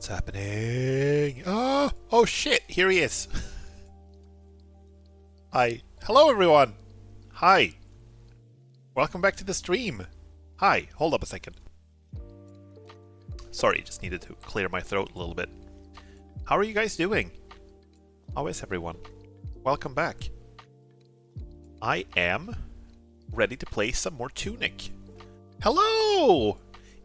What's happening? Oh shit, here he is. Hi. Hello everyone. Hi. Welcome back to the stream. Hi, hold up a second. Sorry, just needed to clear my throat a little bit. How are you guys doing? How is everyone? Welcome back. I am ready to play some more Tunic. Hello!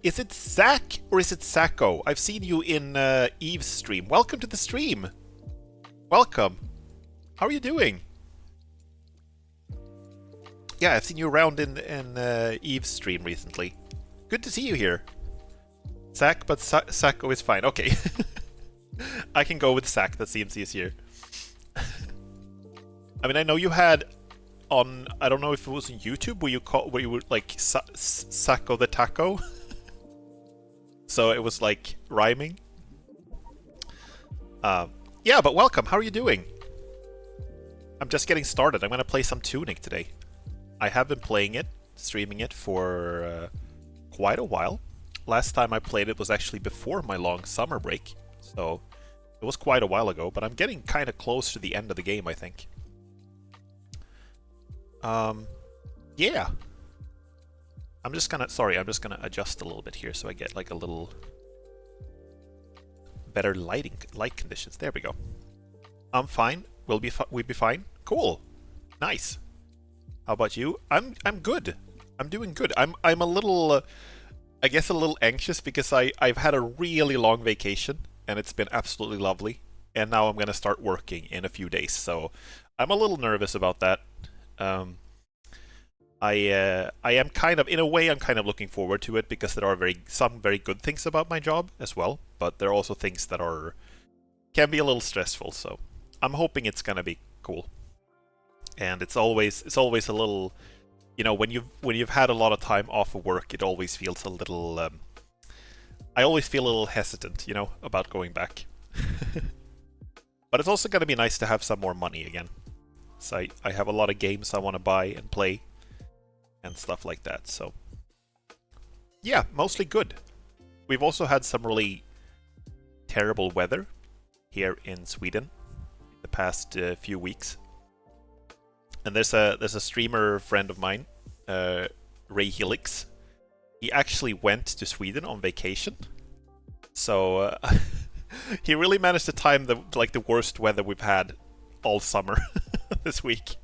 Is it Zach or is it Sacco? I've seen you in Eve's stream. Welcome to the stream. Welcome. How are you doing? Yeah, I've seen you around in Eve's stream recently. Good to see you here. Zach, but Sacco is fine. Okay. I can go with Zach. That seems easier. I mean, I know you had on, I don't know if it was on YouTube, where you were like Sacco the Taco. So it was like rhyming. Yeah, but welcome. How are you doing? I'm just getting started. I'm going to play some Tunic today. I have been playing it, streaming it for quite a while. Last time I played it was actually before my long summer break. So it was quite a while ago, but I'm getting kind of close to the end of the game, I think. Yeah. I'm just gonna adjust a little bit here so I get like a little better light conditions. There we go. I'm fine. We'll be fine. Cool. Nice. How about you? I'm good. I'm doing good. I'm a little I guess a little anxious because I've had a really long vacation and it's been absolutely lovely. And now I'm gonna start working in a few days, so I'm a little nervous about that. I am kind of, in a way, I'm kind of looking forward to it because there are some very good things about my job as well, but there are also things that can be a little stressful. So I'm hoping it's gonna be cool. And it's always a little, you know, when you've had a lot of time off of work, it always feels a little. I always feel a little hesitant, you know, about going back. But it's also gonna be nice to have some more money again. So I have a lot of games I want to buy and play. And stuff like that, so yeah, mostly good. We've also had some really terrible weather here in Sweden the past few weeks. And there's a streamer friend of mine, Ray Helix. He actually went to Sweden on vacation, so he really managed to time the worst weather we've had all summer this week.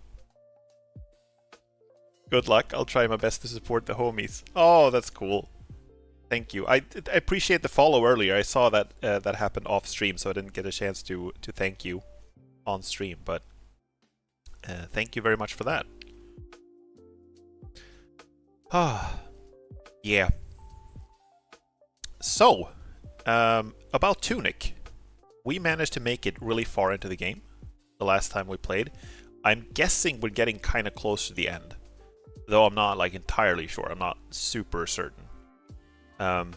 Good luck. I'll try my best to support the homies. Oh, that's cool. Thank you. I appreciate the follow earlier. I saw that that happened off stream, so I didn't get a chance to thank you on stream. But thank you very much for that. Ah, yeah. So, about Tunic, we managed to make it really far into the game the last time we played. I'm guessing we're getting kind of close to the end. Though I'm not like entirely sure. I'm not super certain. And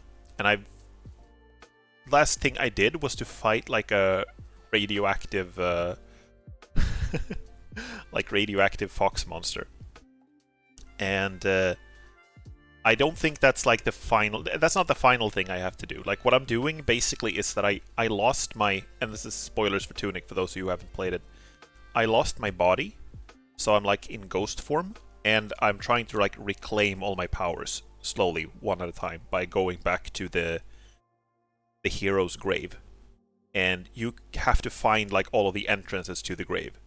last thing I did was to fight like a radioactive like radioactive fox monster. And I don't think that's like the final, that's not the final thing I have to do. Like what I'm doing basically is that I lost my, and this is spoilers for Tunic for those of you who haven't played it. I lost my body, so I'm like in ghost form. And I'm trying to like reclaim all my powers slowly, one at a time, by going back to the hero's grave. And you have to find like all of the entrances to the grave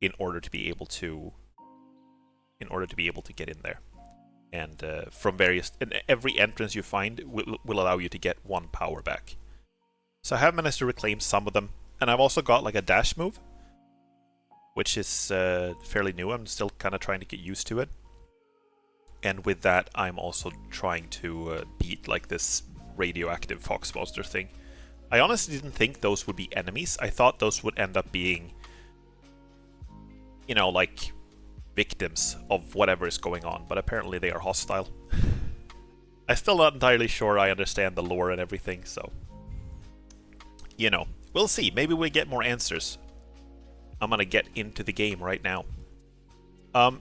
in order to be able to get in there. And and every entrance you find will allow you to get one power back. So I have managed to reclaim some of them, and I've also got like a dash move, which is fairly new. I'm still kind of trying to get used to it. And with that, I'm also trying to beat like this radioactive fox monster thing. I honestly didn't think those would be enemies. I thought those would end up being, you know, like victims of whatever is going on, but apparently they are hostile. I'm still not entirely sure I understand the lore and everything, so you know, we'll see. Maybe we get more answers. I'm gonna get into the game right now.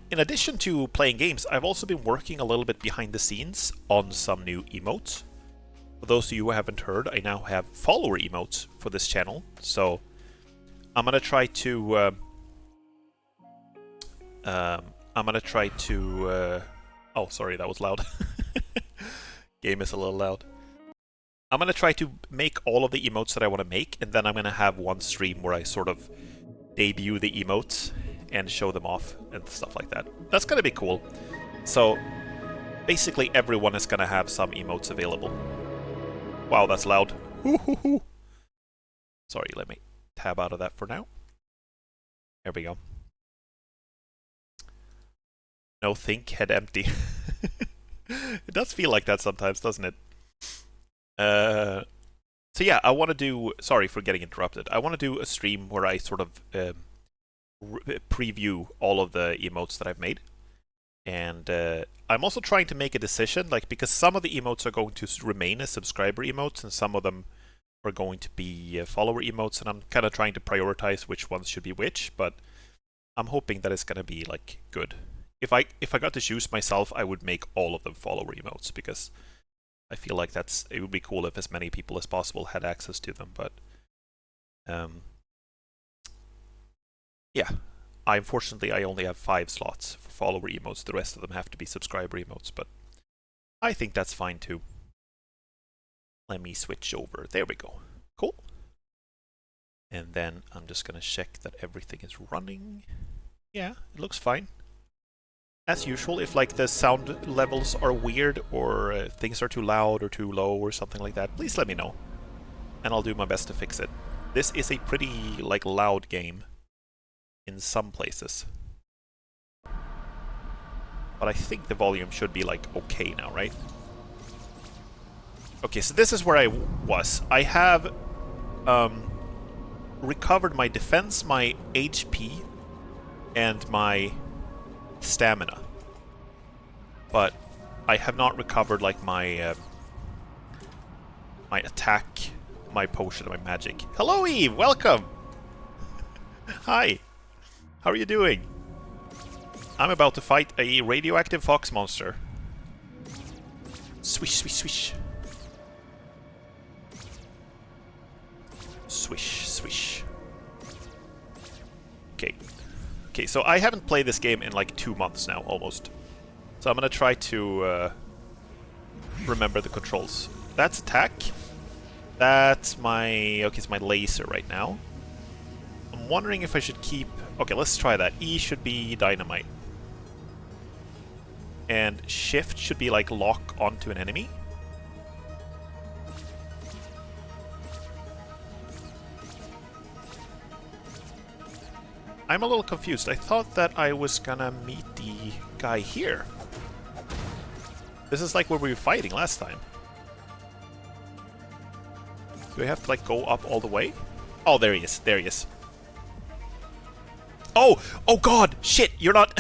In addition to playing games, I've also been working a little bit behind the scenes on some new emotes. For those of you who haven't heard, I now have follower emotes for this channel, so I'm gonna try to oh, sorry, that was loud. Game is a little loud. I'm gonna try to make all of the emotes that I want to make, and then I'm gonna have one stream where I sort of debut the emotes and show them off and stuff like that. That's gonna be cool. So basically everyone is gonna have some emotes available. Wow, that's loud. Sorry, let me tab out of that for now. There we go. No think, head empty. It does feel like that sometimes, doesn't it? So yeah, I want to do... Sorry for getting interrupted. I want to do a stream where I sort of preview all of the emotes that I've made. And I'm also trying to make a decision, like, because some of the emotes are going to remain as subscriber emotes, and some of them are going to be follower emotes, and I'm kind of trying to prioritize which ones should be which, but I'm hoping that it's going to be, like, good. If I got to choose myself, I would make all of them follower emotes, because I feel like it would be cool if as many people as possible had access to them, but yeah. Unfortunately, I only have 5 slots for follower emotes. The rest of them have to be subscriber emotes, but I think that's fine too. Let me switch over. There we go. Cool. And then I'm just gonna check that everything is running. Yeah, it looks fine. As usual, if like the sound levels are weird or things are too loud or too low or something like that, please let me know. And I'll do my best to fix it. This is a pretty like loud game in some places. But I think the volume should be like okay now, right? Okay, so this is where I was. I have recovered my defense, my HP, and my stamina. But I have not recovered like my my attack, my potion, my magic. Hello Eve, welcome! Hi! How are you doing? I'm about to fight a radioactive fox monster. Swish, swish, swish. Swish, swish. Okay. Okay, so I haven't played this game in like 2 months now, almost. So I'm gonna try to remember the controls. That's attack. That's my... okay, it's my laser right now. I'm wondering if I should keep... okay, let's try that. E should be dynamite. And shift should be like lock onto an enemy. I'm a little confused. I thought that I was gonna meet the guy here. This is like where we were fighting last time. Do I have to like go up all the way? Oh, there he is. There he is. Oh! Oh god! Shit! You're not...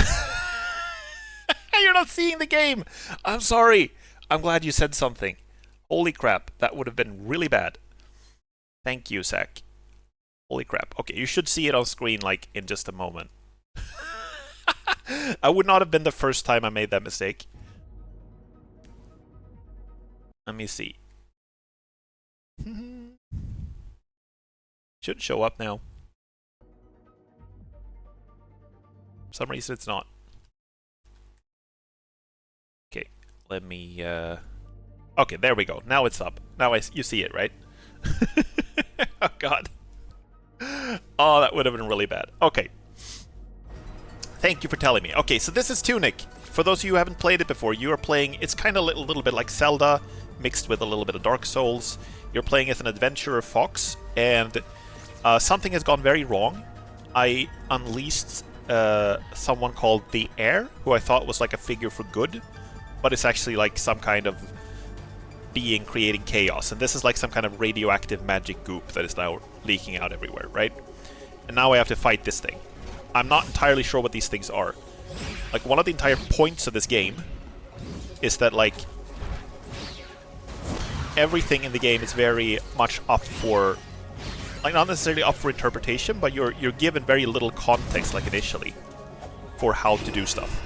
You're not seeing the game! I'm sorry! I'm glad you said something. Holy crap, that would have been really bad. Thank you, Zach. Holy crap. Okay, you should see it on screen, like, in just a moment. I would not have been the first time I made that mistake. Let me see. Should show up now. For some reason it's not. Okay, let me... okay, there we go. Now it's up. Now you see it, right? Oh god. Oh, that would have been really bad. Okay. Thank you for telling me. Okay, so this is Tunic. For those of you who haven't played it before, you are playing... it's kind of a little bit like Zelda, mixed with a little bit of Dark Souls. You're playing as an adventurer fox, and something has gone very wrong. I unleashed someone called the Air, who I thought was like a figure for good, but it's actually like some kind of being creating chaos, and this is like some kind of radioactive magic goop that is now leaking out everywhere, right? And now I have to fight this thing. I'm not entirely sure what these things are. Like, one of the entire points of this game is that, like, everything in the game is very much up for... like, not necessarily up for interpretation, but you're given very little context, like, initially, for how to do stuff.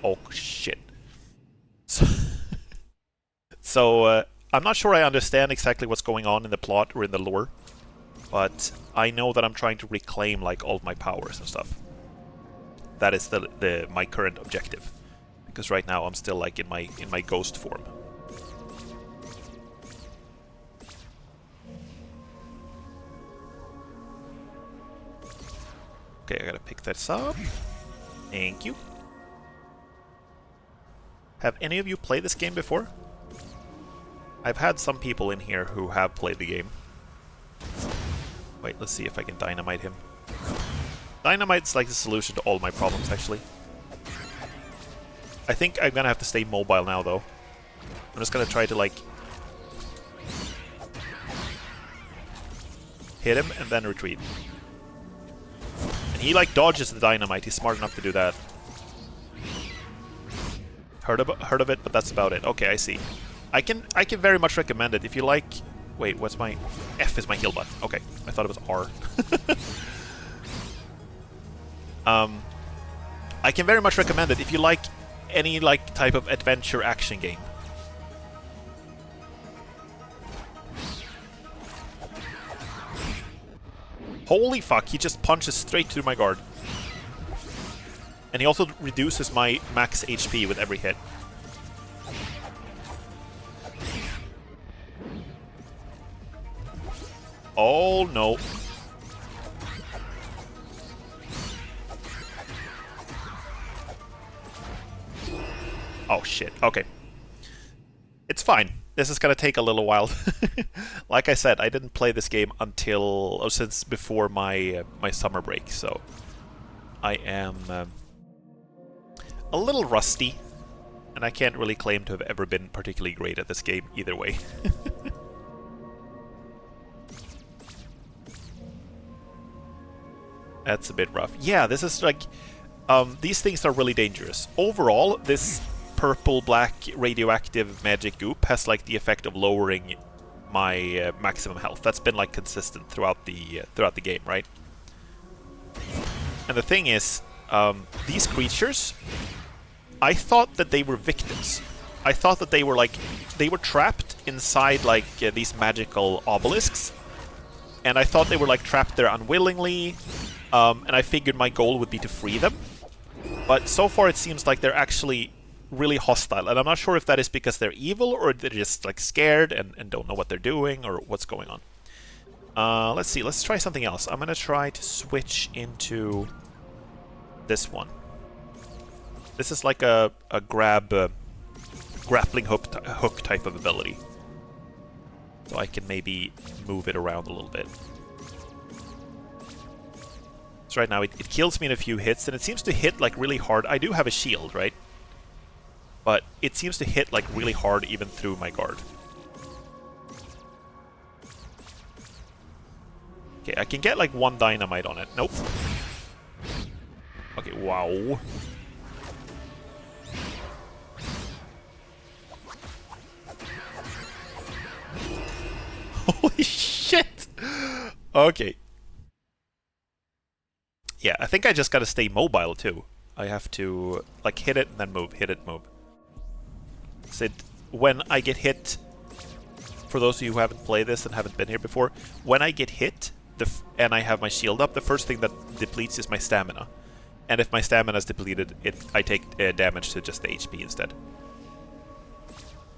Oh, shit. So I'm not sure I understand exactly what's going on in the plot or in the lore, but I know that I'm trying to reclaim like all of my powers and stuff. That is my current objective, because right now I'm still like in my ghost form. Okay, I gotta pick this up. Thank you. Have any of you played this game before? I've had some people in here who have played the game. Wait, let's see if I can dynamite him. Dynamite's like the solution to all my problems, actually. I think I'm gonna have to stay mobile now, though. I'm just gonna try to, like, hit him and then retreat. And he, like, dodges the dynamite. He's smart enough to do that. Heard of it, but that's about it. Okay, I see. I can very much recommend it if you like. Wait, what's my F? Is my heal button? Okay, I thought it was R. I can very much recommend it if you like any like type of adventure action game. Holy fuck! He just punches straight through my guard. And he also reduces my max HP with every hit. Oh no. Oh shit, okay. It's fine. This is gonna take a little while. Like I said, I didn't play this game since before my my summer break, so I am a little rusty, and I can't really claim to have ever been particularly great at this game either way. That's a bit rough. Yeah, this is like... these things are really dangerous. Overall, this purple-black radioactive magic goop has like the effect of lowering my maximum health. That's been like consistent throughout the game, right? And the thing is, these creatures, I thought that they were victims. I thought that they were trapped inside like these magical obelisks, and I thought they were like trapped there unwillingly. And I figured my goal would be to free them. But so far it seems like they're actually really hostile. And I'm not sure if that is because they're evil or they're just like scared and don't know what they're doing or what's going on. Let's see. Let's try something else. I'm going to try to switch into this one. This is like a grappling hook type of ability. So I can maybe move it around a little bit. So right now it kills me in a few hits, and it seems to hit like really hard. I do have a shield, right? But it seems to hit like really hard even through my guard. Okay, I can get like one dynamite on it. Nope. Okay, wow. Holy shit! Okay. Yeah, I think I just gotta stay mobile too. I have to like hit it and then move, hit it, move. So when I get hit, for those of you who haven't played this and haven't been here before, when I get hit and I have my shield up, the first thing that depletes is my stamina. And if my stamina is depleted, I take damage to just the HP instead.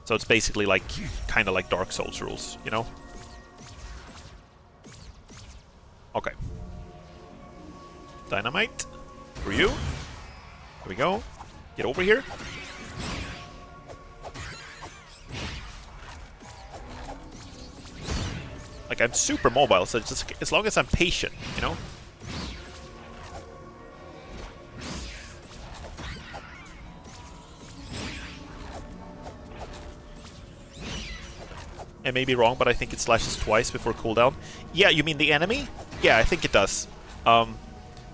So it's basically like kind of like Dark Souls rules, you know? Okay. Dynamite. For you. There we go. Get over here. Like, I'm super mobile, so it's just as long as I'm patient, you know? I may be wrong, but I think it slashes twice before cooldown. Yeah, you mean the enemy? Yeah, I think it does.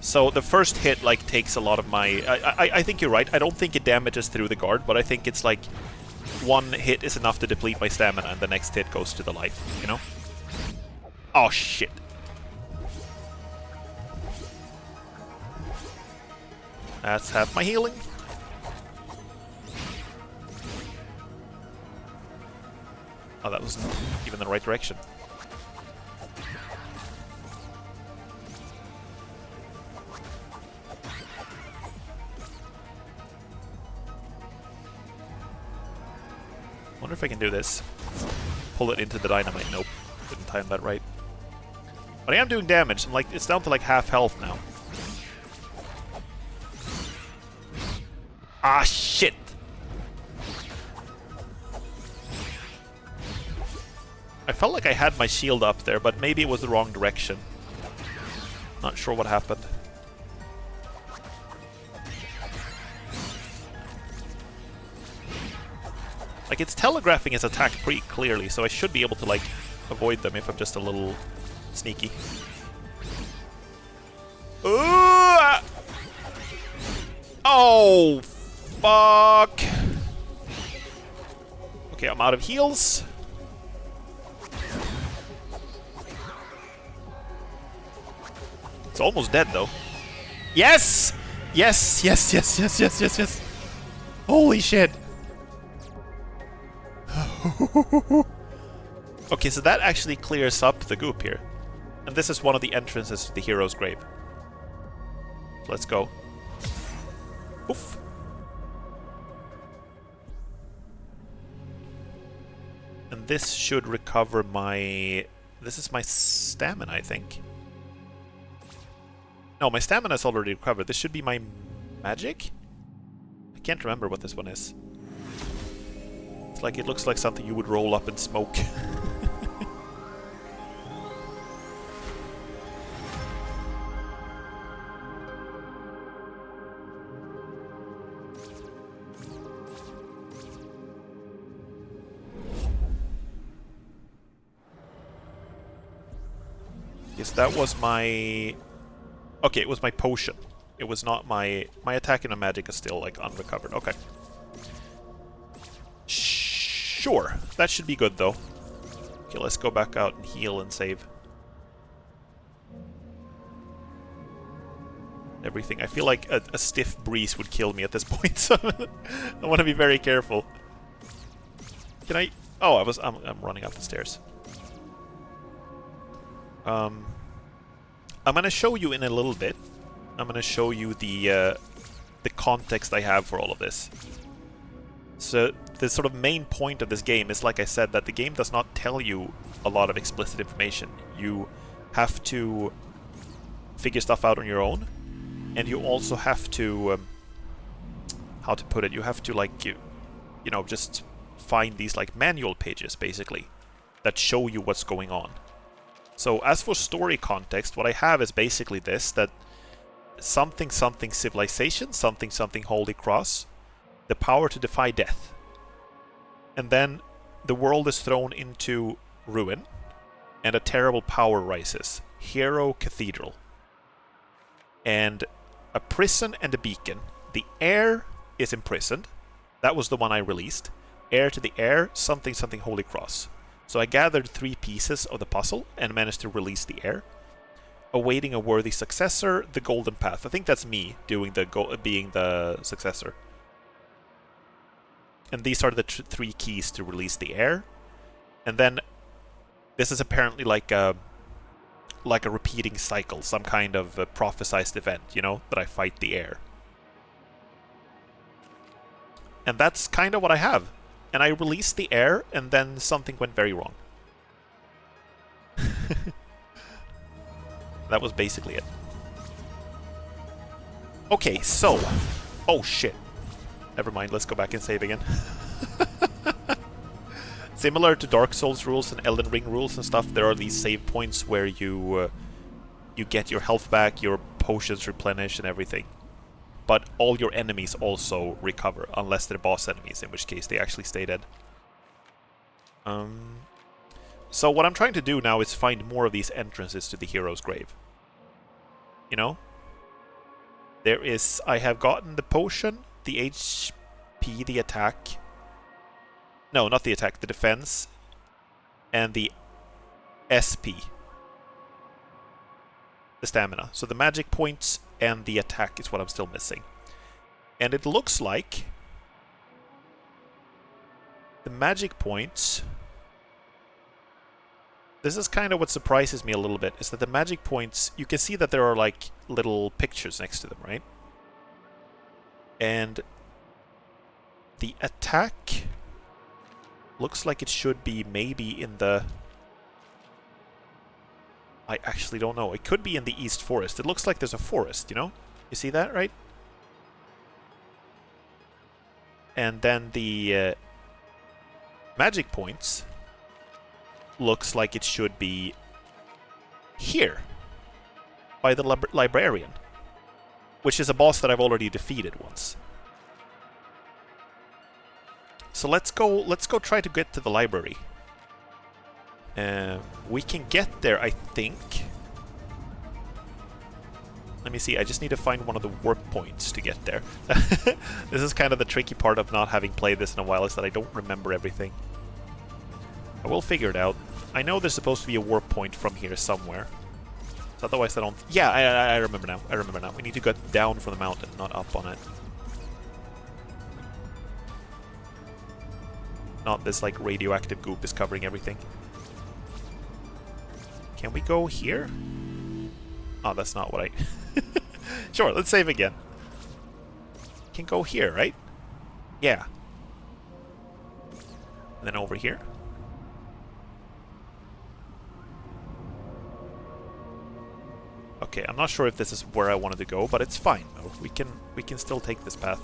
So the first hit like takes a lot of my... I think you're right. I don't think it damages through the guard, but I think it's like one hit is enough to deplete my stamina, and the next hit goes to the life, you know? Oh, shit. That's half my healing. Oh, that wasn't even the right direction. Wonder if I can do this. Pull it into the dynamite. Nope. Didn't time that right. But I am doing damage. I'm like, it's down to like half health now. Ah, shit! I felt like I had my shield up there, but maybe it was the wrong direction. Not sure what happened. Like, it's telegraphing his attack pretty clearly, so I should be able to, like, avoid them if I'm just a little sneaky. Ooh! Oh, fuck! Okay, I'm out of heals. It's almost dead, though. Yes! Yes, yes, yes, yes, yes, yes, yes. Holy shit. Okay, so that actually clears up the goop here. And this is one of the entrances to the hero's grave. So let's go. Oof. And this should recover my... This is my stamina, I think. No, my stamina is already recovered. This should be my magic? I can't remember what this one is. It's like, it looks like something you would roll up and smoke. Yes, that was my... Okay, it was my potion. It was not my... My attack and my magic is still, like, unrecovered. Okay. Sure. That should be good, though. Okay, let's go back out and heal and save. Everything. I feel like a stiff breeze would kill me at this point, so I want to be very careful. Can I... Oh, I'm running up the stairs. I'm gonna show you in a little bit. I'm gonna show you the context I have for all of this. So the sort of main point of this game is, like I said, that the game does not tell you a lot of explicit information. You have to figure stuff out on your own, and you also have to how to put it? You have to, like, you know, just find these, like, manual pages basically that show you what's going on. So as for story context, what I have is basically this, that something something civilization, something something holy cross, the power to defy death. And then the world is thrown into ruin, and a terrible power rises. Hero Cathedral. And a prison and a beacon. The air is imprisoned. That was the one I released. Heir to the air, something something holy cross. So I gathered 3 pieces of the puzzle and managed to release the heir. Awaiting a worthy successor, the golden path. I think that's me doing the being the successor. And these are the 3 keys to release the heir. And then this is apparently like a repeating cycle, some kind of prophesized event, you know, that I fight the heir. And that's kind of what I have. And I released the heir, and then something went very wrong. That was basically it. Okay, so... Oh, shit. Never mind, let's go back and save again. Similar to Dark Souls rules and Elden Ring rules and stuff, there are these save points where you get your health back, your potions replenish and everything. But all your enemies also recover, unless they're boss enemies, in which case they actually stay dead. So what I'm trying to do now is find more of these entrances to the hero's grave. You know? There is... I have gotten the potion, the HP, the attack. No, not the attack, the defense. And the SP. The stamina. So the magic points and the attack is what I'm still missing. And it looks like the magic points this is kind of what surprises me a little bit, is that the magic points, you can see that there are like little pictures next to them, right? And the attack looks like it should be maybe in the... I actually don't know. It could be in the East Forest. It looks like there's a forest, you know? You see that, right? And then the magic points looks like it should be here by the librarian, which is a boss that I've already defeated once. So let's go try to get to the library. We can get there, I think. Let me see, I just need to find one of the warp points to get there. This is kind of the tricky part of not having played this in a while, is that I don't remember everything. I will figure it out. I know there's supposed to be a warp point from here somewhere. So otherwise I don't... Yeah, I remember now. I remember now. We need to go down from the mountain, not up on it. Not this, like, radioactive goop is covering everything. Can we go here? Oh, that's not what I... Sure, let's save again. Can go here, right? Yeah. And then over here. Okay, I'm not sure if this is where I wanted to go, but it's fine though. We can still take this path.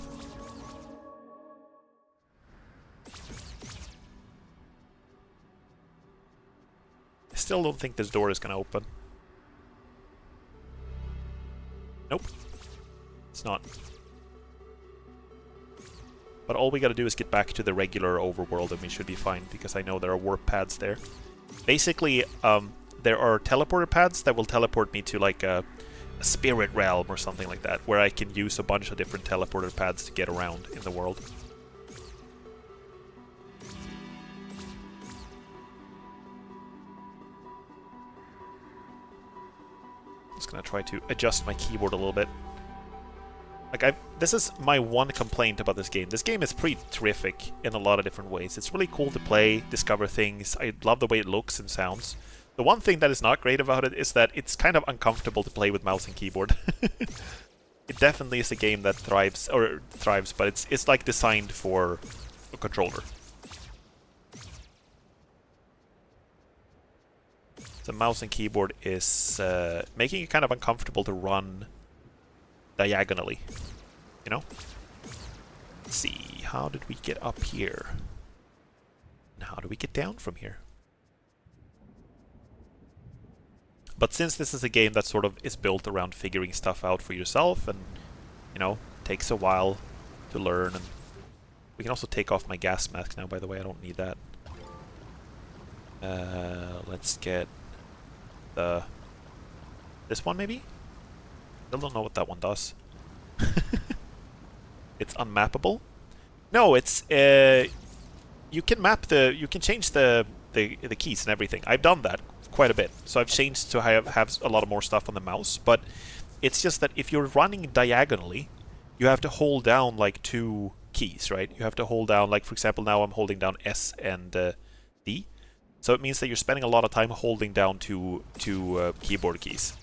I still don't think this door is gonna open. Nope. It's not. But all we gotta do is get back to the regular overworld and we should be fine, because I know there are warp pads there. Basically, there are teleporter pads that will teleport me to like a spirit realm or something like that, where I can use a bunch of different teleporter pads to get around in the world. Just gonna try to adjust my keyboard a little bit. Like, this is my one complaint about this game. This game is pretty terrific in a lot of different ways. It's really cool to play, discover things. I love the way it looks and sounds. The one thing that is not great about it is that it's kind of uncomfortable to play with mouse and keyboard. It definitely is a game that thrives, but it's like designed for a controller. The mouse and keyboard is making it kind of uncomfortable to run diagonally, you know? Let's see, how did we get up here? And how do we get down from here? But since this is a game that sort of is built around figuring stuff out for yourself, and, you know, takes a while to learn, and we can also take off my gas mask now, by the way, I don't need that. Let's get this one, maybe? Still don't know what that one does. It's unmappable? No, it's you can change the keys and everything. I've done that quite a bit. So I've changed to have a lot more stuff on the mouse, but it's just that if you're running diagonally, you have to hold down like 2 keys, right? You have to hold down, like, for example, now I'm holding down S and D. So it means that you're spending a lot of time holding down two keyboard keys,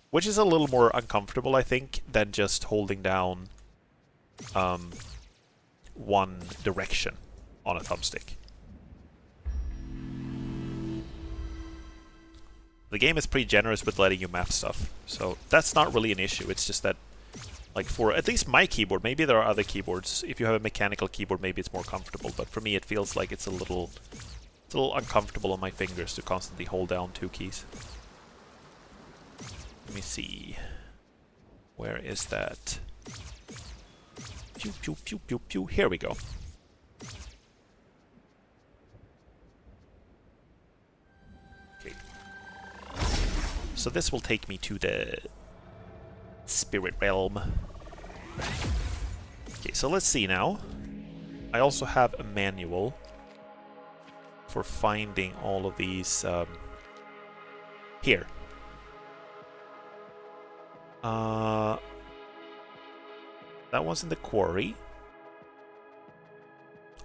which is a little more uncomfortable, I think, than just holding down one direction on a thumbstick. The game is pretty generous with letting you map stuff, so that's not really an issue. It's just that, like, for at least my keyboard, maybe there are other keyboards. If you have a mechanical keyboard, maybe it's more comfortable, but for me it feels like it's a little uncomfortable on my fingers to constantly hold down 2 keys. Let me see. Where is that? Pew, pew, pew, pew, pew. Here we go. Okay. So this will take me to the spirit realm. Okay, so let's see now. I also have a manual for finding all of these here. That one's in the quarry.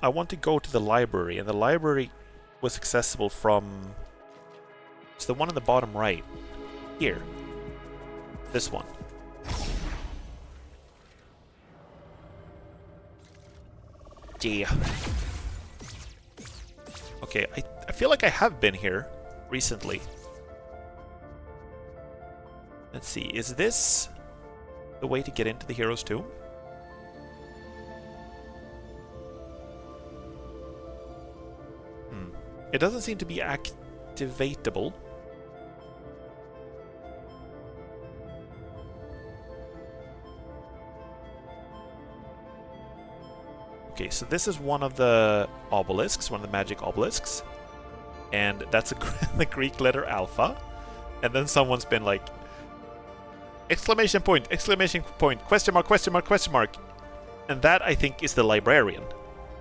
I want to go to the library, and the library was accessible from It's the one in the bottom right. Here. This one. Yeah. Okay, I feel like I have been here recently. Let's see, is this the way to get into the hero's tomb? It doesn't seem to be activatable. Okay, so this is one of the obelisks, one of the magic obelisks. And that's the Greek letter alpha. And then someone's been like, exclamation point, question mark, question mark, question mark. And that, I think, is the librarian.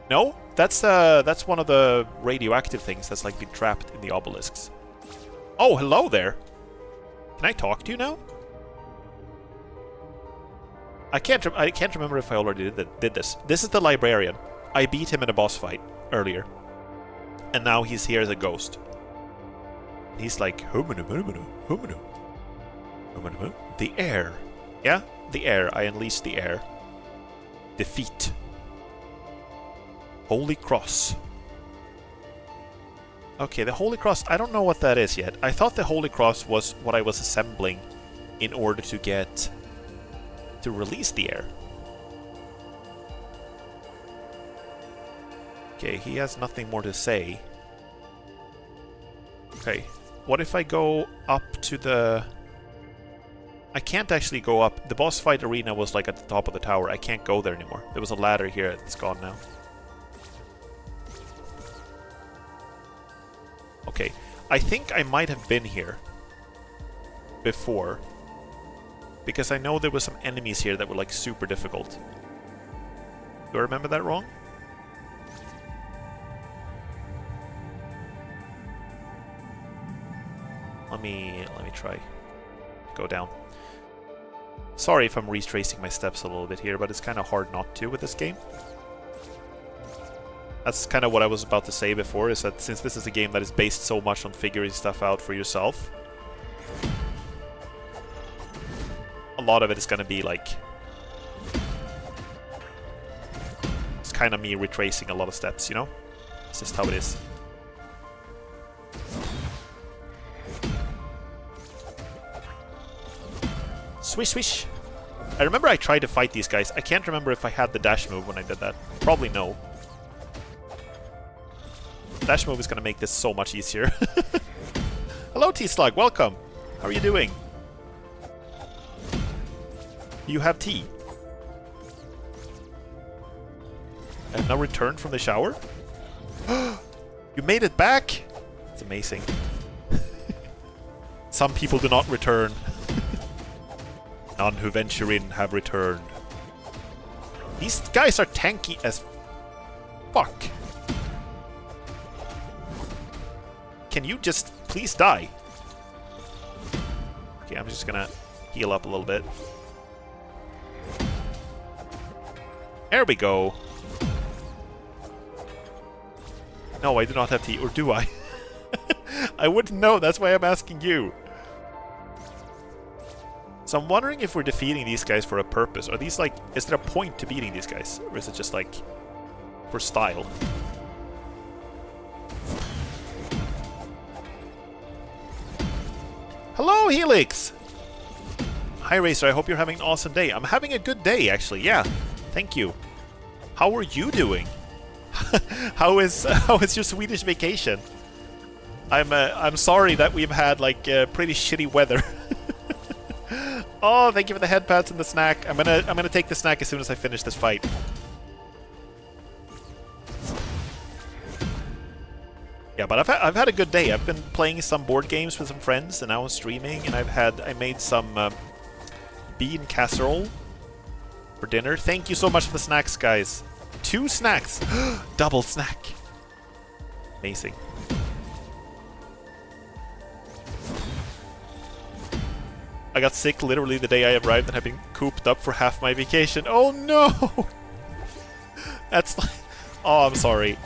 No? That's one of the radioactive things that's like been trapped in the obelisks. Oh, hello there. Can I talk to you now? I can't remember if I already did this. This is the librarian. I beat him in a boss fight earlier. And now he's here as a ghost. He's like, the air. Yeah? The air. I unleashed the air. Defeat. Holy Cross. Okay, the Holy Cross, I don't know what that is yet. I thought the Holy Cross was what I was assembling in order to get... to release the air. Okay, he has nothing more to say. Okay, what if I go up to the... I can't actually go up. The boss fight arena was like at the top of the tower. I can't go there anymore. There was a ladder here. It's gone now. Okay, I think I might have been here before. Because I know there were some enemies here that were like super difficult. Do I remember that wrong? Let me try. Go down. Sorry if I'm retracing my steps a little bit here, but it's kind of hard not to with this game. That's kind of what I was about to say before, is that since this is a game that is based so much on figuring stuff out for yourself, a lot of it is going to be like... it's kind of me retracing a lot of steps, you know? It's just how it is. Swish, swish! I remember I tried to fight these guys. I can't remember if I had the dash move when I did that. Probably no. Dash move is going to make this so much easier. Hello, T-Slug. Welcome. How are you doing? You have tea. I have now returned from the shower. You made it back? It's amazing. Some people do not return. None who venture in have returned. These guys are tanky as fuck. Can you just please die? Okay, I'm just gonna heal up a little bit. There we go. No, I do not have tea, or do I? I wouldn't know, that's why I'm asking you. So I'm wondering if we're defeating these guys for a purpose. Are these like... is there a point to beating these guys? Or is it just like... for style? Hello, Helix! Hi, Racer. I hope you're having an awesome day. I'm having a good day, actually. Yeah. Thank you. How are you doing? how is your Swedish vacation? I'm sorry that we've had like pretty shitty weather. Oh, thank you for the head pats and the snack. I'm gonna take the snack as soon as I finish this fight. Yeah, but I've had a good day. I've been playing some board games with some friends, and now I'm streaming, and I made some bean casserole for dinner. Thank you so much for the snacks, guys. 2 snacks. Double snack. Amazing. I got sick literally the day I arrived, and I've been cooped up for half my vacation. Oh no! That's like... oh, I'm sorry.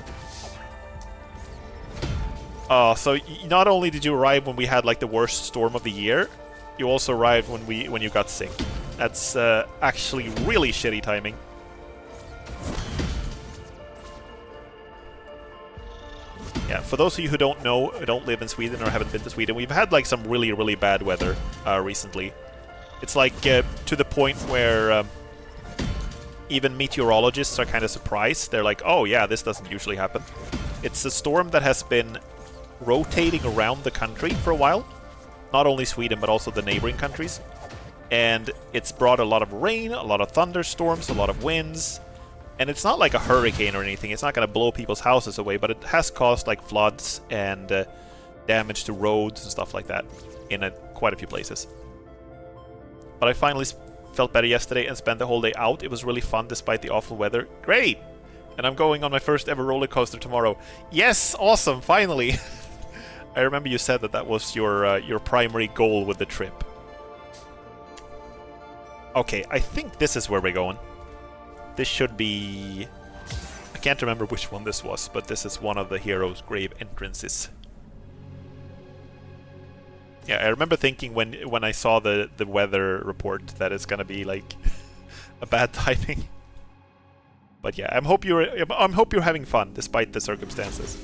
So not only did you arrive when we had like the worst storm of the year, you also arrived when you got sick. That's actually really shitty timing. Yeah, for those of you who don't know, who don't live in Sweden or haven't been to Sweden, we've had like some really, really bad weather recently. It's like to the point where even meteorologists are kind of surprised. They're like, oh yeah, this doesn't usually happen. It's a storm that has been rotating around the country for a while. Not only Sweden, but also the neighboring countries. And it's brought a lot of rain, a lot of thunderstorms, a lot of winds. And it's not like a hurricane or anything. It's not going to blow people's houses away, but it has caused like floods and damage to roads and stuff like that in quite a few places. But I finally felt better yesterday and spent the whole day out. It was really fun despite the awful weather. Great! And I'm going on my first ever roller coaster tomorrow. Yes! Awesome! Finally! I remember you said that was your primary goal with the trip. Okay, I think this is where we're going. This should be... I can't remember which one this was, but this is one of the hero's grave entrances. Yeah, I remember thinking when I saw the weather report that it's gonna be like a bad timing. But yeah, I hope you're having fun despite the circumstances.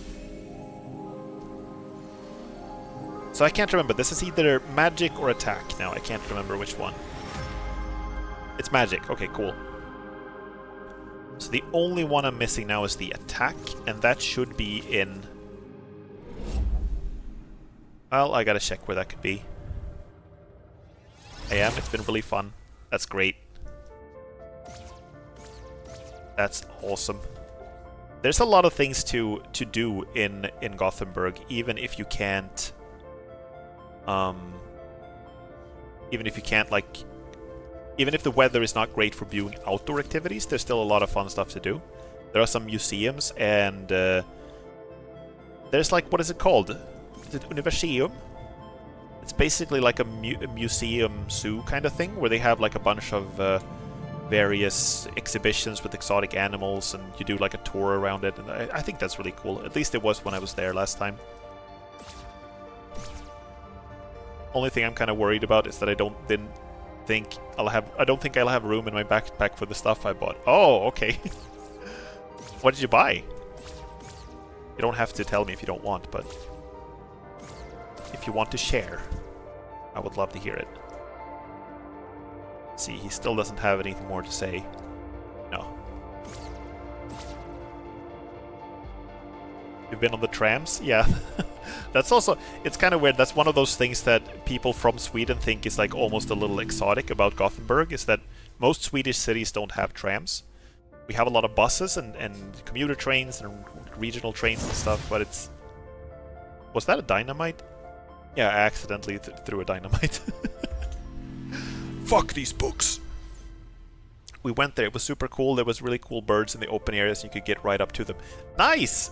So I can't remember. This is either magic or attack now. I can't remember which one. It's magic. Okay, cool. So the only one I'm missing now is the attack, and that should be in... Well, I gotta check where that could be. I am. It's been really fun. That's great. That's awesome. There's a lot of things to do in Gothenburg, even if you can't... Even if the weather is not great for viewing outdoor activities, there's still a lot of fun stuff to do. There are some museums, and there's like, what is it called? Is it Universium? It's basically like a museum zoo kind of thing, where they have like a bunch of various exhibitions with exotic animals, and you do like a tour around it, and I think that's really cool. At least it was when I was there last time. Only thing I'm kind of worried about is that I don't think I'll have room in my backpack for the stuff I bought. Oh, okay. What did you buy? You don't have to tell me if you don't want, but if you want to share, I would love to hear it. See, he still doesn't have anything more to say. No. You've been on the trams? Yeah. That's also, it's kind of weird. That's one of those things that people from Sweden think is like almost a little exotic about Gothenburg, is that most Swedish cities don't have trams. We have a lot of buses and commuter trains and regional trains and stuff, but it's... Was that a dynamite? Yeah, I accidentally threw a dynamite. Fuck these books! We went there, it was super cool. There was really cool birds in the open areas, and you could get right up to them. Nice!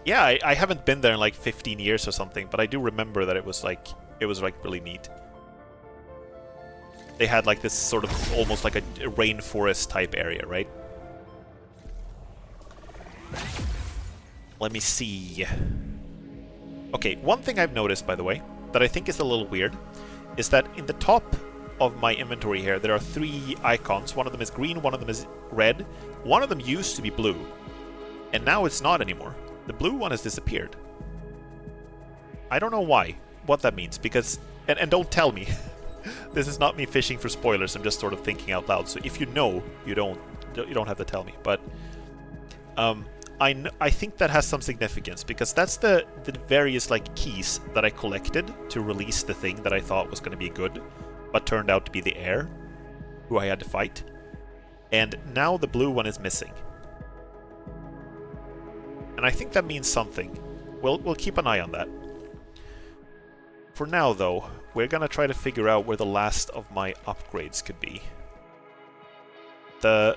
Yeah, I haven't been there in like 15 years or something, but I do remember that it was like really neat. They had like this sort of almost like a rainforest type area, right? Let me see. Okay, one thing I've noticed, by the way, that I think is a little weird, is that in the top of my inventory here, there are 3 icons. One of them is green, one of them is red, one of them used to be blue, and now it's not anymore. The blue one has disappeared. I don't know why, what that means, because... And don't tell me. This is not me fishing for spoilers, I'm just sort of thinking out loud. So if you know, you don't have to tell me. But I think that has some significance, because that's the various like keys that I collected to release the thing that I thought was going to be good, but turned out to be the heir, who I had to fight. And now the blue one is missing. And I think that means something. We'll keep an eye on that. For now, though, we're gonna try to figure out where the last of my upgrades could be. The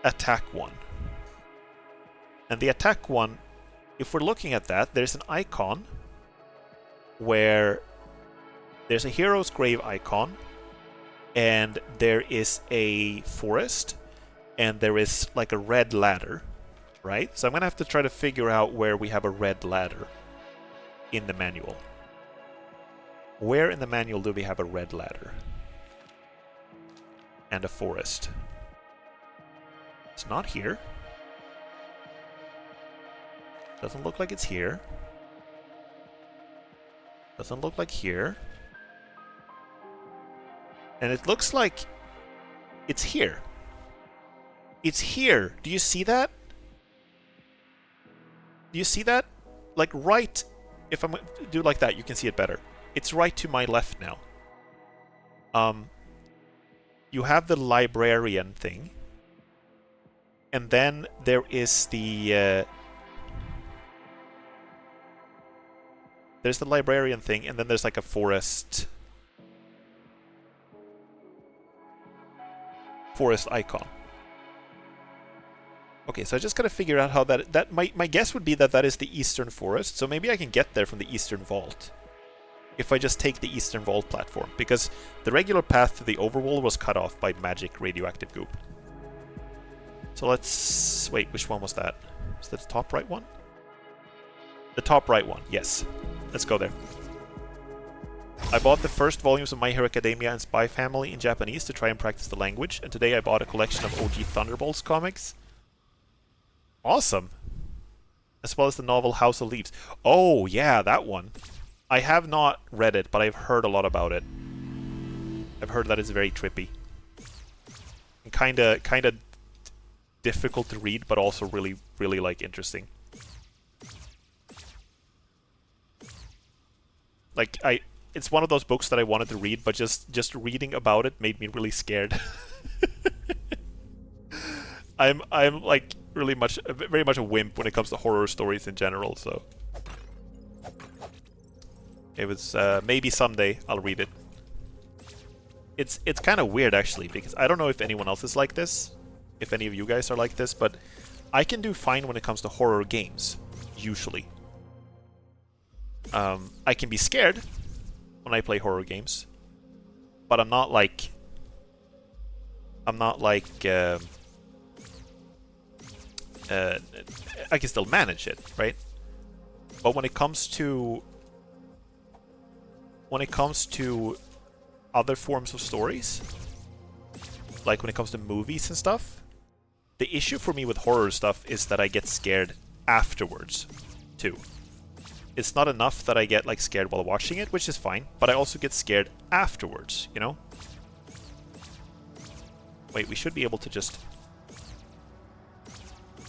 attack one. And the attack one, if we're looking at that, there's an icon where there's a hero's grave icon, and there is a forest, and there is like a red ladder. Right? So I'm going to have to try to figure out where we have a red ladder. in the manual. Where in the manual do we have a red ladder? And a forest. It's not here. Doesn't look like it's here. Doesn't look like here. And it looks like it's here. It's here. Do you see that? Do you see that? Like right... If I do it like that, you can see it better. It's right to my left now. You have the librarian thing. And then there is the... there's the librarian thing, and then there's like a forest icon. Okay, so I just gotta figure out how that my guess would be that that is the Eastern Forest, so maybe I can get there from the Eastern Vault. If I just take the Eastern Vault platform, because the regular path to the overworld was cut off by magic radioactive goop. So let's... wait, which one was that? Was that the top right one? The top right one, yes. Let's go there. I bought the first volumes of My Hero Academia and Spy Family in Japanese to try and practice the language, and today I bought a collection of OG Thunderbolts comics. Awesome! As well as the novel House of Leaves. Oh, yeah, that one. I have not read it, but I've heard a lot about it. I've heard that it's very trippy. And kinda difficult to read, but also really, really, like, interesting. Like, it's one of those books that I wanted to read, but just reading about it made me really scared. I'm like very much a wimp when it comes to horror stories in general, so it was maybe someday I'll read it. It's kind of weird actually, because I don't know if anyone else is like this, if any of you guys are like this, but I can do fine when it comes to horror games, usually. I can be scared when I play horror games, but I'm not like I can still manage it, right? But when it comes to other forms of stories, like when it comes to movies and stuff, the issue for me with horror stuff is that I get scared afterwards too. It's not enough that I get like scared while watching it, which is fine, but I also get scared afterwards, you know? Wait, we should be able to just...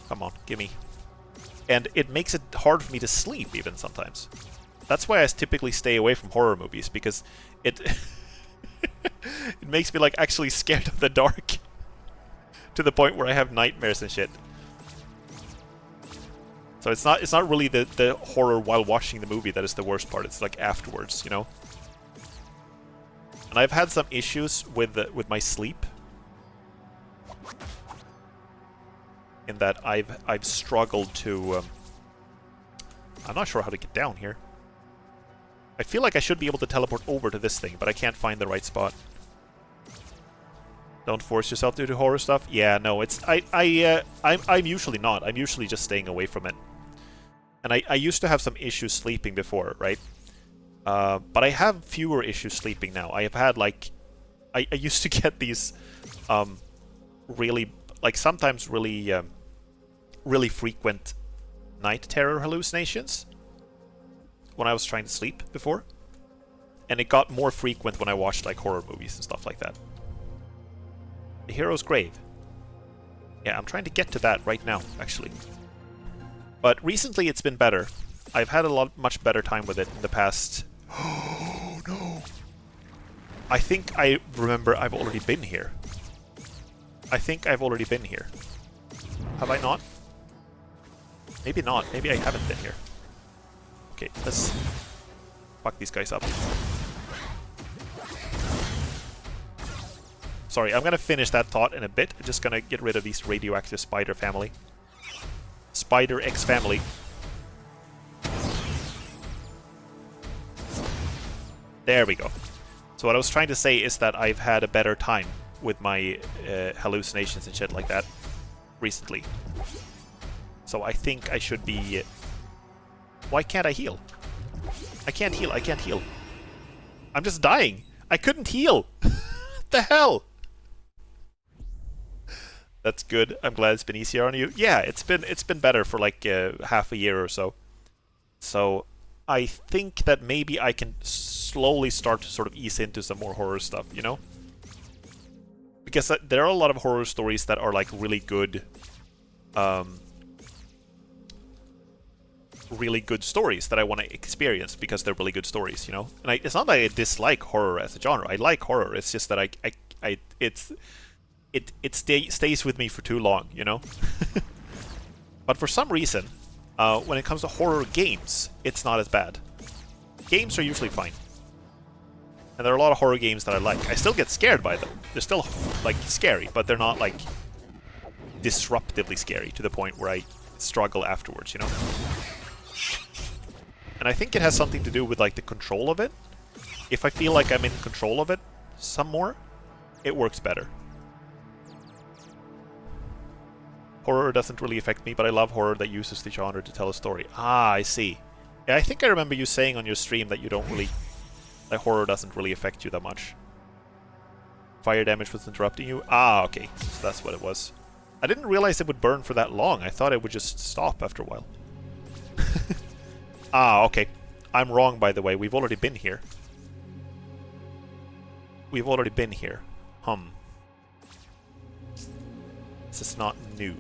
come on, gimme. And it makes it hard for me to sleep even sometimes. That's why I typically stay away from horror movies, because it it makes me like actually scared of the dark to the point where I have nightmares and shit. So it's not really the horror while watching the movie that is the worst part. It's like afterwards, you know. And I've had some issues with my sleep, in that I've struggled to. I'm not sure how to get down here. I feel like I should be able to teleport over to this thing, but I can't find the right spot. Don't force yourself to do horror stuff. Yeah, no, it's I'm usually not. I'm usually just staying away from it. And I used to have some issues sleeping before, right? But I have fewer issues sleeping now. I have had like I used to get these really like sometimes really really frequent night terror hallucinations when I was trying to sleep before. And it got more frequent when I watched like horror movies and stuff like that. The Hero's Grave. Yeah, I'm trying to get to that right now, actually. But recently it's been better. I've had a much better time with it in the past. Oh, no. I think I remember I've already been here. I think I've already been here. Have I not? Maybe not. Maybe I haven't been here. Okay, let's fuck these guys up. Sorry, I'm gonna finish that thought in a bit. I'm just gonna get rid of these radioactive spider family. Spider X family. There we go. So what I was trying to say is that I've had a better time with my hallucinations and shit like that recently. So I think I should be... Why can't I heal? I can't heal, I can't heal. I'm just dying. I couldn't heal. What the hell? That's good. I'm glad it's been easier on you. Yeah, it's been better for like half a year or so. So I think that maybe I can slowly start to sort of ease into some more horror stuff, you know? Because there are a lot of horror stories that are like really good stories that I want to experience because they're really good stories, you know? And it's not that I dislike horror as a genre. I like horror. It's just that it stays with me for too long, you know? But for some reason, when it comes to horror games, it's not as bad. Games are usually fine. And there are a lot of horror games that I like. I still get scared by them. They're still, like, scary, but they're not, like, disruptively scary to the point where I struggle afterwards, you know? And I think it has something to do with, like, the control of it. If I feel like I'm in control of it some more, it works better. Horror doesn't really affect me, but I love horror that uses the genre to tell a story. Ah, I see. Yeah, I think I remember you saying on your stream that you don't really... that horror doesn't really affect you that much. Fire damage was interrupting you? Ah, okay. So that's what it was. I didn't realize it would burn for that long. I thought it would just stop after a while. Ah, okay. I'm wrong, by the way. We've already been here. We've already been here. This is not new.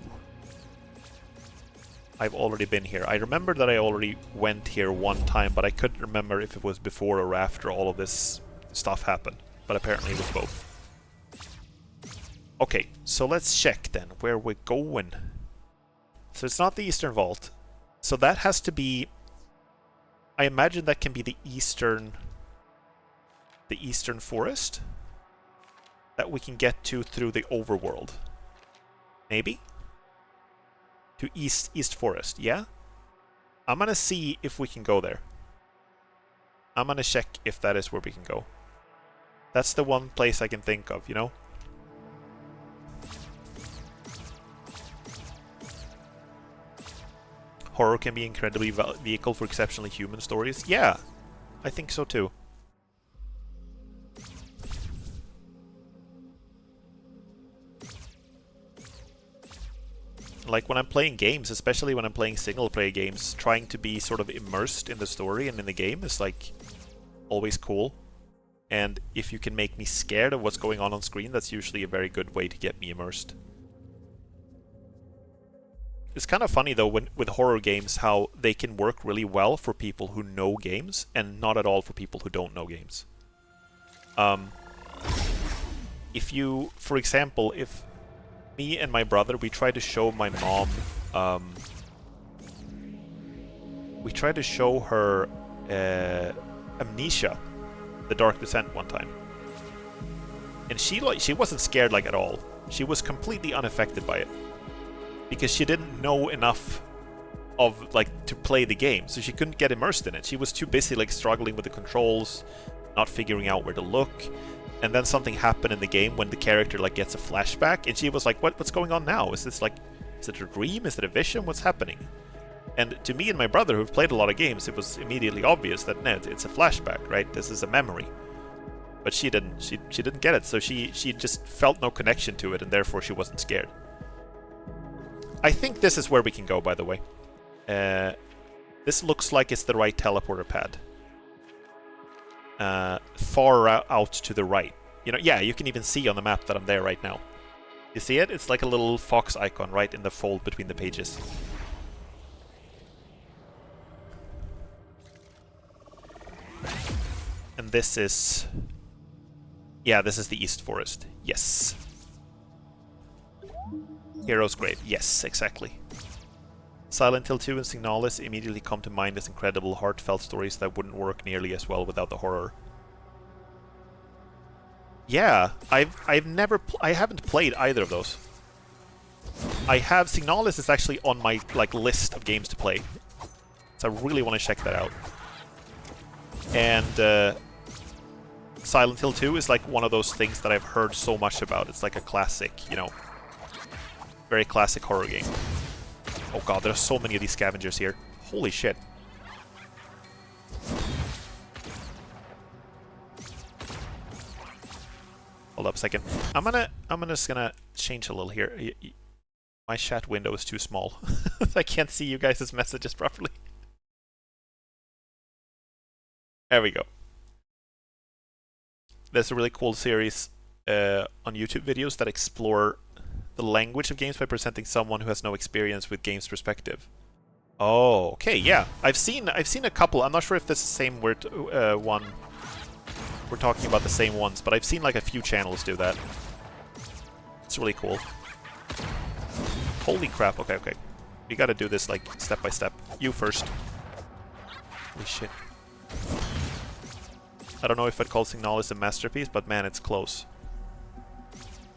I've already been here. I remember that I already went here one time, but I couldn't remember if it was before or after all of this stuff happened. But apparently it was both. Okay, so let's check then where we're going. So it's not the Eastern Vault. So that has to be... I imagine that can be the Eastern Forest that we can get to through the overworld. Maybe? To East Forest, yeah? I'm gonna see if we can go there. I'm gonna check if that is where we can go. That's the one place I can think of, you know? Horror can be incredibly vehicle for exceptionally human stories. Yeah, I think so too. Like when I'm playing games, especially when I'm playing single-player games, trying to be sort of immersed in the story and in the game is like always cool. And if you can make me scared of what's going on screen, that's usually a very good way to get me immersed. It's kind of funny though with horror games how they can work really well for people who know games and not at all for people who don't know games. If you, for example, if me and my brother, we tried to show my mom, we tried to show her Amnesia, The Dark Descent one time. And she wasn't scared like at all. She was completely unaffected by it. Because she didn't know enough of like to play the game, so she couldn't get immersed in it. She was too busy like struggling with the controls, not figuring out where to look. And then something happened in the game when the character like gets a flashback, and she was like, what's going on now? Is this like, is it a dream? Is it a vision? What's happening? And to me and my brother, who've played a lot of games, it was immediately obvious that no, it's a flashback, right? This is a memory. But she didn't. She didn't get it, so she just felt no connection to it, and therefore she wasn't scared. I think this is where we can go, by the way. This looks like it's the right teleporter pad. Far out to the right. You know, yeah, you can even see on the map that I'm there right now. You see it? It's like a little fox icon right in the fold between the pages. And this is... yeah, this is the East Forest. Yes. Hero's Grave. Yes, exactly. Silent Hill 2 and Signalis immediately come to mind as incredible, heartfelt stories that wouldn't work nearly as well without the horror. Yeah, I haven't played either of those. I have... Signalis is actually on my like list of games to play, so I really want to check that out. And Silent Hill 2 is like one of those things that I've heard so much about. It's like a classic, you know, very classic horror game. Oh god, there's so many of these scavengers here. Holy shit. Hold up a second. I'm just gonna change a little here. My chat window is too small. I can't see you guys' messages properly. There we go. There's a really cool series on YouTube videos that explore the language of games by presenting someone who has no experience with games perspective. Oh, okay, yeah. I've seen a couple. I'm not sure if this is the same one. We're talking about the same ones, but I've seen like a few channels do that. It's really cool. Holy crap! Okay, okay. We gotta do this like step by step. You first. Holy shit. I don't know if I'd call Signal a masterpiece, but man, it's close.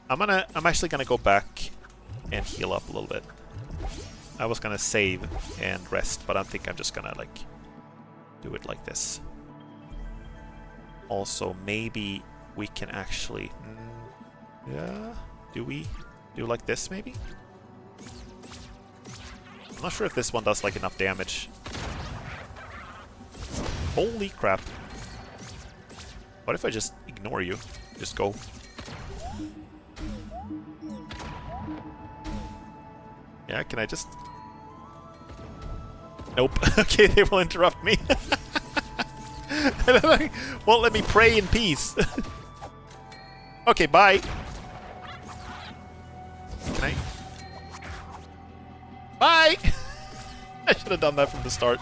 I'm actually gonna go back and heal up a little bit. I was gonna save and rest, but I think I'm just gonna like do it like this. Also, maybe we can actually... yeah? Do we do like this, maybe? I'm not sure if this one does like enough damage. Holy crap. What if I just ignore you? Just go. Yeah, can I just... nope. Okay, they will interrupt me. Won't let me pray in peace. Okay, bye. Can I? Bye! I should have done that from the start.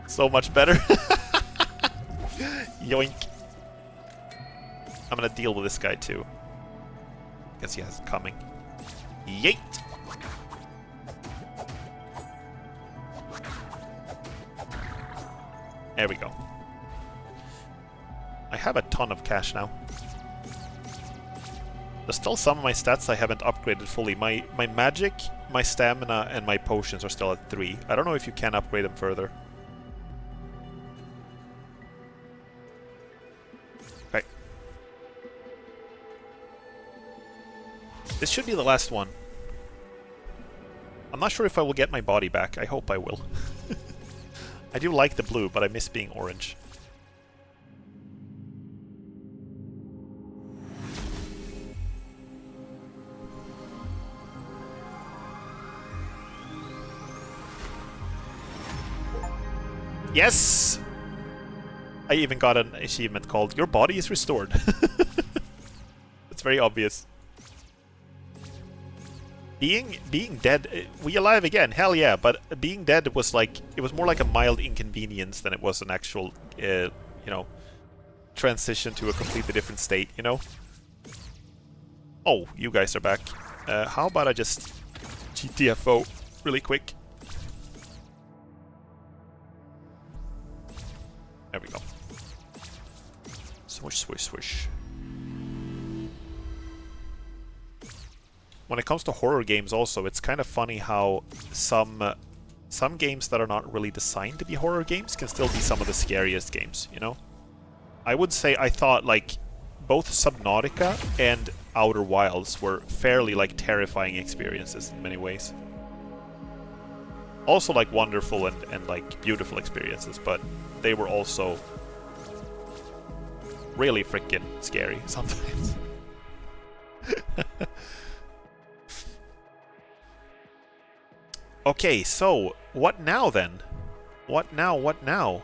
So much better. Yoink. I'm gonna deal with this guy too. Guess he has it coming. Yeet! There we go. I have a ton of cash now. There's still some of my stats I haven't upgraded fully. My magic, my stamina, and my potions are still at 3. I don't know if you can upgrade them further. Okay. This should be the last one. I'm not sure if I will get my body back. I hope I will. I do like the blue, but I miss being orange. Yes! I even got an achievement called "Your body is restored." It's very obvious. Being dead, we alive again, hell yeah, but being dead was like, it was more like a mild inconvenience than it was an actual, you know, transition to a completely different state, you know? Oh, you guys are back. How about I just GTFO really quick? There we go. Swish, swish, swish. When it comes to horror games also, it's kind of funny how some games that are not really designed to be horror games can still be some of the scariest games, you know? I would say I thought like both Subnautica and Outer Wilds were fairly like terrifying experiences in many ways. Also like wonderful and like beautiful experiences, but they were also really freaking scary sometimes. Okay, so what now then? What now? What now?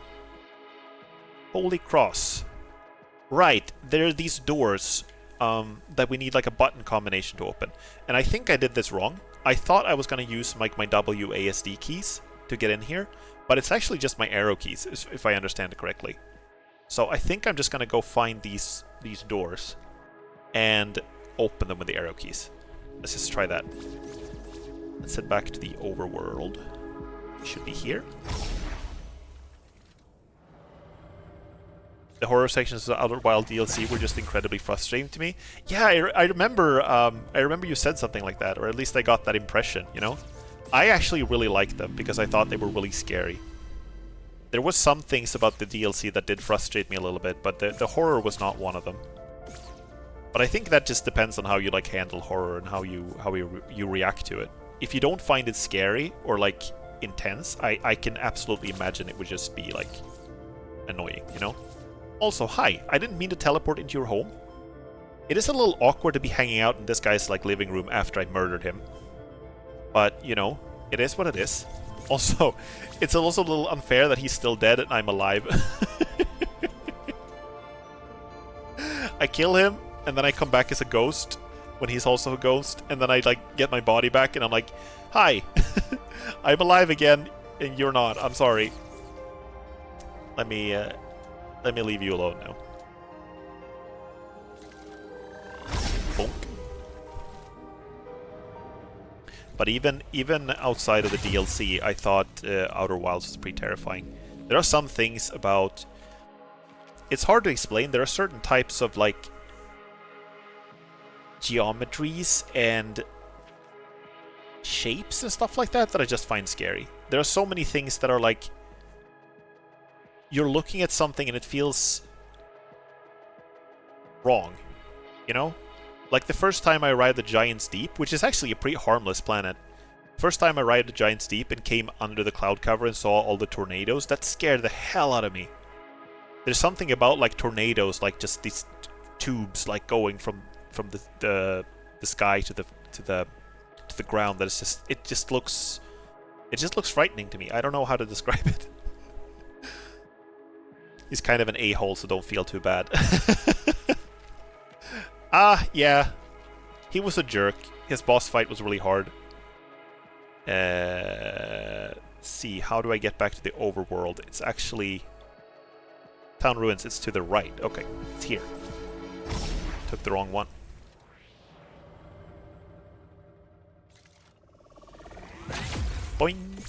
Holy cross. Right, there are these doors that we need like a button combination to open. And I think I did this wrong. I thought I was going to use like my WASD keys to get in here, but it's actually just my arrow keys, if I understand it correctly. So I think I'm just going to go find these doors and open them with the arrow keys. Let's just try that. Let's head back to the overworld. Should be here. The horror sections of the Outer Wild DLC were just incredibly frustrating to me. Yeah, I remember. I remember you said something like that, or at least I got that impression. You know, I actually really liked them because I thought they were really scary. There was some things about the DLC that did frustrate me a little bit, but the horror was not one of them. But I think that just depends on how you like handle horror and how you react to it. If you don't find it scary or like intense, I can absolutely imagine it would just be like annoying, you know? Also, hi, I didn't mean to teleport into your home. It is a little awkward to be hanging out in this guy's like living room after I murdered him. But, you know, it is what it is. Also, it's also a little unfair that he's still dead and I'm alive. I kill him, and then I come back as a ghost when he's also a ghost, and then I like get my body back and I'm like, hi, I'm alive again and you're not. I'm sorry. Let me leave you alone now. Bonk. But even outside of the DLC, I thought Outer Wilds was pretty terrifying. There are some things about... It's hard to explain. There are certain types of, like, geometries and shapes and stuff like that that I just find scary. There are so many things that are, like... You're looking at something and it feels... wrong. You know? Like the first time I arrived at Giant's Deep, which is actually a pretty harmless planet. First time I arrived at Giant's Deep and came under the cloud cover and saw all the tornadoes, that scared the hell out of me. There's something about like tornadoes, like just these tubes like going from the sky to the ground. That is just it just looks frightening to me. I don't know how to describe it. He's kind of an a-hole, so don't feel too bad. Yeah. He was a jerk. His boss fight was really hard. See, how do I get back to the overworld? It's actually... Town Ruins, it's to the right. Okay, it's here. Took the wrong one. Boing!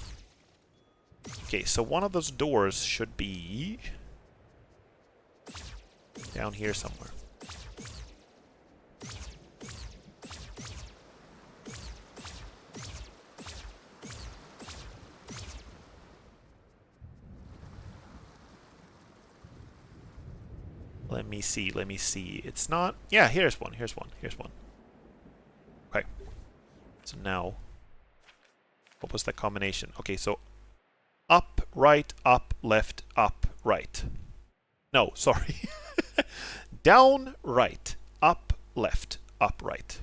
Okay, so one of those doors should be... down here somewhere. Let me see. It's not... Yeah, here's one. Okay. So now... What was that combination? Okay, so... Up, right, up, left, up, right. No, sorry. Down, right, up, left, up, right.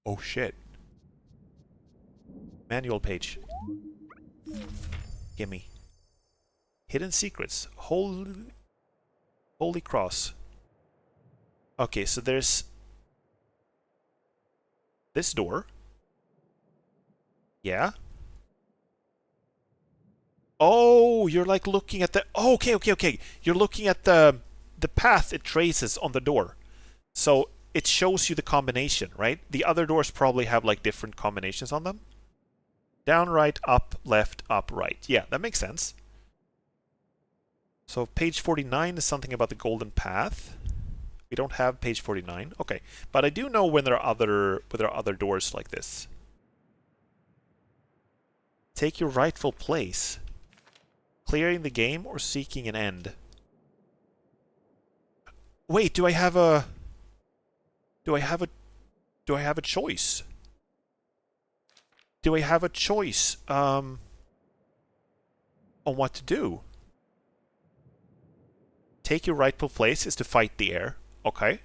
Oh shit. Manual page. Gimme. Hidden secrets. Holy cross. Okay, so there's this door. Yeah. Oh, you're like looking at the... Oh, okay. You're looking at the path it traces on the door. So it shows you the combination, right? The other doors probably have like different combinations on them. Down, right, up, left, up, right. Yeah, that makes sense. So page 49 is something about the golden path. We don't have page 49. Okay, but I do know when there are other doors like this. Take your rightful place. Clearing the game or seeking an end? Wait, do I have a choice? Do I have a choice on what to do? Take your rightful place is to fight the air. Okay.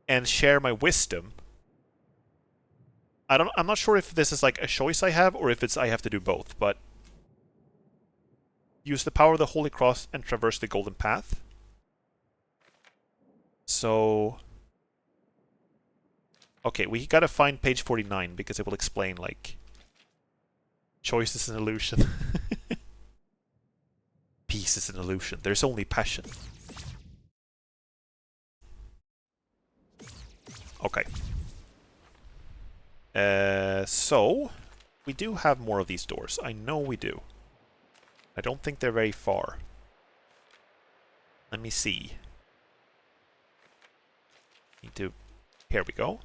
And share my wisdom. I'm not sure if this is like a choice I have or if it's I have to do both, but use the power of the Holy Cross and traverse the golden path. So okay, we gotta find page 49 because it will explain like choice is an illusion. Peace is an illusion. There's only passion. Okay. So, we do have more of these doors. I know we do. I don't think they're very far. Let me see. Need to... Here we go.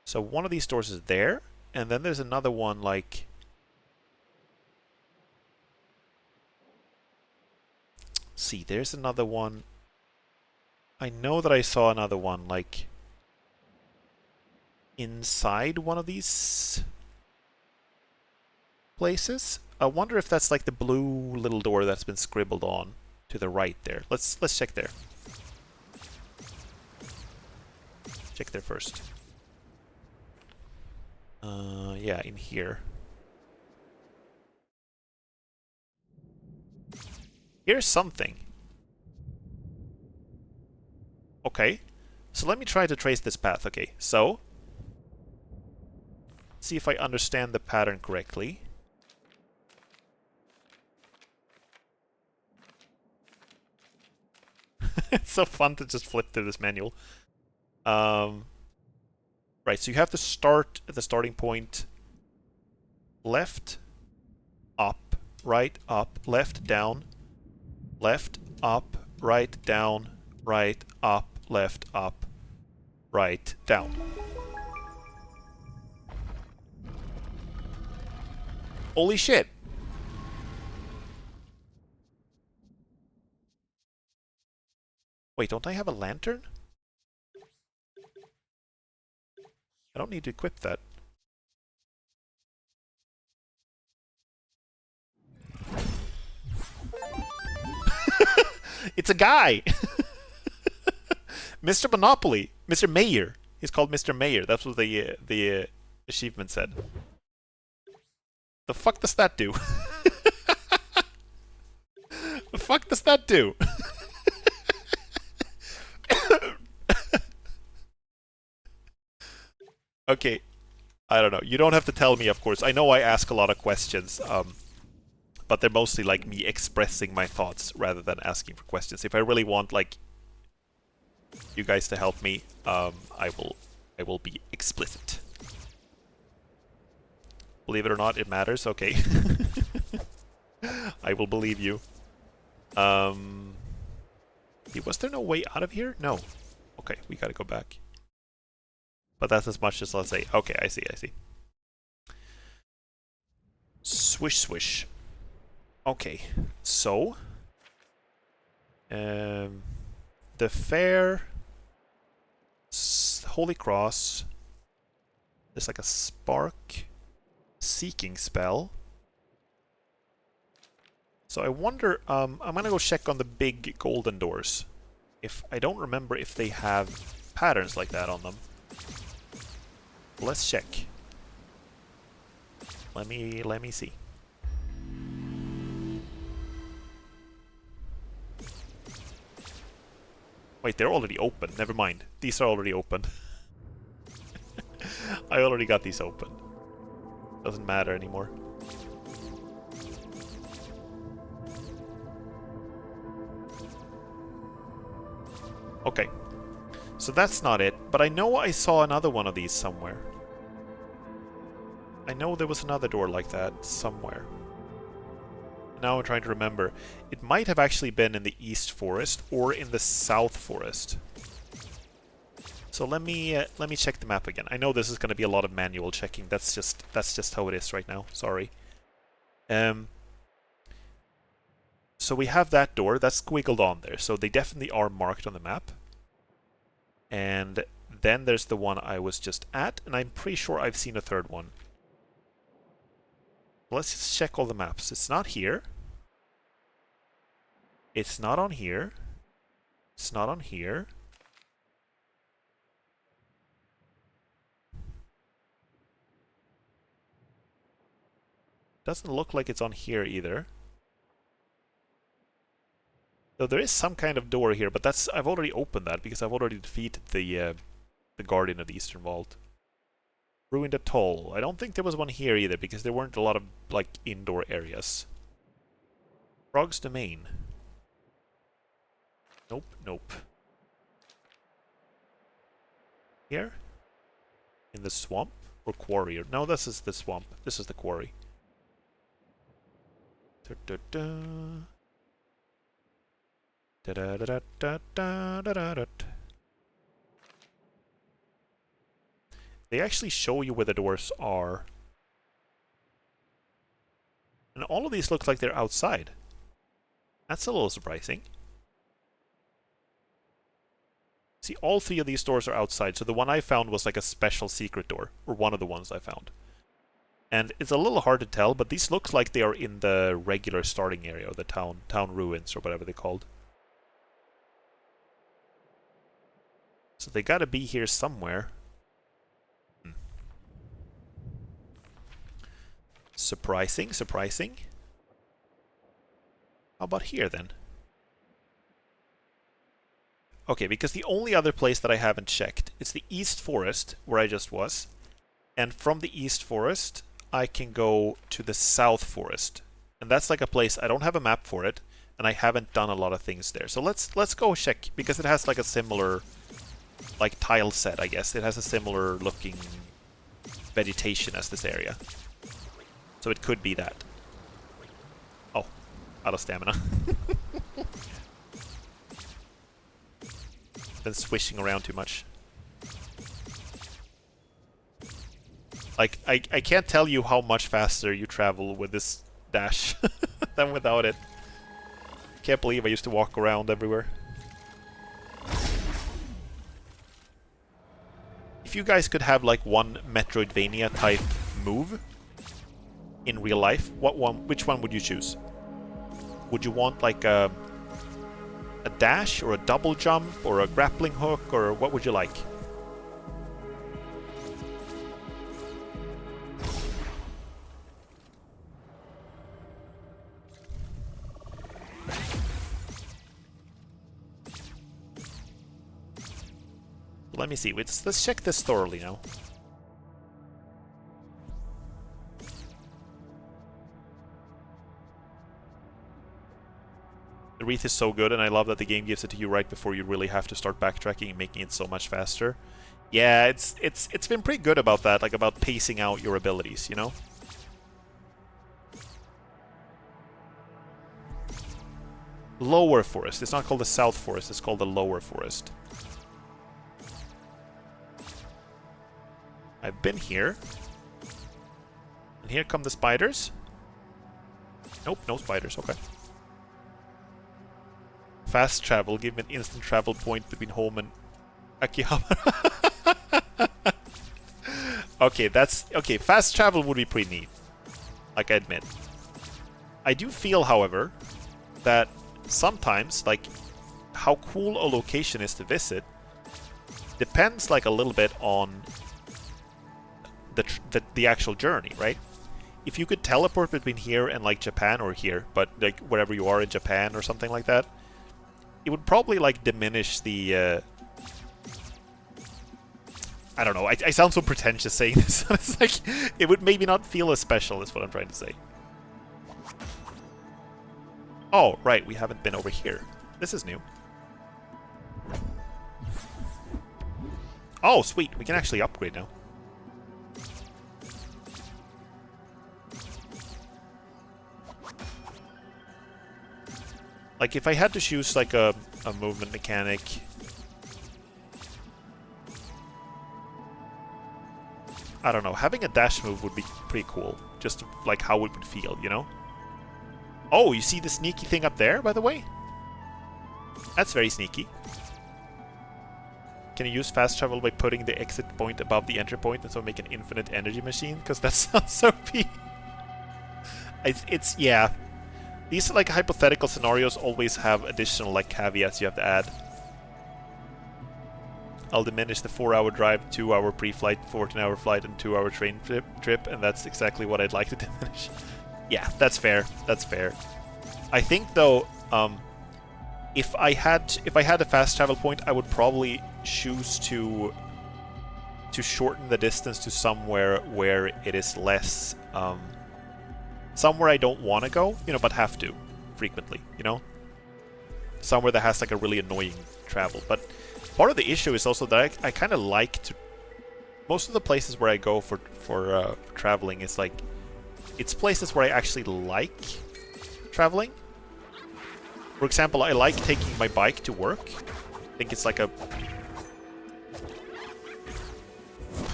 So one of these doors is there, and then there's another one like... See, there's another one. I know that I saw another one like... inside one of these places. I wonder if that's like the blue little door that's been scribbled on to the right there. Let's check there. Check there first. Yeah, in here. Here's something. Okay. So let me try to trace this path. Okay, so see if I understand the pattern correctly. It's so fun to just flip through this manual. Right, so you have to start at the starting point. Left, up, right, up, left, down, left, up, right, down, right, up, left, up, right, down. Holy shit! Wait, don't I have a lantern? I don't need to equip that. It's a guy! Mr. Monopoly! Mr. Mayor! He's called Mr. Mayor. That's what the achievement said. The fuck does that do? The fuck does that do? Okay, I don't know. You don't have to tell me, of course. I know I ask a lot of questions, but they're mostly like me expressing my thoughts rather than asking for questions. If I really want like you guys to help me, I will be explicit. Believe it or not, it matters. Okay, I will believe you. Was there no way out of here? No. Okay, we gotta go back. But that's as much as I'll say. Okay, I see, I see. Swish, swish. Okay, so... the fair... Holy Cross... There's like a spark... Seeking spell... So I wonder... I'm gonna go check on the big golden doors. I don't remember if they have patterns like that on them. Let's check. Let me see. Wait, they're already open. Never mind. These are already open. I already got these open. Doesn't matter anymore. Okay. So that's not it, but I know I saw another one of these somewhere. I know there was another door like that somewhere. Now I'm trying to remember. It might have actually been in the East Forest or in the South Forest. So let me check the map again. I know this is going to be a lot of manual checking. That's just how it is right now. Sorry. So we have that door that's squiggled on there. So they definitely are marked on the map. And then there's the one I was just at, and I'm pretty sure I've seen a third one. Let's just check all the maps. It's not here. It's not on here. It's not on here. Doesn't look like it's on here either. Though there is some kind of door here, but I've already opened that because I've already defeated the Guardian of the Eastern Vault. Ruined Atoll. I don't think there was one here either because there weren't a lot of like indoor areas. Frog's Domain. Nope, nope. Here? In the swamp? Or quarry? No, this is the swamp. This is the quarry. Da da da. Da da da da da da da da. They actually show you where the doors are. And all of these look like they're outside. That's a little surprising. See, all three of these doors are outside, so the one I found was like a special secret door, or one of the ones I found. And it's a little hard to tell, but these looks like they are in the regular starting area, or the town ruins, or whatever they're called. So they gotta be here somewhere. Surprising, surprising. How about here, then? Okay, because the only other place that I haven't checked is the East Forest, where I just was. And from the East Forest, I can go to the South Forest. And that's like a place, I don't have a map for it, and I haven't done a lot of things there. So let's go check, because it has like a similar, like, tile set, I guess. It has a similar looking vegetation as this area. So it could be that. Oh, out of stamina. Been swishing around too much. Like, I can't tell you how much faster you travel with this dash than without it. Can't believe I used to walk around everywhere. If you guys could have like one Metroidvania type move in real life, which one would you choose? Would you want like a dash, or a double jump, or a grappling hook, or what would you like? Let me see. Let's check this thoroughly now. The wreath is so good, and I love that the game gives it to you right before you really have to start backtracking and making it so much faster. Yeah, it's been pretty good about that, like about pacing out your abilities, you know? Lower Forest. It's not called the South Forest, it's called the Lower Forest. I've been here. And here come the spiders. Nope, no spiders, okay. Fast travel, give me an instant travel point between home and Akihabara. Okay, okay, fast travel would be pretty neat. Like, I admit. I do feel, however, that sometimes, like, how cool a location is to visit depends, like, a little bit on the actual journey, right? If you could teleport between here and, like, Japan, or here, but, like, wherever you are in Japan or something like that, it would probably, like, diminish the, I don't know, I sound so pretentious saying this. It's like, it would maybe not feel as special, is what I'm trying to say. Oh, right, we haven't been over here. This is new. Oh, sweet, we can actually upgrade now. Like, if I had to choose, like, a movement mechanic... I don't know, having a dash move would be pretty cool. Just, like, how it would feel, you know? Oh, you see the sneaky thing up there, by the way? That's very sneaky. Can you use fast travel by putting the exit point above the entry point and so make an infinite energy machine? Because that sounds so P. It's, yeah. These, like, hypothetical scenarios always have additional, like, caveats you have to add. I'll diminish the 4-hour drive, 2-hour pre-flight, 14-hour flight, and 2-hour train trip, and that's exactly what I'd like to diminish. Yeah, that's fair. That's fair. I think, though, if I had a fast travel point, I would probably choose to shorten the distance to somewhere where it is less, somewhere I don't want to go, you know, but have to frequently, you know? Somewhere that has, like, a really annoying travel. But part of the issue is also that I kind of like to... Most of the places where I go for traveling is, like... It's places where I actually like traveling. For example, I like taking my bike to work. I think it's like a...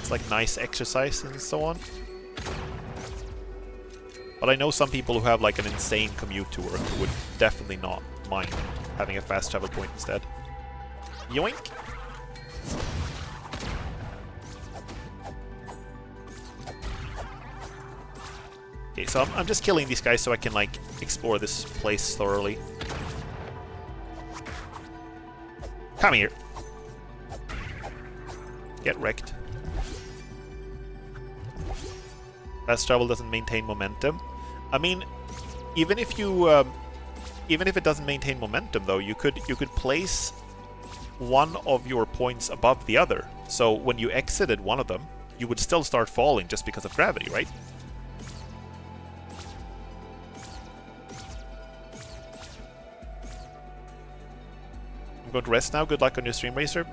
It's like nice exercise and so on. But I know some people who have, like, an insane commute to work who would definitely not mind having a fast travel point instead. Yoink! Okay, so I'm just killing these guys so I can, like, explore this place thoroughly. Come here. Get wrecked. Fast travel doesn't maintain momentum. I mean, even if you, even if it doesn't maintain momentum, though, you could place one of your points above the other. So when you exited one of them, you would still start falling just because of gravity, right? I'm going to rest now. Good luck on your stream, Racer.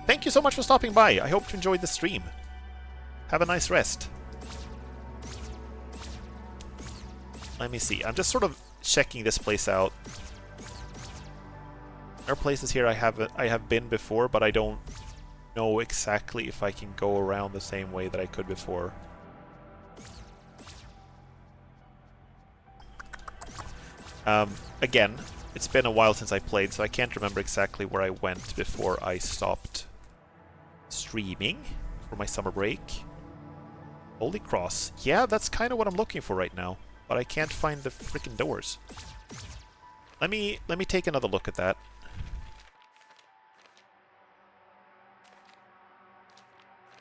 Thank you so much for stopping by. I hope you enjoyed the stream. Have a nice rest. Let me see. I'm just sort of checking this place out. There are places here I have been before, but I don't know exactly if I can go around the same way that I could before. Again, it's been a while since I played, so I can't remember exactly where I went before I stopped streaming for my summer break. Holy Cross. Yeah, that's kind of what I'm looking for right now, but I can't find the freaking doors. Let me take another look at that.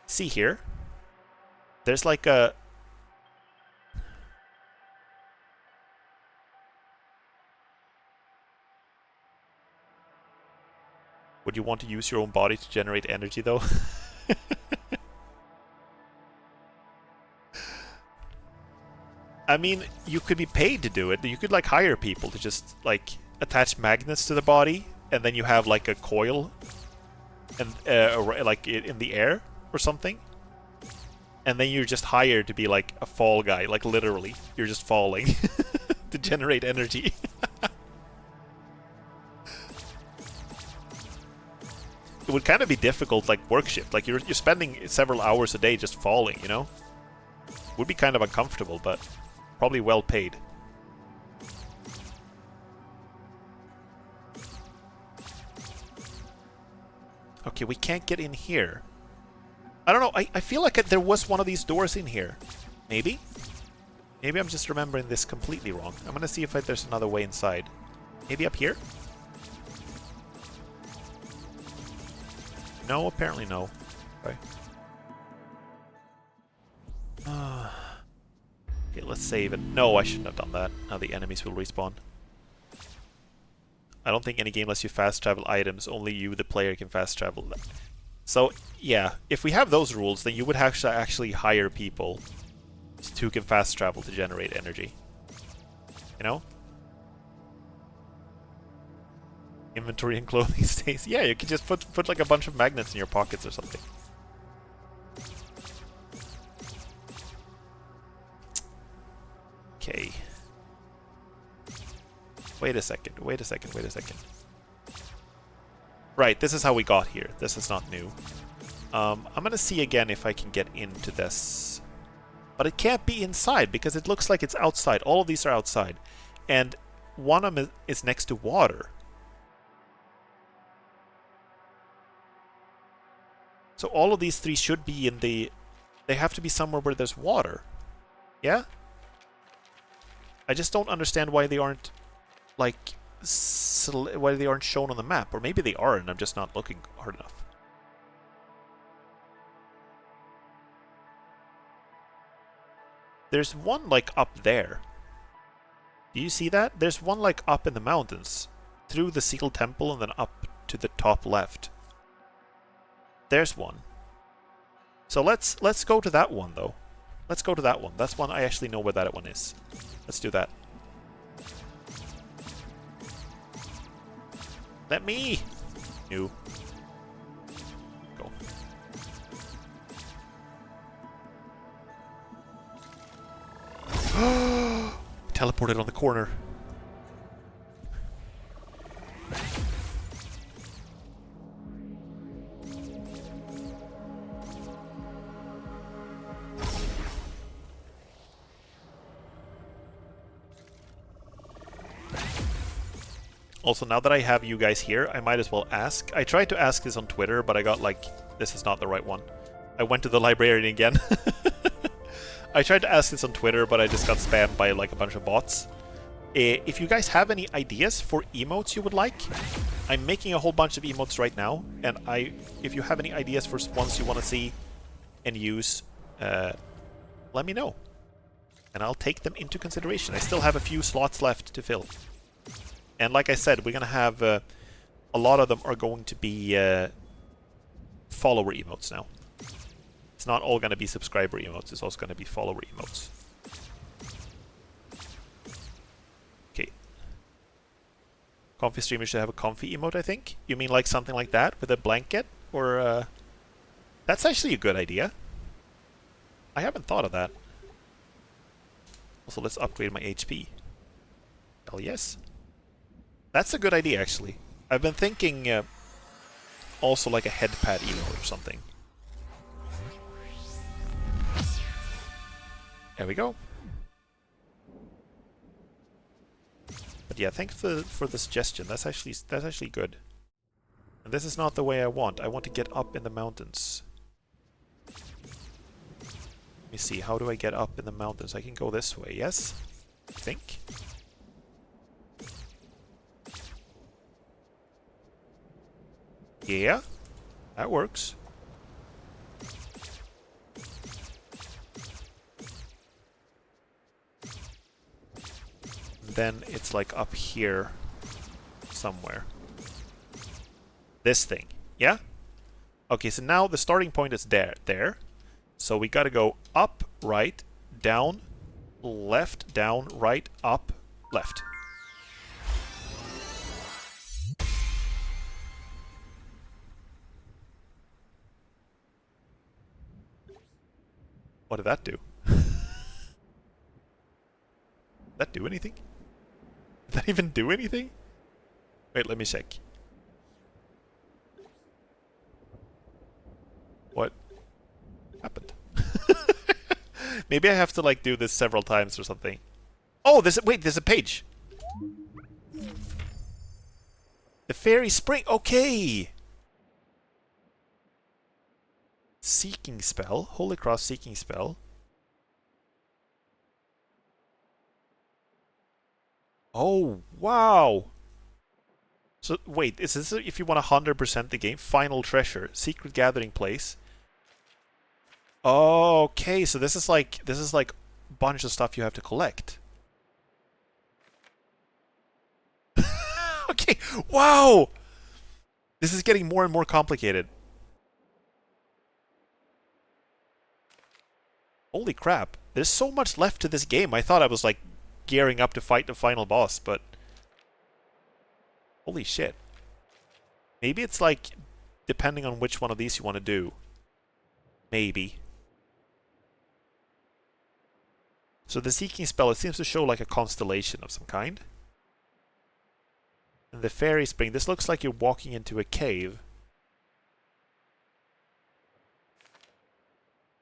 See here? There's like a... Would you want to use your own body to generate energy, though? I mean, you could be paid to do it. You could, like, hire people to just, like, attach magnets to the body, and then you have, like, a coil, and like, in the air or something. And then you're just hired to be, like, a fall guy. Like, literally. You're just falling to generate energy. It would kind of be difficult, like, work shift. Like, you're spending several hours a day just falling, you know? Would be kind of uncomfortable, but probably well paid. Okay, we can't get in here. I don't know, I feel like there was one of these doors in here. Maybe? Maybe I'm just remembering this completely wrong. I'm gonna see if there's another way inside. Maybe up here? No, apparently no. Okay. Okay, let's save it. No, I shouldn't have done that. Now the enemies will respawn. I don't think any game lets you fast travel items. Only you, the player, can fast travel them. So, yeah, if we have those rules, then you would have to actually hire people who can fast travel to generate energy. You know? Inventory and clothing stays. Yeah, you can just put like a bunch of magnets in your pockets or something. Okay. Wait a second. Right, this is how we got here. This is not new. I'm gonna see again if I can get into this. But it can't be inside because it looks like it's outside. All of these are outside. And one of them is next to water. So all of these three should be in the... They have to be somewhere where there's water. Yeah? I just don't understand why they aren't, like, why they aren't shown on the map. Or maybe they are and I'm just not looking hard enough. There's one, like, up there. Do you see that? There's one, like, up in the mountains. Through the Seal Temple and then up to the top left. There's one. So let's go to that one, though. Let's go to that one. That's one I actually know where that one is. Let's do that. Let me... No. Go. Teleported on the corner. Also, now that I have you guys here, I might as well ask. I tried to ask this on Twitter, but I got like, this is not the right one. I went to the librarian again. I tried to ask this on Twitter, but I just got spammed by like a bunch of bots. If you guys have any ideas for emotes you would like, I'm making a whole bunch of emotes right now, and if you have any ideas for ones you want to see and use, let me know, and I'll take them into consideration. I still have a few slots left to fill, and like I said, we're gonna have a lot of them are going to be follower emotes now. It's not all gonna be subscriber emotes. It's also gonna be follower emotes. Okay. Comfy streamers should have a comfy emote, I think. You mean like something like that with a blanket, or that's actually a good idea. I haven't thought of that. Also, let's upgrade my HP. Hell yes. That's a good idea, actually. I've been thinking also like a head pad emote or something. There we go. But yeah, thanks for the suggestion. That's actually good. And this is not the way I want. I want to get up in the mountains. Let me see, how do I get up in the mountains? I can go this way, yes? I think. Yeah, that works. Then it's like up here somewhere. This thing, yeah? Okay, so now the starting point is there. So we gotta go up, right, down, left, down, right, up, left. What did that do? Did that do anything? Did that even do anything? Wait, let me check. What happened? Maybe I have to like do this several times or something. Oh, there's a page. The fairy spring. Okay. Seeking spell. Holy Cross seeking spell. Oh, wow. So, wait, is this if you want 100% the game? Final treasure. Secret gathering place. Okay, so this is like a bunch of stuff you have to collect. Okay, wow! This is getting more and more complicated. Holy crap. There's so much left to this game. I thought I was like gearing up to fight the final boss, but holy shit. Maybe it's like depending on which one of these you want to do. Maybe. So the seeking spell, it seems to show like a constellation of some kind. And the fairy spring, this looks like you're walking into a cave.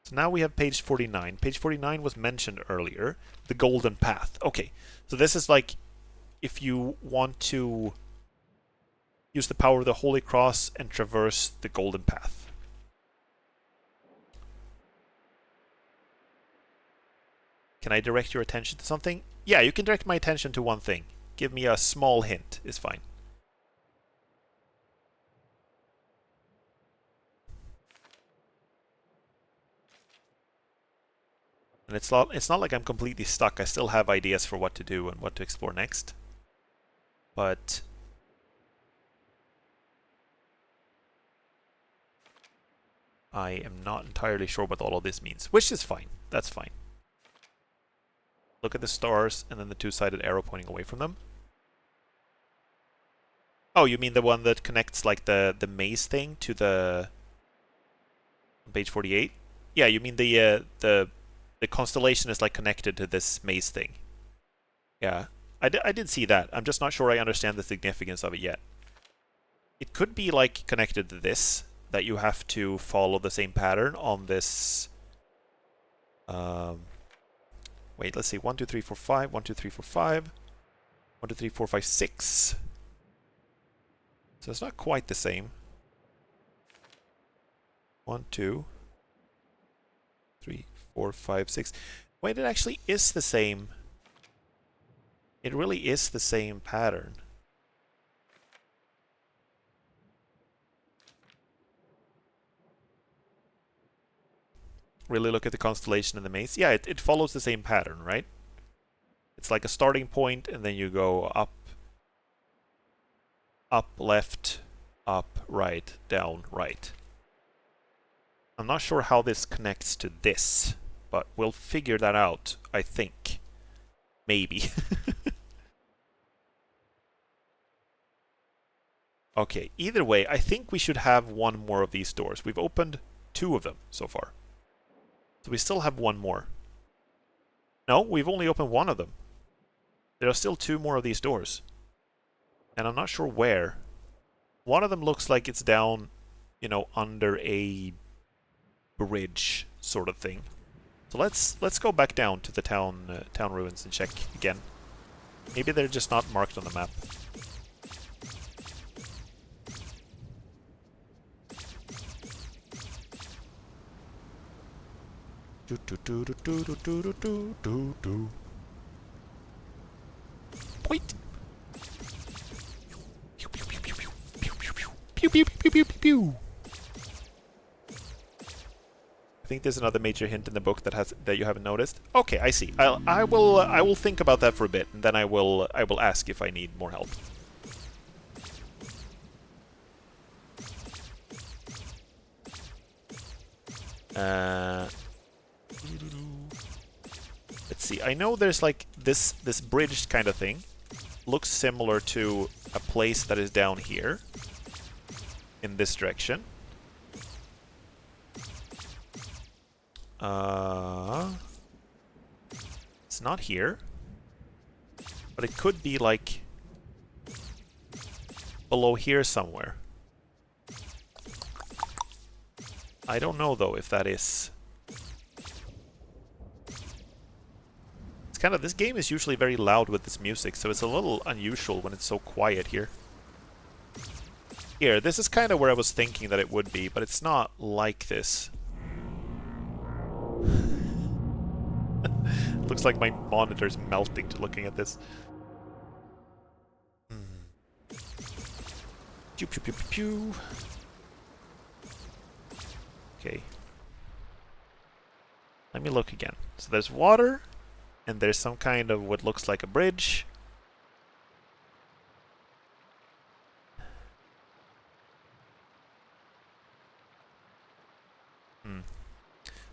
So now we have page 49. Page 49 was mentioned earlier. The golden path. Okay, so this is like if you want to use the power of the Holy Cross and traverse the golden path. Can I direct your attention to something? Yeah, you can direct my attention to one thing. Give me a small hint is fine. And it's not like I'm completely stuck. I still have ideas for what to do and what to explore next. But I am not entirely sure what all of this means, which is fine. That's fine. Look at the stars and then the two-sided arrow pointing away from them. Oh, you mean the one that connects like the maze thing to the page 48? Yeah, you mean the constellation is like connected to this maze thing. Yeah, I did see that. I'm just not sure I understand the significance of it yet. It could be like connected to this, that you have to follow the same pattern on this. Wait, let's see. 1, 2, 3, 4, 5. 1, 2, 3, 4, 5. 1, 2, 3, 4, 5, 6. So it's not quite the same. 1, 2, 3, 4, 5, 6. Wait, it actually is the same. It really is the same pattern. Really look at the constellation and the maze. Yeah, it follows the same pattern, right? It's like a starting point, and then you go up, left, up, right, down, right. I'm not sure how this connects to this, but we'll figure that out, I think. Maybe. Okay, either way, I think we should have one more of these doors. We've opened 2 of them so far. So we still have one more. No, we've only opened 1 of them. There are still 2 more of these doors. And I'm not sure where. One of them looks like it's down, you know, under a bridge sort of thing. So let's go back down to the town ruins and check again. Maybe they're just not marked on the map. Point. Pew pew pew pew pew pew pew pew pew pew pew pew. I think there's another major hint in the book that you haven't noticed. Okay, I see. I will think about that for a bit, and then I will ask if I need more help. Let's see. I know there's like this bridged kind of thing. Looks similar to a place that is down here in this direction. It's not here, but it could be like below here somewhere. I don't know though if that is. It's kind of, this game is usually very loud with this music, so it's a little unusual when it's so quiet here. Here, this is kind of where I was thinking that it would be, but it's not like this. Looks like my monitor's melting to looking at this. Pew pew pew pew pew. Okay. Let me look again. So there's water, and there's some kind of what looks like a bridge.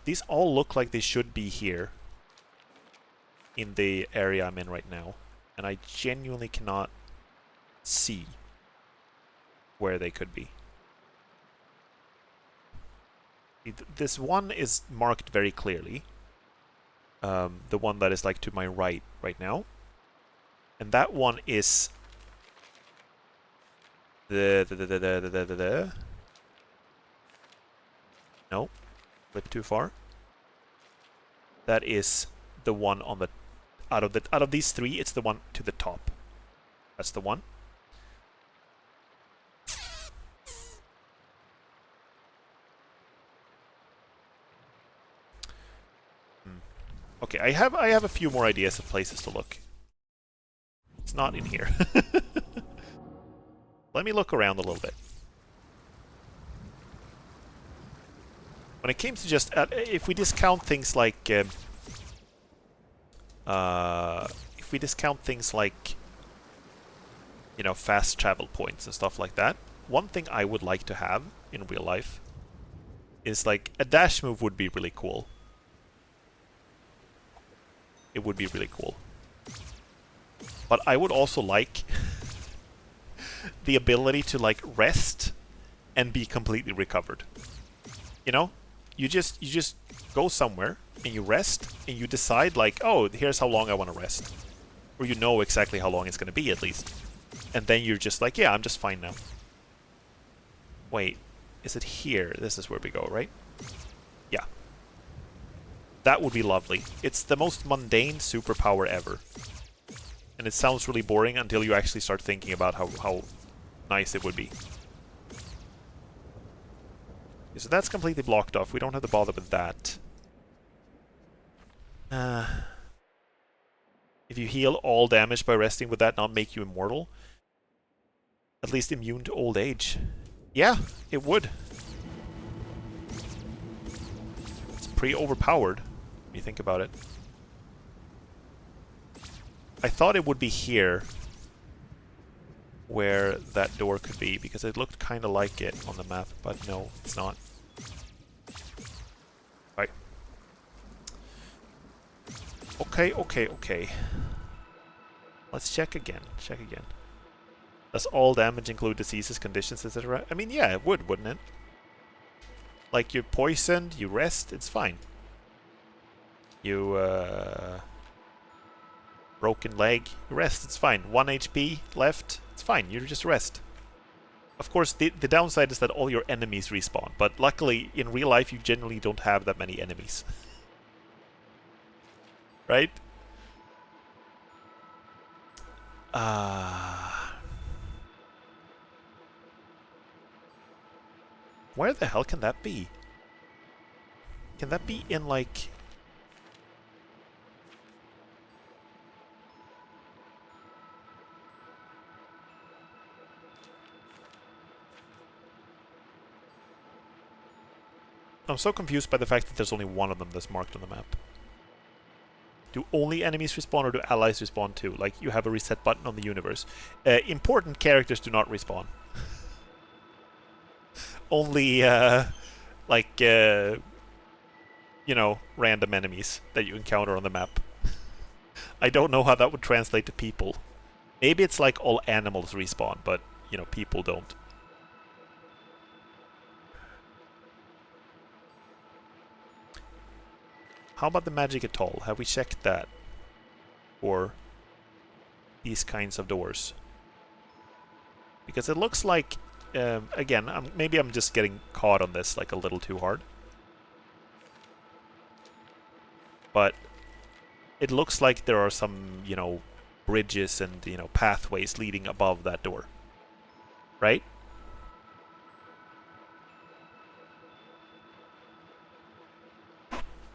These all look like they should be here in the area I'm in right now, and I genuinely cannot see where they could be. This one is marked very clearly. The one that is like to my right now. And that one is No, flip too far. That is the one on the out of these 3, it's the one to the top. That's the one. Okay, I have a few more ideas of places to look. It's not in here. Let me look around a little bit. When it came to just if we discount things like you know, fast travel points and stuff like that, one thing I would like to have in real life is like a dash move would be really cool. It would be really cool. But I would also like the ability to like rest and be completely recovered. You know? You just go somewhere and you rest and you decide like, oh, here's how long I want to rest. Or you know exactly how long it's going to be at least. And then you're just like, yeah, I'm just fine now. Wait, is it here? This is where we go, right? Yeah. That would be lovely. It's the most mundane superpower ever. And it sounds really boring until you actually start thinking about how nice it would be. Okay, so that's completely blocked off. We don't have to bother with that. Uh, if you heal all damage by resting, would that not make you immortal? At least immune to old age. Yeah, it would. It's pretty overpowered, when you think about it. I thought it would be here, where that door could be, because it looked kind of like it on the map, but no, it's not. Right. Okay. Let's check again. Does all damage include diseases, conditions, etc.? I mean, yeah, it would, wouldn't it? Like, you're poisoned, you rest, it's fine. You, broken leg, you rest, it's fine. 1 HP left, it's fine, you just rest. Of course, the downside is that all your enemies respawn, but luckily, in real life, you generally don't have that many enemies. Right? Where the hell can that be? Can that be in, like... I'm so confused by the fact that there's only one of them that's marked on the map. Do only enemies respawn or do allies respawn too? Like, you have a reset button on the universe. Important characters do not respawn. Only, like, you know, random enemies that you encounter on the map. I don't know how that would translate to people. Maybe it's like all animals respawn, but, you know, people don't. How about the magic atoll? Have we checked that? Or these kinds of doors? Because it looks like, again, maybe I'm just getting caught on this like a little too hard. But it looks like there are some, you know, bridges and, you know, pathways leading above that door. Right?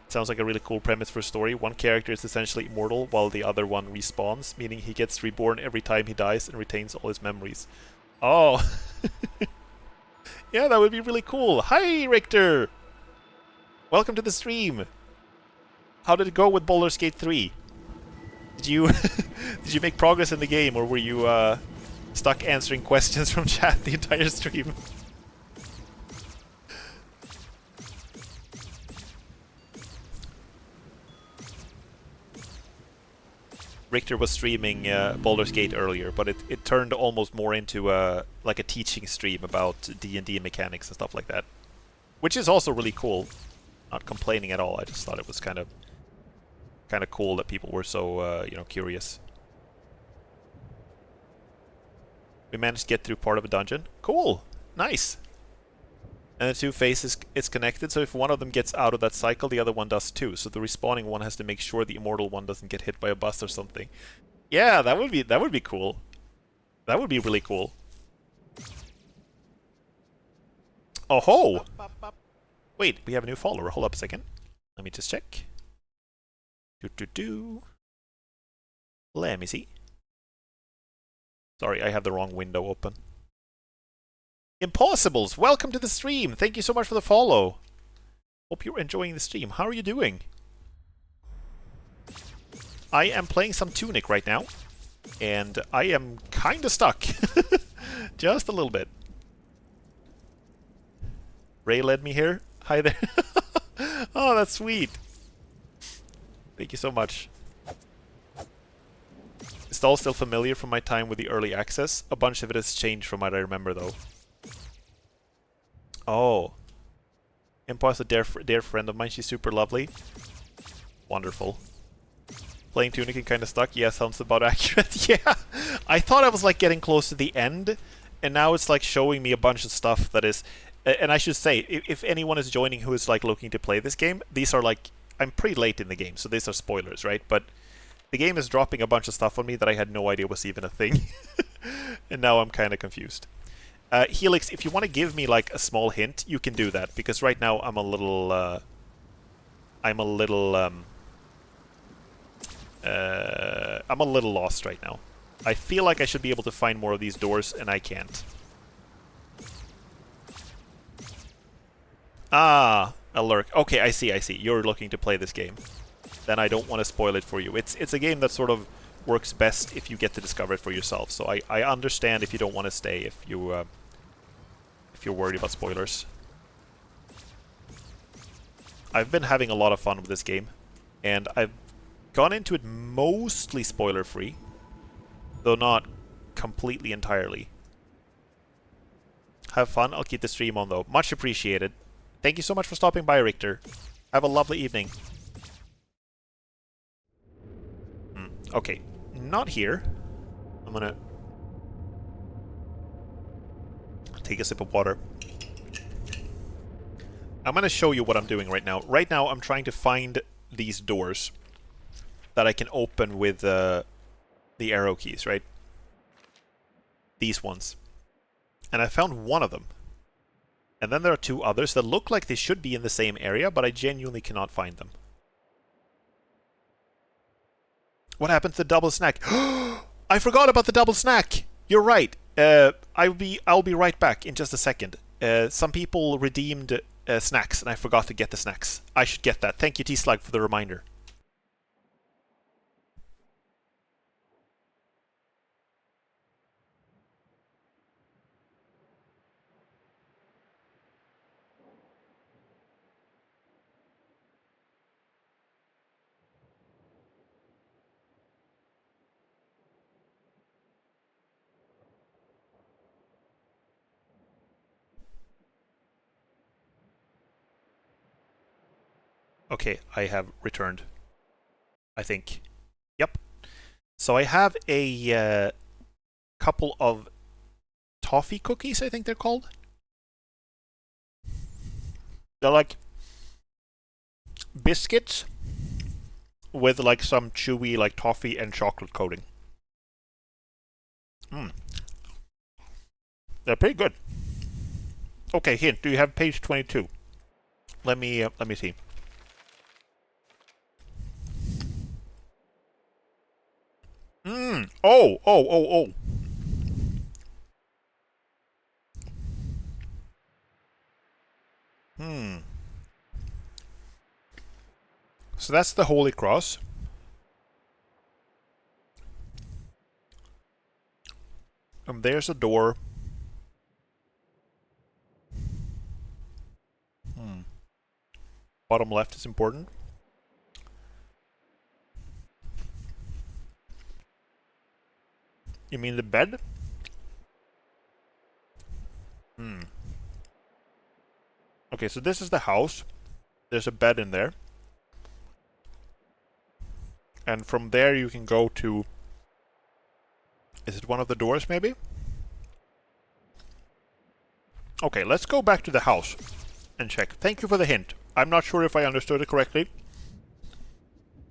Sounds like a really cool premise for a story. One character is essentially immortal while the other one respawns, meaning he gets reborn every time he dies and retains all his memories. Oh! Yeah, that would be really cool. Hi, Richter! Welcome to the stream! How did it go with Baldur's Gate 3? Did you did you make progress in the game, or were you stuck answering questions from chat the entire stream? Richter was streaming Baldur's Gate earlier, but it turned almost more into like a teaching stream about D&D mechanics and stuff like that, which is also really cool. Not complaining at all. I just thought it was kind of cool that people were so you know, curious. We managed to get through part of a dungeon. Cool, nice. And the two phases is connected, so if one of them gets out of that cycle, the other one does too. So the respawning one has to make sure the immortal one doesn't get hit by a bus or something. Yeah, that would be cool. That would be really cool. Oh ho! Wait, we have a new follower. Hold up a second. Let me just check. Let me see. Sorry, I have the wrong window open. Impossibles, welcome to the stream. Thank you so much for the follow. Hope you're enjoying the stream. How are you doing? I am playing some Tunic right now, and I am kind of stuck. Just a little bit. Ray led me here. Hi there. Oh, that's sweet. Thank you so much. It's all still familiar from my time with the early access. A bunch of it has changed from what I remember, though. Oh. Empire's a dear friend of mine. She's super lovely. Wonderful. Playing Tunic and kind of stuck. Yeah, sounds about accurate. Yeah. I thought I was like getting close to the end, and now it's like showing me a bunch of stuff that is... And I should say, if anyone is joining who is like looking to play this game, these are like... I'm pretty late in the game, so these are spoilers, right? But the game is dropping a bunch of stuff on me that I had no idea was even a thing. And now I'm kind of confused. Helix, if you want to give me like a small hint, you can do that, because right now I'm a little I'm a little lost right now. I feel like I should be able to find more of these doors, and I can't. Ah, a lurk. Okay, I see, I see. You're looking to play this game. Then I don't want to spoil it for you. It's a game that sort of works best if you get to discover it for yourself. So I understand if you don't want to stay, if you're worried about spoilers. I've been having a lot of fun with this game, and I've gone into it mostly spoiler-free, though not completely entirely. Have fun. I'll keep the stream on, though. Much appreciated. Thank you so much for stopping by, Richter. Have a lovely evening. Okay, not here. I'm gonna take a sip of water. I'm gonna show you what I'm doing right now. Right now, I'm trying to find these doors that I can open with the arrow keys, right? These ones. And I found one of them. And then there are two others that look like they should be in the same area, but I genuinely cannot find them. What happened to the double snack? I forgot about the double snack! You're right. I'll be right back in just a second. Some people redeemed snacks, and I forgot to get the snacks. I should get that. Thank you, T-Slug, for the reminder. Okay, I have returned. I think. Yep. So I have a couple of toffee cookies, I think they're called. They're like biscuits with like some chewy like toffee and chocolate coating. They're pretty good. Okay, hint. Do you have page 22? Let me see. Oh. So that's the Holy Cross. And there's a door. Bottom left is important. You mean the bed? Okay, so this is the house. There's a bed in there. And from there you can go to... Is it one of the doors, maybe? Okay, let's go back to the house and check. Thank you for the hint. I'm not sure if I understood it correctly.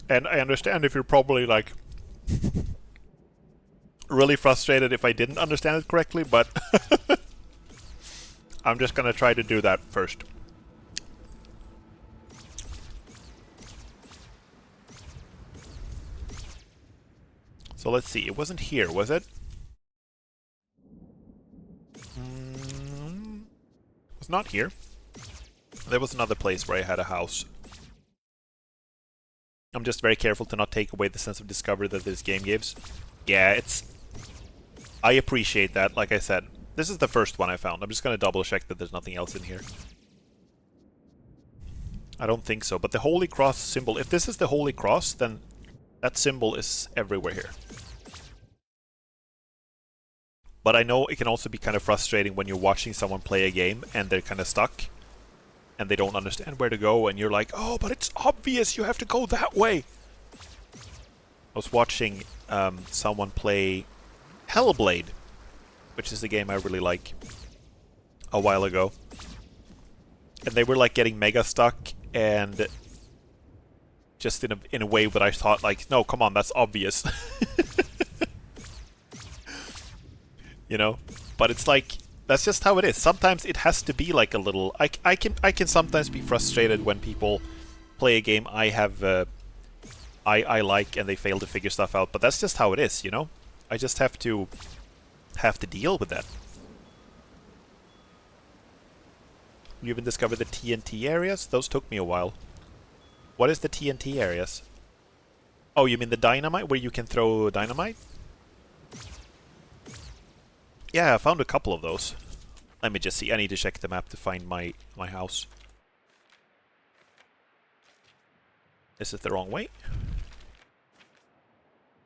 And I understand if you're probably, like... really frustrated if I didn't understand it correctly, but... I'm just gonna try to do that first. So let's see. It wasn't here, was it? It was not here. There was another place where I had a house. I'm just very careful to not take away the sense of discovery that this game gives. Yeah, it's... I appreciate that, like I said. This is the first one I found. I'm just gonna double check that there's nothing else in here. I don't think so, but the Holy Cross symbol... If this is the Holy Cross, then that symbol is everywhere here. But I know it can also be kind of frustrating when you're watching someone play a game and they're kind of stuck. And they don't understand where to go, and you're like, oh, but it's obvious, you have to go that way! I was watching someone play Hellblade, which is a game I really like, a while ago. And they were like getting mega stuck, and just in a way that I thought, like, no, come on, that's obvious. You know? But it's like, that's just how it is. Sometimes it has to be like a little... I can sometimes be frustrated when people play a game I have I like and they fail to figure stuff out, but that's just how it is, you know? I just have to deal with that. You even discovered the TNT areas? Those took me a while. What is the TNT areas? Oh, you mean the dynamite, where you can throw dynamite? Yeah, I found a couple of those. Let me just see. I need to check the map to find my house. Is it the wrong way?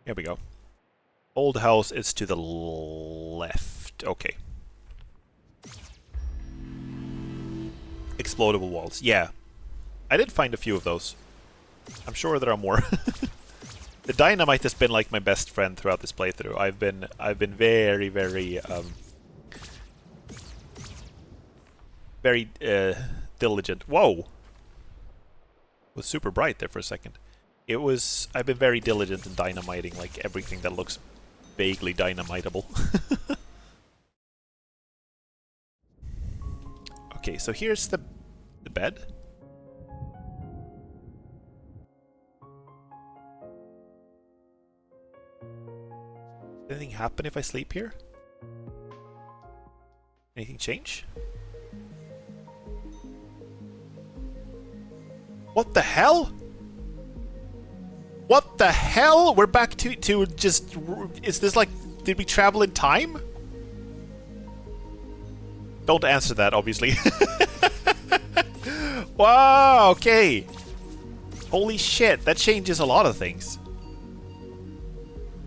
Here we go. Old house is to the left. Okay. Explodable walls. Yeah. I did find a few of those. I'm sure there are more. The dynamite has been like my best friend throughout this playthrough. I've been very, very very diligent. Whoa! It was super bright there for a second. I've been very diligent in dynamiting like everything that looks vaguely dynamitable. Okay, so here's the bed. Anything happen if I sleep here? Anything change? What the hell? What the hell? We're back to just... Is this like... Did we travel in time? Don't answer that, obviously. Wow, okay. Holy shit, that changes a lot of things.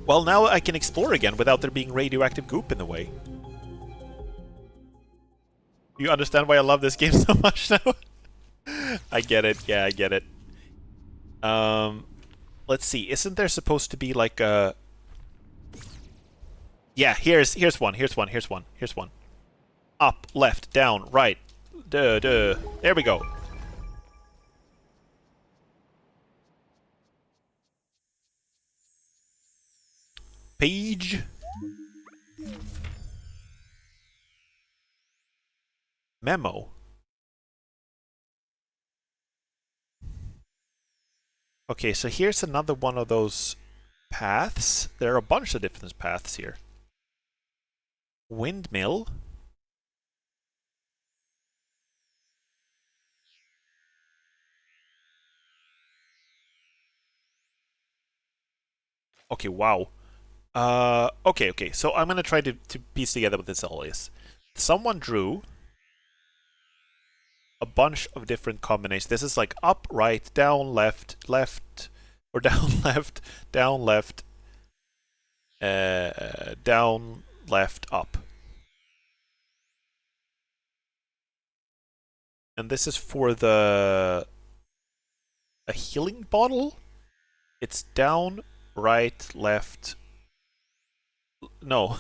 Well, now I can explore again without there being radioactive goop in the way. You understand why I love this game so much now? I get it. Yeah, I get it. Let's see. Isn't there supposed to be like a... Yeah, here's one. Here's one. Up, left, down, right. There we go. Page. Memo. Okay, so here's another one of those paths. There are a bunch of different paths here. Windmill. Okay, wow. Okay. So I'm gonna try to piece together what this all is. Someone drew a bunch of different combinations. This is like up, right, down, left, left, or down, left, down, left, down, left, up. And this is for a healing bottle. It's down, right, left. No.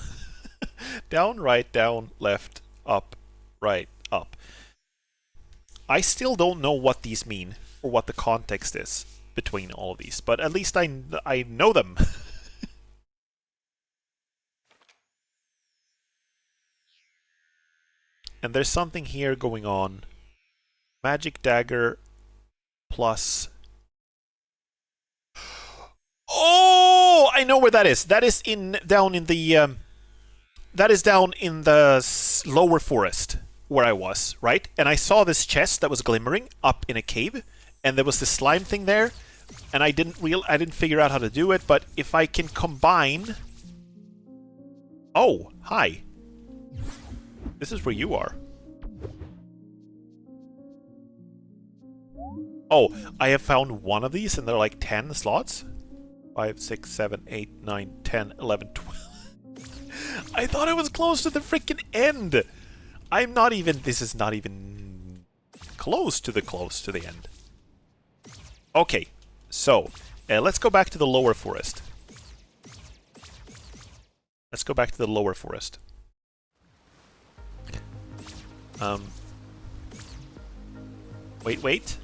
Down, right, down, left, up, right, up. I still don't know what these mean or what the context is between all of these, but at least I know them. And there's something here going on. Magic dagger plus... Oh, I know where that is. That is down in the lower forest where I was, right? And I saw this chest that was glimmering up in a cave, and there was this slime thing there, and I didn't figure out how to do it. But if I can combine... Oh, hi. This is where you are. Oh, I have found one of these, and there are like 10 slots. 5, 6, 7, 8, 9, 10, 11, 12. I thought I was close to the freaking end. I'm not even... This is not even close to the end. Okay, so let's go back to the lower forest. Wait.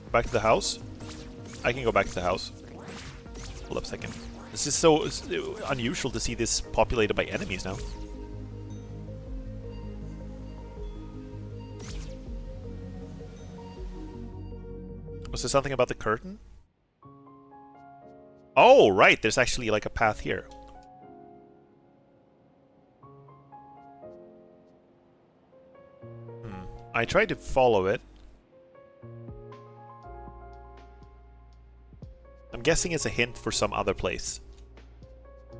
Go back to the house. I can go back to the house. Hold up a second. This is so unusual to see this populated by enemies now. Was there something about the curtain? Oh, right, there's actually like a path here. I tried to follow it. I'm guessing it's a hint for some other place.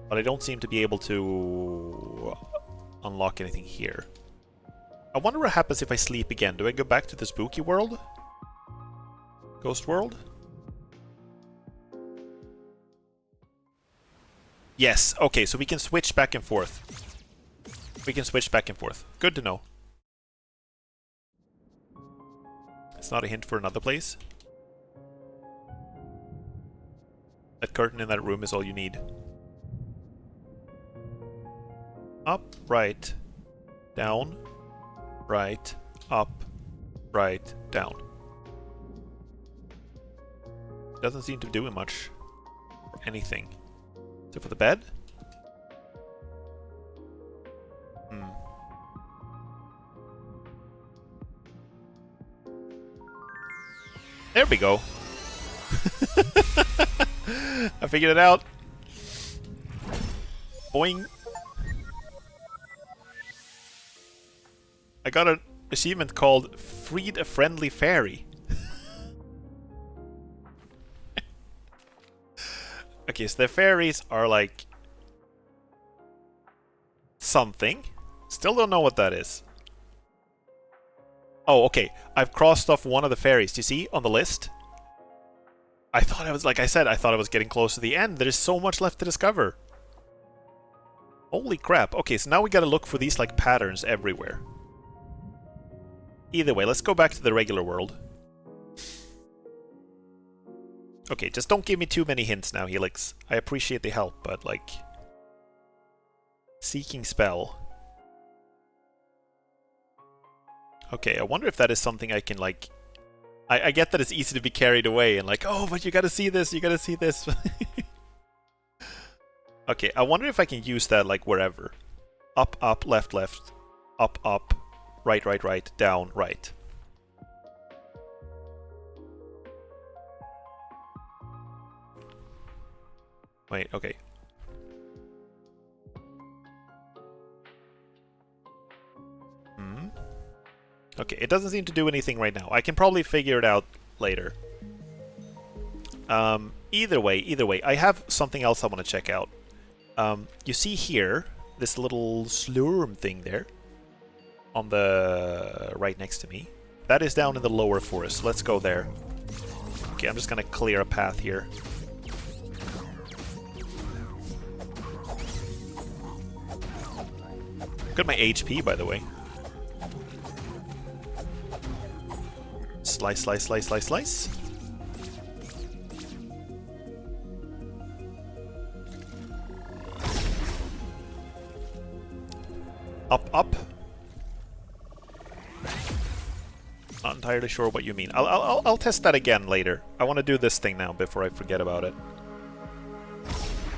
But I don't seem to be able to unlock anything here. I wonder what happens if I sleep again. Do I go back to the spooky world? Ghost world? Yes, okay, so we can switch back and forth. We can switch back and forth. Good to know. It's not a hint for another place. That curtain in that room is all you need. Up, right, down, right, up, right, down. Doesn't seem to do much or anything. Except for the bed? There we go. I figured it out. Boing. I got an achievement called Freed a Friendly Fairy. Okay, so the fairies are like something. Still don't know what that is. Oh, okay. I've crossed off one of the fairies. Do you see on the list? I thought I was, like I said, I thought I was getting close to the end. There's so much left to discover. Holy crap. Okay, so now we gotta look for these like patterns everywhere. Either way, let's go back to the regular world. Okay, just don't give me too many hints now, Helix. I appreciate the help, but like... Seeking spell. Okay, I wonder if that is something I can like... I get that it's easy to be carried away and like, oh, but you gotta see this, you gotta see this. Okay, I wonder if I can use that like wherever. Up, up, left, left. Up, up. Right, right, right. Down, right. Wait, okay. Okay, it doesn't seem to do anything right now. I can probably figure it out later. Either way, I have something else I want to check out. You see here, this little slurm thing there, on the right next to me. That is down in the lower forest. Let's go there. Okay, I'm just gonna clear a path here. Look at my HP, by the way. Slice, slice, slice, slice, slice. Up, up. Not entirely sure what you mean. I'll test that again later. I want to do this thing now before I forget about it.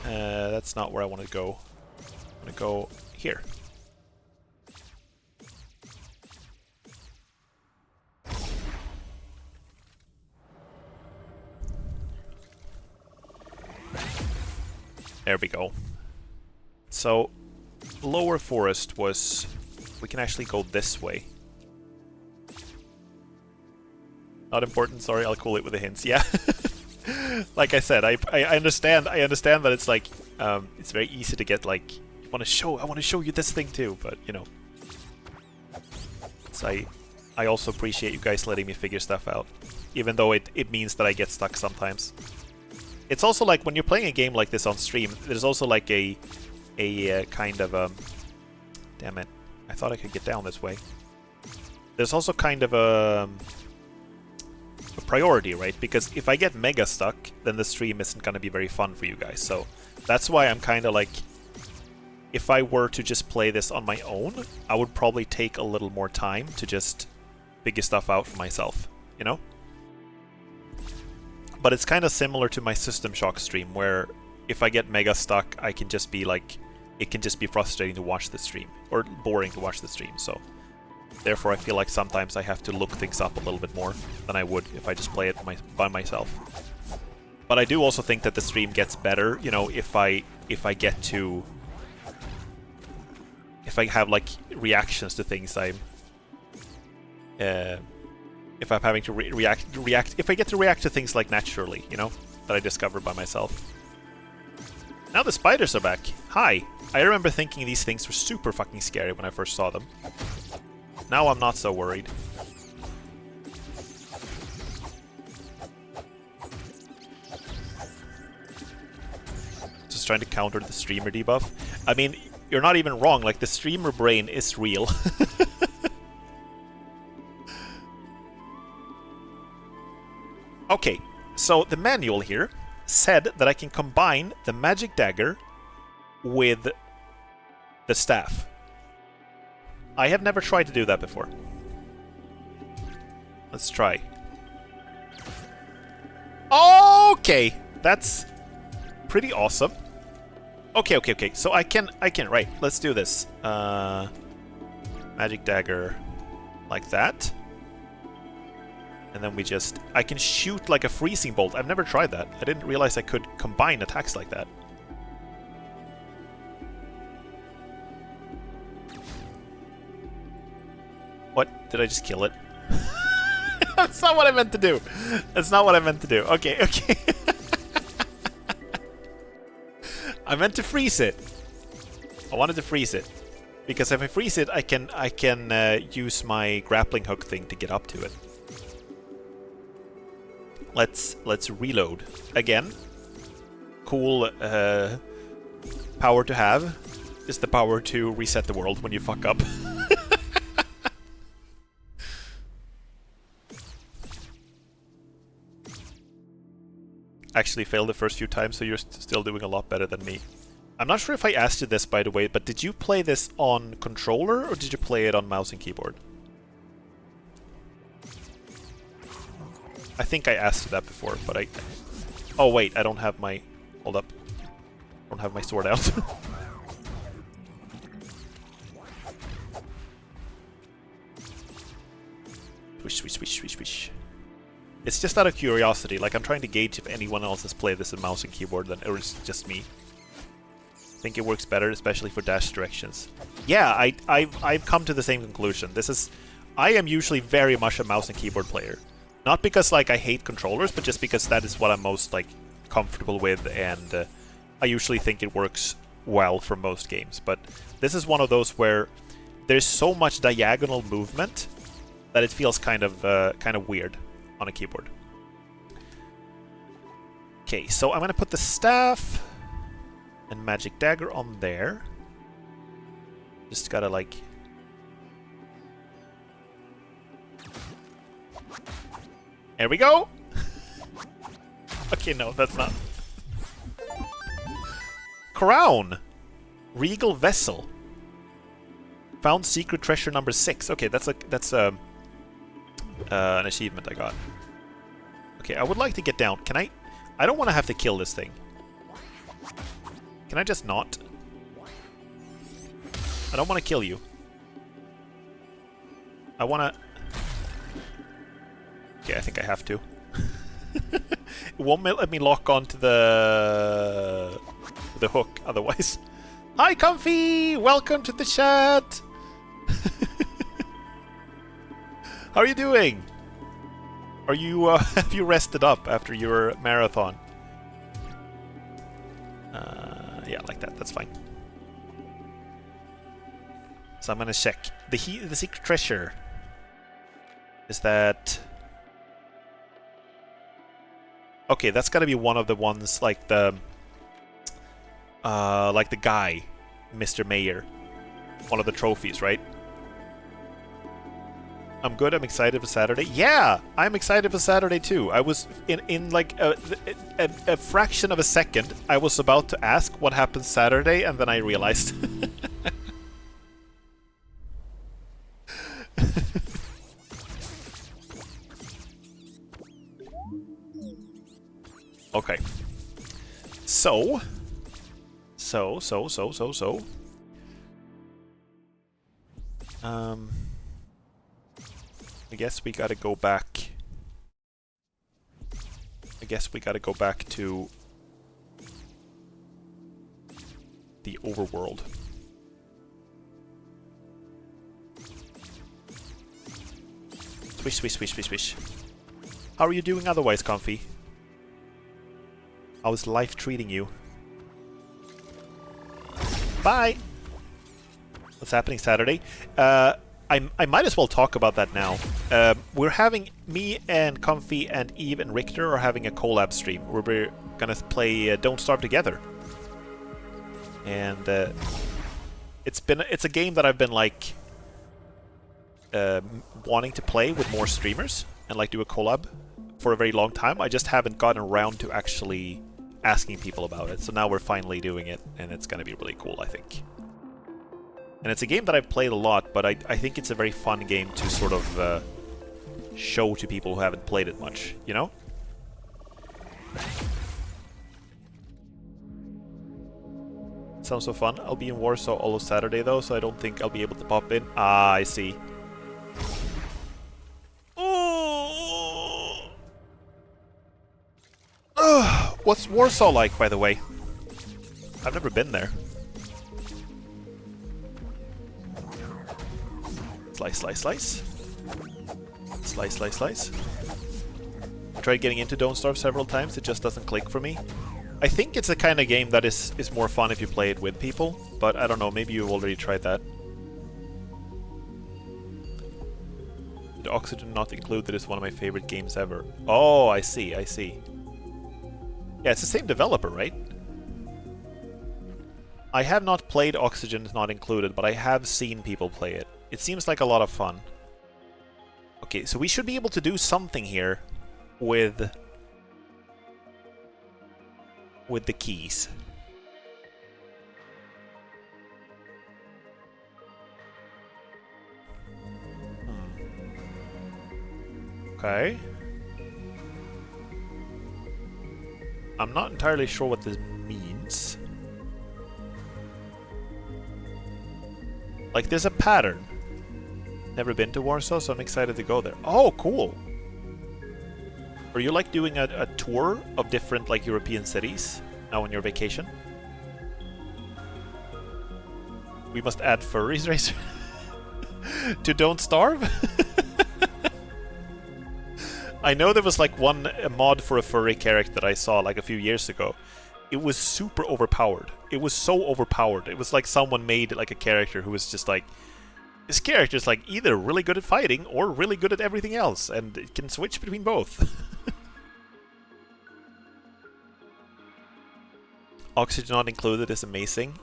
That's not where I want to go. I want to go here. There we go. So, lower forest was... We can actually go this way. Not important, sorry, I'll call it with the hints. Yeah. Like I said, I understand that it's like it's very easy to get like I want to show you this thing too, but you know. So I also appreciate you guys letting me figure stuff out. Even though it means that I get stuck sometimes. It's also like when you're playing a game like this on stream, there's also like a kind of damn it. I thought I could get down this way. There's also kind of a priority, right? Because if I get mega stuck, then the stream isn't going to be very fun for you guys. So that's why I'm kind of like, if I were to just play this on my own, I would probably take a little more time to just figure stuff out for myself, you know? But it's kind of similar to my System Shock stream, where if I get mega stuck, I can just be like, it can just be frustrating to watch the stream, or boring to watch the stream, so... Therefore, I feel like sometimes I have to look things up a little bit more than I would if I just play it by myself. But I do also think that the stream gets better, you know, if I get to... If I have, like, reactions to things if I'm having to react... If I get to react to things, like, naturally, you know? That I discover by myself. Now the spiders are back. Hi. I remember thinking these things were super fucking scary when I first saw them. Now I'm not so worried. Just trying to counter the streamer debuff. I mean, you're not even wrong. Like, the streamer brain is real. Okay, so the manual here said that I can combine the magic dagger with the staff. I have never tried to do that before. Let's try. Okay, that's pretty awesome. Okay. So I can, right, let's do this. Magic dagger like that. And then I can shoot like a freezing bolt. I've never tried that. I didn't realize I could combine attacks like that. What? Did I just kill it? That's not what I meant to do. That's not what I meant to do. Okay. I meant to freeze it. I wanted to freeze it. Because if I freeze it, I can use my grappling hook thing to get up to it. Let's reload again. Cool power to have is the power to reset the world when you fuck up. Actually failed the first few times, so you're still doing a lot better than me. I'm not sure if I asked you this, by the way, but did you play this on controller or did you play it on mouse and keyboard? I think I asked you that before, but I... Oh, wait, I don't have my... Hold up. I don't have my sword out. Swish. It's just out of curiosity. Like, I'm trying to gauge if anyone else has played this in mouse and keyboard, or it's just me. I think it works better, especially for dash directions. Yeah, I've come to the same conclusion. I am usually very much a mouse and keyboard player. Not because, like, I hate controllers, but just because that is what I'm most, like, comfortable with, and I usually think it works well for most games. But this is one of those where there's so much diagonal movement that it feels kind of weird on a keyboard. Okay, so I'm gonna put the staff and magic dagger on there. Just gotta, like... There we go! Okay, no, that's not... Crown! Regal Vessel. Found secret treasure number 6. Okay, that's an achievement I got. Okay, I would like to get down. Can I... I don't want to have to kill this thing. Can I just not? I don't want to kill you. I want to... Okay, I think I have to. It won't let me lock onto the hook otherwise. Hi, Comfy! Welcome to the chat! How are you doing? Are you, have you rested up after your marathon? Yeah, like that. That's fine. So I'm gonna check. The secret treasure. Is that... Okay, that's gotta be one of the ones like the guy, Mr. Mayor. One of the trophies, right? I'm good. I'm excited for Saturday. Yeah, I'm excited for Saturday too. I was in like a fraction of a second. I was about to ask what happens Saturday, and then I realized. Okay. So. I guess we gotta go back. I guess we gotta go back to the overworld. Swish, swish, swish, swish, swish. How are you doing otherwise, Comfy? How is life treating you? Bye! What's happening Saturday? I might as well talk about that now. We're having, me and Comfy and Eve and Richter are having a collab stream where we're gonna play Don't Starve together. And it's a game that I've been like wanting to play with more streamers and like do a collab for a very long time. I just haven't gotten around to actually asking people about it. So now we're finally doing it, and it's gonna be really cool, I think. And it's a game that I've played a lot, but I think it's a very fun game to sort of show to people who haven't played it much, you know? Sounds so fun. I'll be in Warsaw all of Saturday though, so I don't think I'll be able to pop in. Ah, I see. Oh. What's Warsaw like, by the way? I've never been there. Slice, slice, slice. Slice, slice, slice. I tried getting into Don't Starve several times, it just doesn't click for me. I think it's the kind of game that is more fun if you play it with people, but I don't know, maybe you've already tried that. The Oxygen Not Included is one of my favorite games ever. Oh, I see, I see. Yeah, it's the same developer, right? I have not played Oxygen Not Included, but I have seen people play it. It seems like a lot of fun. Okay, so we should be able to do something here with the keys. Okay. I'm not entirely sure what this means. Like, there's a pattern. Never been to Warsaw, so I'm excited to go there. Oh, cool! Are you, like, doing a tour of different, like, European cities now on your vacation? We must add furries racer to Don't Starve? I know there was, like, a mod for a furry character that I saw, like, a few years ago. It was super overpowered. It was so overpowered. It was like someone made like a character who was just like, this character is like either really good at fighting or really good at everything else, and it can switch between both. Oxygen Not Included is amazing,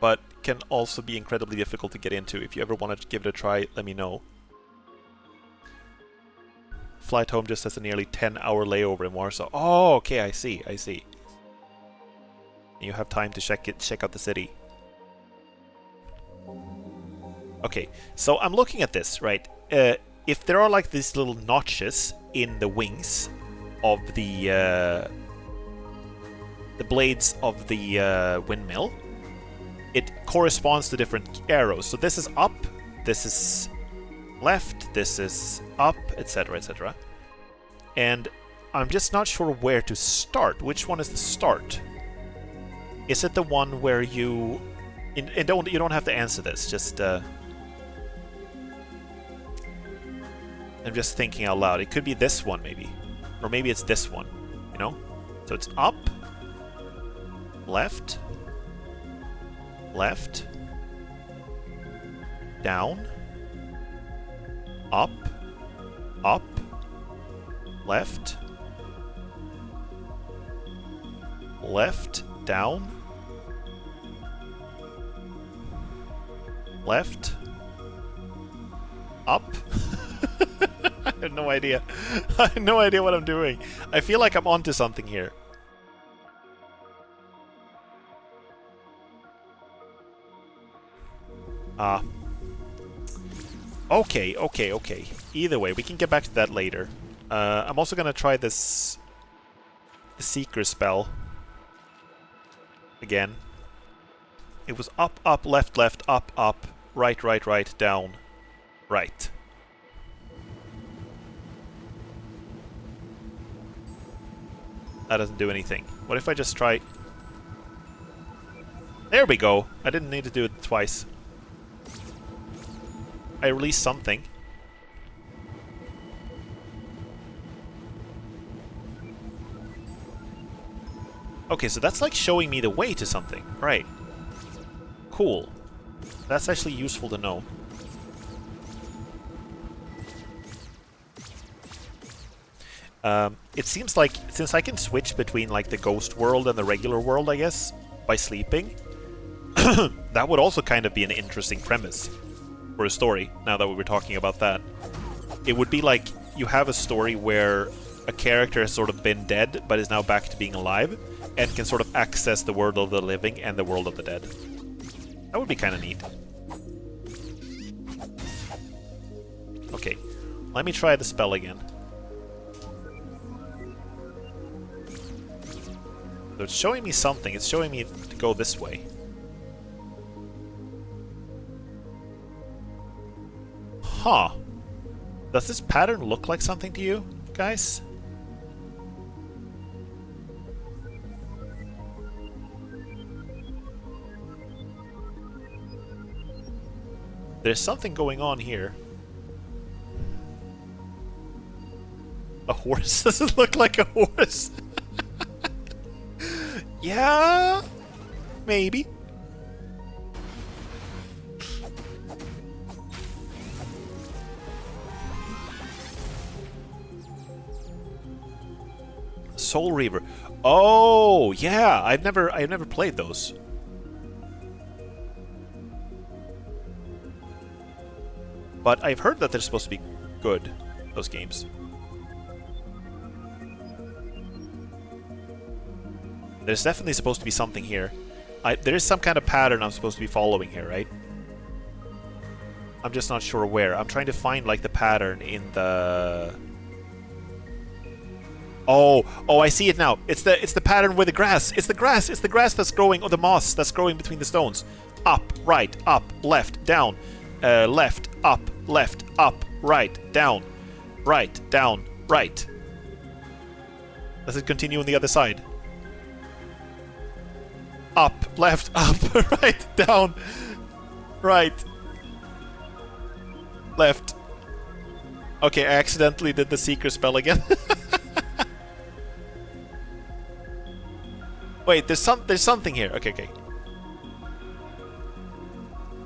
but can also be incredibly difficult to get into. If you ever want to give it a try, let me know. Flight home just has a nearly 10-hour layover in Warsaw. Oh, okay, I see, I see. You have time to check out the city. Okay, so I'm looking at this, right? If there are like these little notches in the wings of the blades of the windmill, it corresponds to different arrows. So this is up, this is left, this is up, etc., etc. And I'm just not sure where to start. Which one is the start? Is it the one where you... you don't have to answer this, just... I'm just thinking out loud. It could be this one, maybe. Or maybe it's this one, you know? So it's up, left, left, down, up, up, left, left, down, left, up. I have no idea. I have no idea what I'm doing. I feel like I'm onto something here. Okay, okay, okay. Either way, we can get back to that later. I'm also gonna try this Seeker spell again. It was up, up, left, left, up, up, right, right, right, down, right. That doesn't do anything. What if I just try... There we go! I didn't need to do it twice. I released something. Okay, so that's like showing me the way to something. Right. Cool. That's actually useful to know. It seems like, since I can switch between like the ghost world and the regular world, I guess, by sleeping, that would also kind of be an interesting premise for a story, now that we were talking about that. It would be like, you have a story where a character has sort of been dead, but is now back to being alive, and can sort of access the world of the living and the world of the dead. That would be kind of neat. Okay, let me try the spell again. So it's showing me something. It's showing me to go this way. Huh. Does this pattern look like something to you, guys? There's something going on here. A horse? Does it look like a horse? Yeah, maybe. Soul Reaver. Oh, yeah. I've never played those. But I've heard that they're supposed to be good, those games. There's definitely supposed to be something here. There is some kind of pattern I'm supposed to be following here, right? I'm just not sure where. I'm trying to find, like, the pattern in the... Oh, I see it now. It's the pattern with the grass. It's the grass. It's the grass that's growing, or the moss that's growing between the stones. Up, right, up, left, down. Left, up, right, down, right. Does it continue on the other side? Up, left, up, right, down, right, left. Okay, I accidentally did the secret spell again. Wait, there's something here. Okay.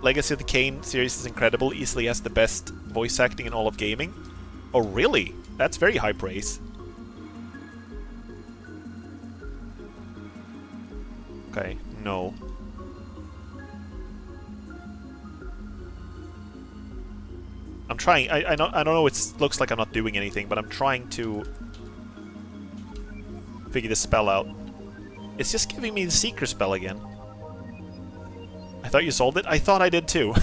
Legacy of the Kain series is incredible. Easily has the best voice acting in all of gaming. Oh, really? That's very high praise. Okay, no. I'm trying. I don't know. It looks like I'm not doing anything, but I'm trying to figure this spell out. It's just giving me the secret spell again. I thought you solved it. I thought I did too.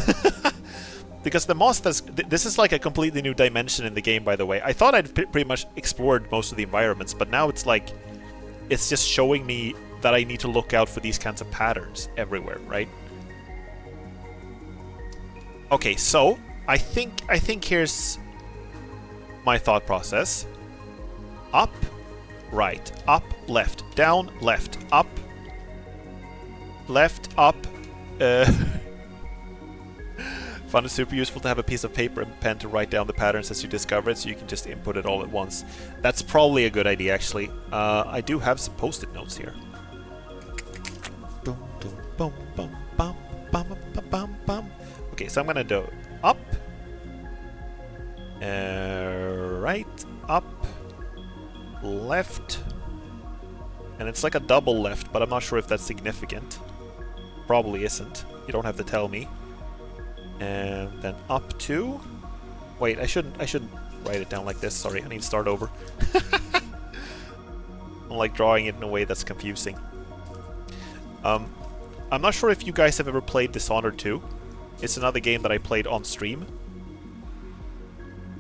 Because the moss this is like a completely new dimension in the game, by the way. I thought I'd pretty much explored most of the environments, but now it's like it's just showing me that I need to look out for these kinds of patterns everywhere, right? Okay, so I think here's my thought process. Up, right, up, left, down, left, up, up. Found it super useful to have a piece of paper and pen to write down the patterns as you discover it, so you can just input it all at once. That's probably a good idea, actually. I do have some post-it notes here. Okay, so I'm gonna do up, right, up, left, and it's like a double left, but I'm not sure if that's significant. Probably isn't. You don't have to tell me. And then up to... Wait, I shouldn't write it down like this. Sorry, I need to start over. I'm like drawing it in a way that's confusing. I'm not sure if you guys have ever played Dishonored 2. It's another game that I played on stream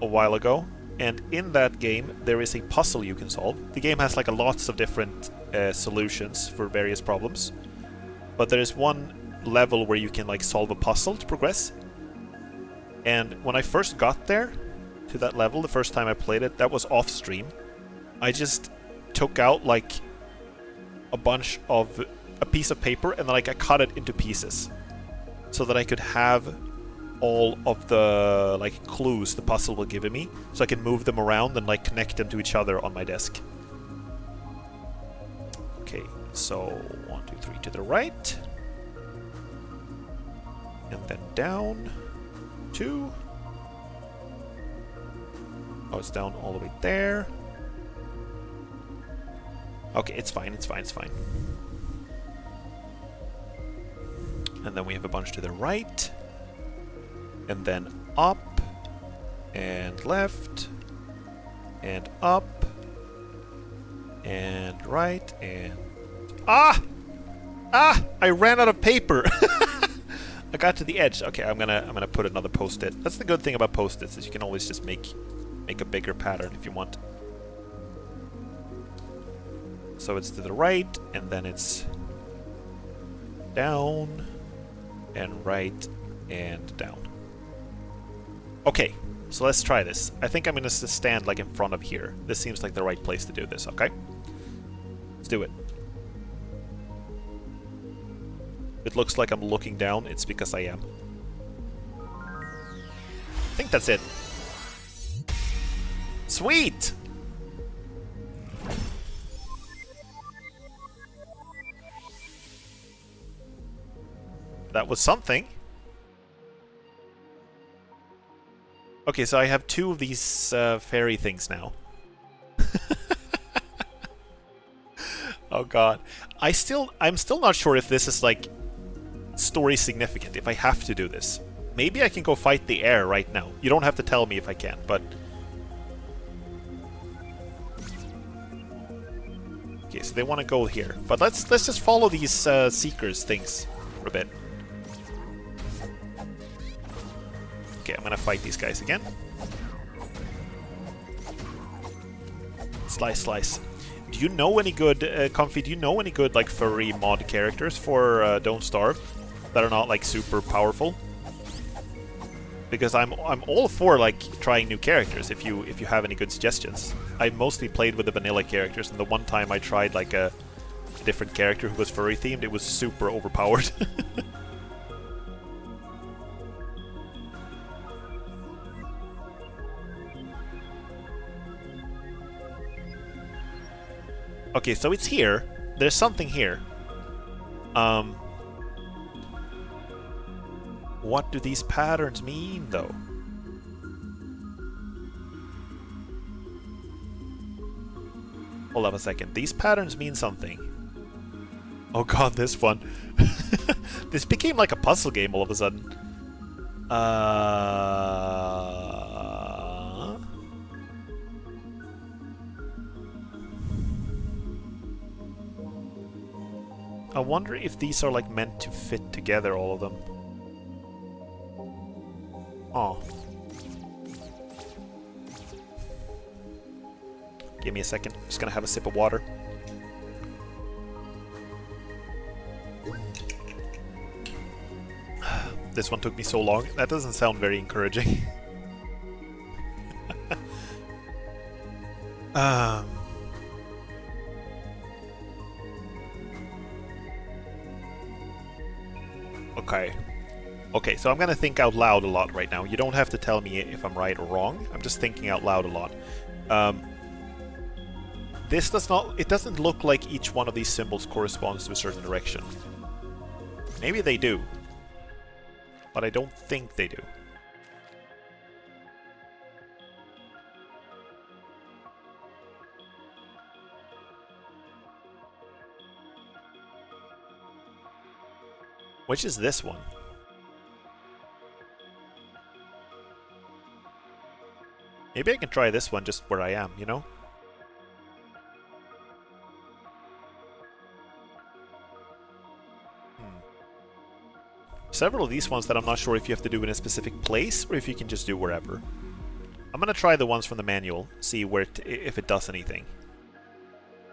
a while ago. And in that game, there is a puzzle you can solve. The game has like lots of different solutions for various problems. But there is one level where you can like solve a puzzle to progress. And when I first got there to that level, the first time I played it, that was off stream. I just took out like a piece of paper, and then like I cut it into pieces so that I could have all of the like clues the puzzle will give me, so I can move them around and like connect them to each other on my desk. Okay, so 1, 2, 3 to the right, and then down 2. Oh, it's down all the way there. Okay, it's fine, it's fine, it's fine. And then we have a bunch to the right. And then up. And left. And up. And right. And... Ah! Ah! I ran out of paper! I got to the edge. Okay, I'm gonna put another post-it. That's the good thing about post-its, is you can always just make a bigger pattern if you want. So it's to the right, and then it's down, and right, and down. Okay, so let's try this. I think I'm gonna stand like in front of here. This seems like the right place to do this, okay? Let's do it. It looks like I'm looking down, it's because I am. I think that's it. Sweet! That was something. Okay, so I have 2 of these fairy things now. Oh god. I'm still not sure if this is like story significant, if I have to do this. Maybe I can go fight the air right now. You don't have to tell me if I can, but... Okay, so they want to go here. But let's just follow these seekers things for a bit. Okay, I'm gonna fight these guys again. Slice, slice. Do you know any good, Comfy, do you know any good, like, furry mod characters for Don't Starve that are not, like, super powerful? Because I'm all for, like, trying new characters if you have any good suggestions. I mostly played with the vanilla characters, and the one time I tried, like, a different character who was furry themed, it was super overpowered. Okay, so it's here. There's something here. What do these patterns mean, though? Hold up a second. These patterns mean something. Oh god, this one. This became like a puzzle game all of a sudden. I wonder if these are like meant to fit together, all of them. Oh. Give me a second. Just gonna have a sip of water. This one took me so long. That doesn't sound very encouraging. Okay. Okay, so I'm gonna think out loud a lot right now. You don't have to tell me if I'm right or wrong. I'm just thinking out loud a lot. This does not... It doesn't look like each one of these symbols corresponds to a certain direction. Maybe they do. But I don't think they do. Which is this one? Maybe I can try this one just where I am, you know? Several of these ones that I'm not sure if you have to do in a specific place or if you can just do wherever. I'm gonna try the ones from the manual, see where if it does anything.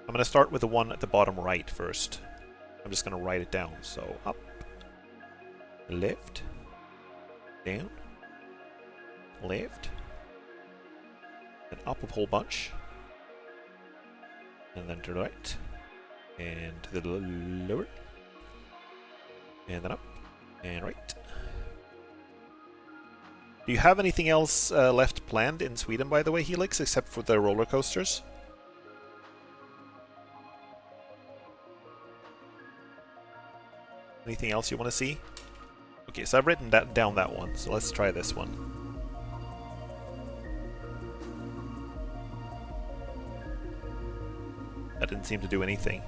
I'm gonna start with the one at the bottom right first. I'm just gonna write it down. So up, left, down, left, and up a whole bunch, and then to the right, And to the lower. And then up. And right. Do you have anything else left planned in Sweden, by the way, Helix, except for the roller coasters? Anything else you want to see? Okay, so I've written down that one, so let's try this one. That didn't seem to do anything.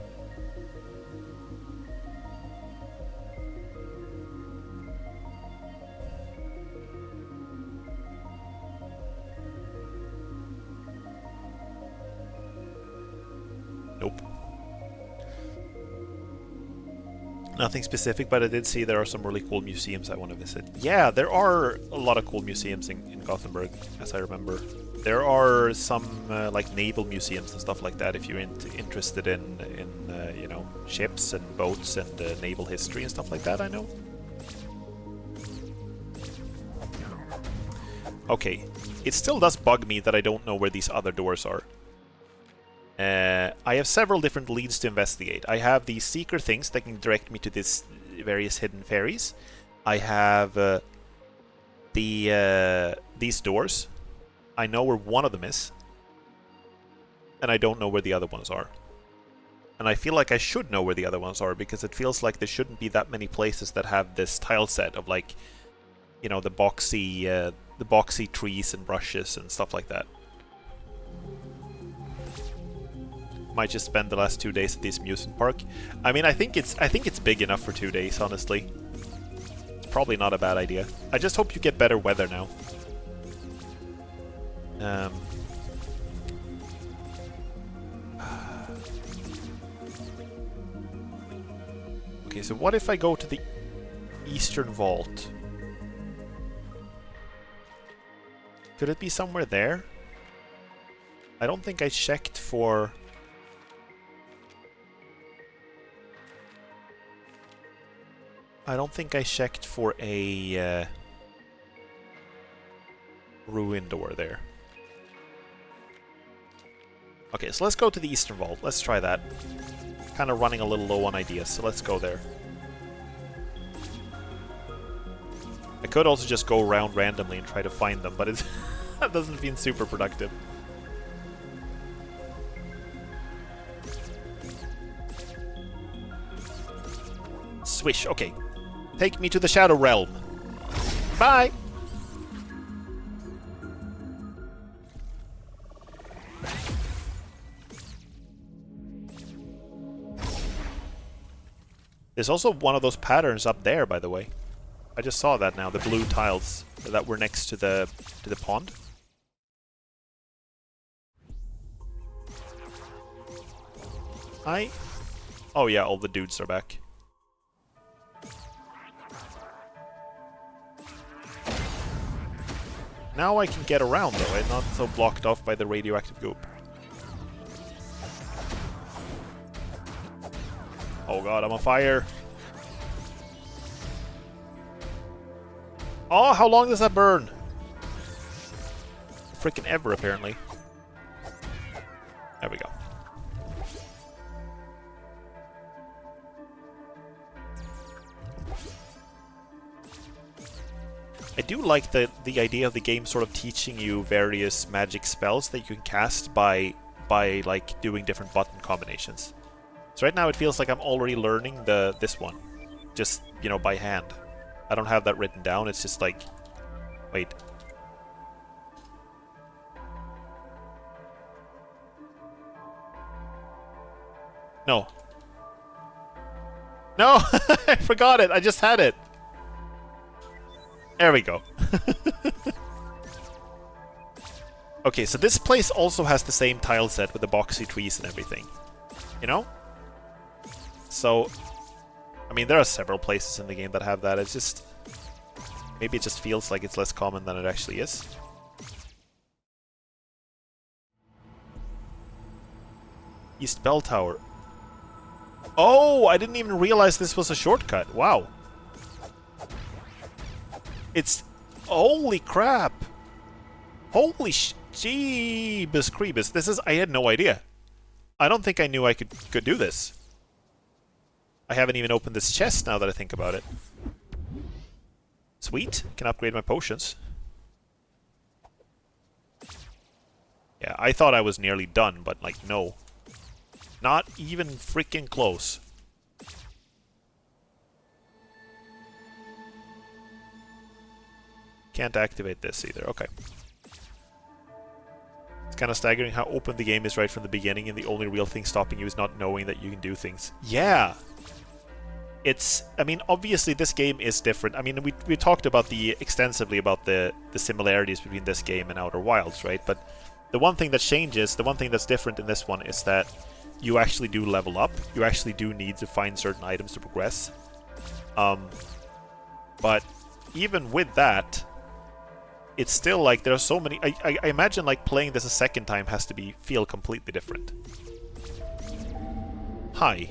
Nope. Nothing specific, but I did see there are some really cool museums I want to visit. Yeah, there are a lot of cool museums in Gothenburg, as I remember. There are some like naval museums and stuff like that if you're interested in you know, ships and boats and naval history and stuff like that, I know. Okay, it still does bug me that I don't know where these other doors are. I have several different leads to investigate. I have these secret things that can direct me to these various hidden ferries. I have these doors. I know where one of them is. And I don't know where the other ones are. And I feel like I should know where the other ones are, because it feels like there shouldn't be that many places that have this tile set of, like, you know, the boxy trees and brushes and stuff like that. Might just spend the last 2 days at this amusement park. I mean, I think it's big enough for 2 days, honestly. It's probably not a bad idea. I just hope you get better weather now. Okay, so what if I go to the Eastern Vault? Could it be somewhere there? I don't think I checked for... I don't think I checked for a ruin door there. Okay, so let's go to the Eastern Vault. Let's try that. Kind of running a little low on ideas, so let's go there. I could also just go around randomly and try to find them, but that doesn't seem super productive. Swish, okay. Take me to the Shadow Realm. Bye! There's also one of those patterns up there, by the way. I just saw that now, the blue tiles that were next to the pond. Oh yeah, all the dudes are back. Now I can get around, though. I'm not so blocked off by the radioactive goop. Oh god, I'm on fire. Oh, how long does that burn? Freaking ever, apparently. There we go. I do like the idea of the game sort of teaching you various magic spells that you can cast by like doing different button combinations. So right now it feels like I'm already learning this one, just, you know, by hand. I don't have that written down. It's just like, wait. No. No, I forgot it. I just had it. There we go. Okay, so this place also has the same tile set with the boxy trees and everything. You know? So, I mean, there are several places in the game that have that. It's just... maybe it just feels like it's less common than it actually is. East Bell Tower. Oh, I didn't even realize this was a shortcut. Wow. It's... holy crap! Holy jeebus creebus. This is... I had no idea. I don't think I knew I could do this. I haven't even opened this chest now that I think about it. Sweet, can upgrade my potions. Yeah, I thought I was nearly done, but like, no. Not even freaking close. Can't activate this either, okay. It's kind of staggering how open the game is right from the beginning, and the only real thing stopping you is not knowing that you can do things. Yeah! I mean, obviously this game is different. I mean, we talked about extensively about the similarities between this game and Outer Wilds, right? But the one thing that changes, the one thing that's different in this one is that you actually do level up. You actually do need to find certain items to progress. But even with that, it's still like there are so many... I imagine like playing this a second time has to feel completely different. Hi.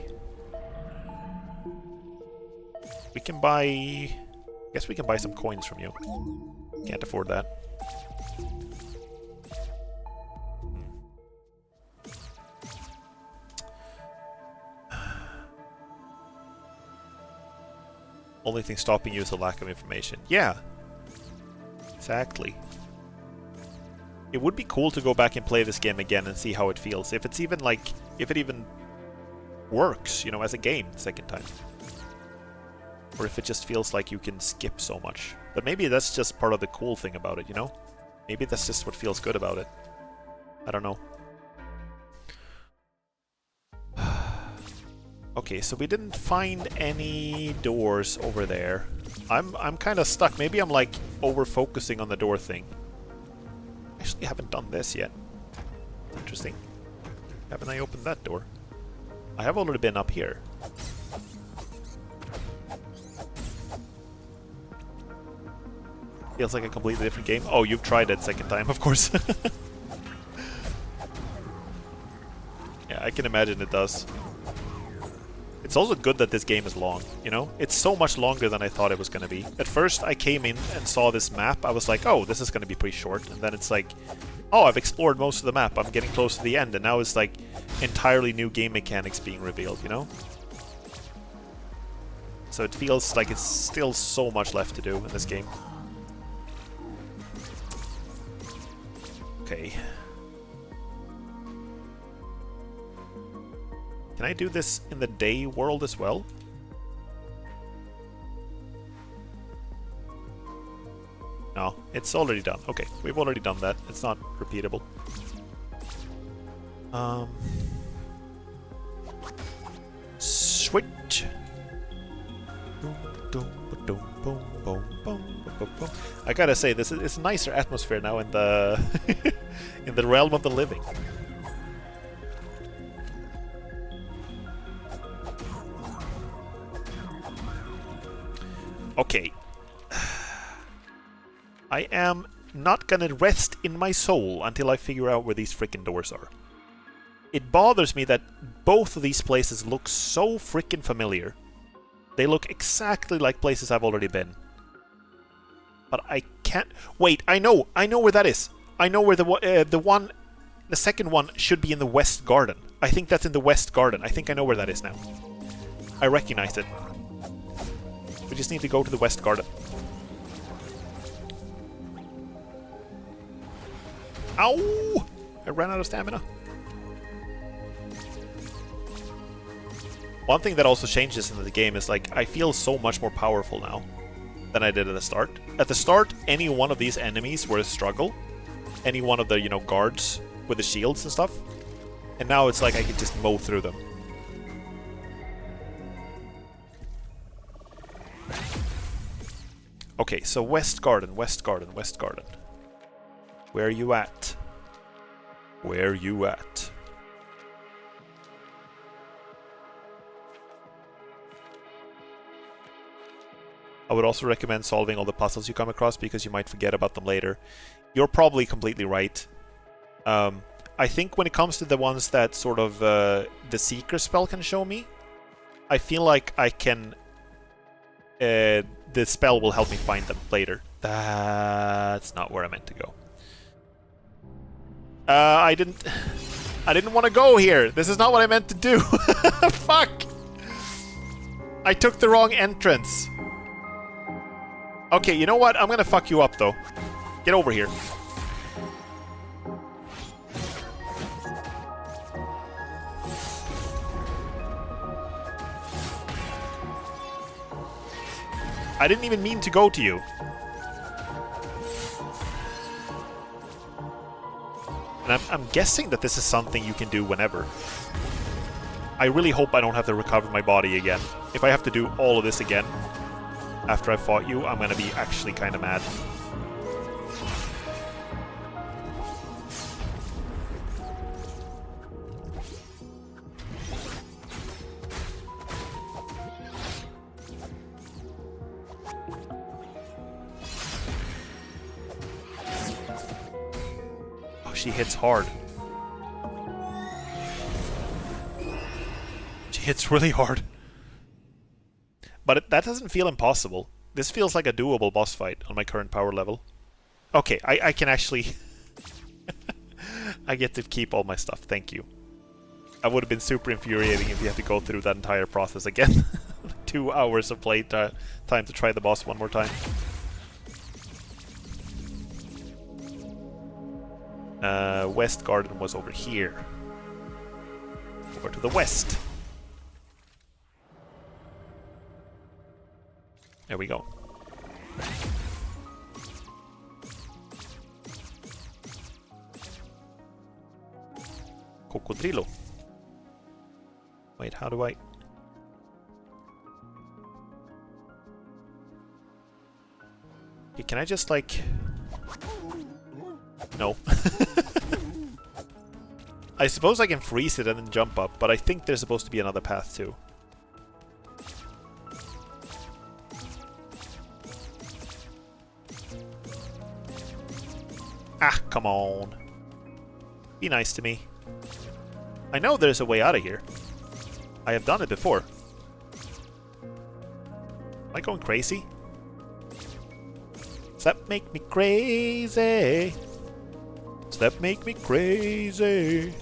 We can buy... I guess we can buy some coins from you. Can't afford that. Only thing stopping you is a lack of information. Yeah. Exactly. It would be cool to go back and play this game again and see how it feels. If it's even like... if it even works, you know, as a game the second time. Or if it just feels like you can skip so much. But maybe that's just part of the cool thing about it, you know? Maybe that's just what feels good about it. I don't know. Okay, so we didn't find any doors over there. I'm kind of stuck. Maybe I'm like over-focusing on the door thing. Actually, I haven't done this yet. Interesting. Haven't I opened that door? I have already been up here. Feels like a completely different game. Oh, you've tried it second time, of course. Yeah, I can imagine it does. It's also good that this game is long, you know? It's so much longer than I thought it was going to be. At first, I came in and saw this map. I was like, oh, this is going to be pretty short. And then it's like, oh, I've explored most of the map. I'm getting close to the end. And now it's like entirely new game mechanics being revealed, you know? So it feels like it's still so much left to do in this game. Okay. Can I do this in the day world as well? No, it's already done. Okay, we've already done that. It's not repeatable. Switch. I gotta say, it's a nicer atmosphere now in the in the realm of the living. Okay. I am not gonna rest in my soul until I figure out where these frickin' doors are. It bothers me that both of these places look so frickin' familiar. They look exactly like places I've already been. But I can't... Wait, I know where that is. I know where the second one should be in the West Garden. I think that's in the West Garden. I think I know where that is now. I recognize it. We just need to go to the West Garden. Ow! I ran out of stamina. One thing that also changes in the game is, like, I feel so much more powerful now than I did at the start. At the start, any one of these enemies were a struggle. Any one of the, you know, guards with the shields and stuff. And now it's like I can just mow through them. Okay, so West Garden, West Garden, West Garden. Where are you at? Where are you at? I would also recommend solving all the puzzles you come across because you might forget about them later. You're probably completely right. I think when it comes to the ones that sort of the Seeker spell can show me, I feel like I can... the spell will help me find them later. That's not where I meant to go. I didn't want to go here. This is not what I meant to do. Fuck. I took the wrong entrance. Okay, you know what? I'm gonna fuck you up, though. Get over here. I didn't even mean to go to you. And I'm guessing that this is something you can do whenever. I really hope I don't have to recover my body again. If I have to do all of this again after I fought you, I'm gonna be actually kind of mad. She hits hard. She hits really hard. But that doesn't feel impossible. This feels like a doable boss fight on my current power level. Okay, I can actually... I get to keep all my stuff, thank you. I would have been super infuriating if you had to go through that entire process again. 2 hours of play time to try the boss one more time. West Garden was over here. Over to the west. There we go. Cocodrilo. Wait, how do I... Okay, can I just like... No. I suppose I can freeze it and then jump up, but I think there's supposed to be another path too. Ah, come on. Be nice to me. I know there's a way out of here. I have done it before. Am I going crazy? Does that make me crazy? Does that make me crazy?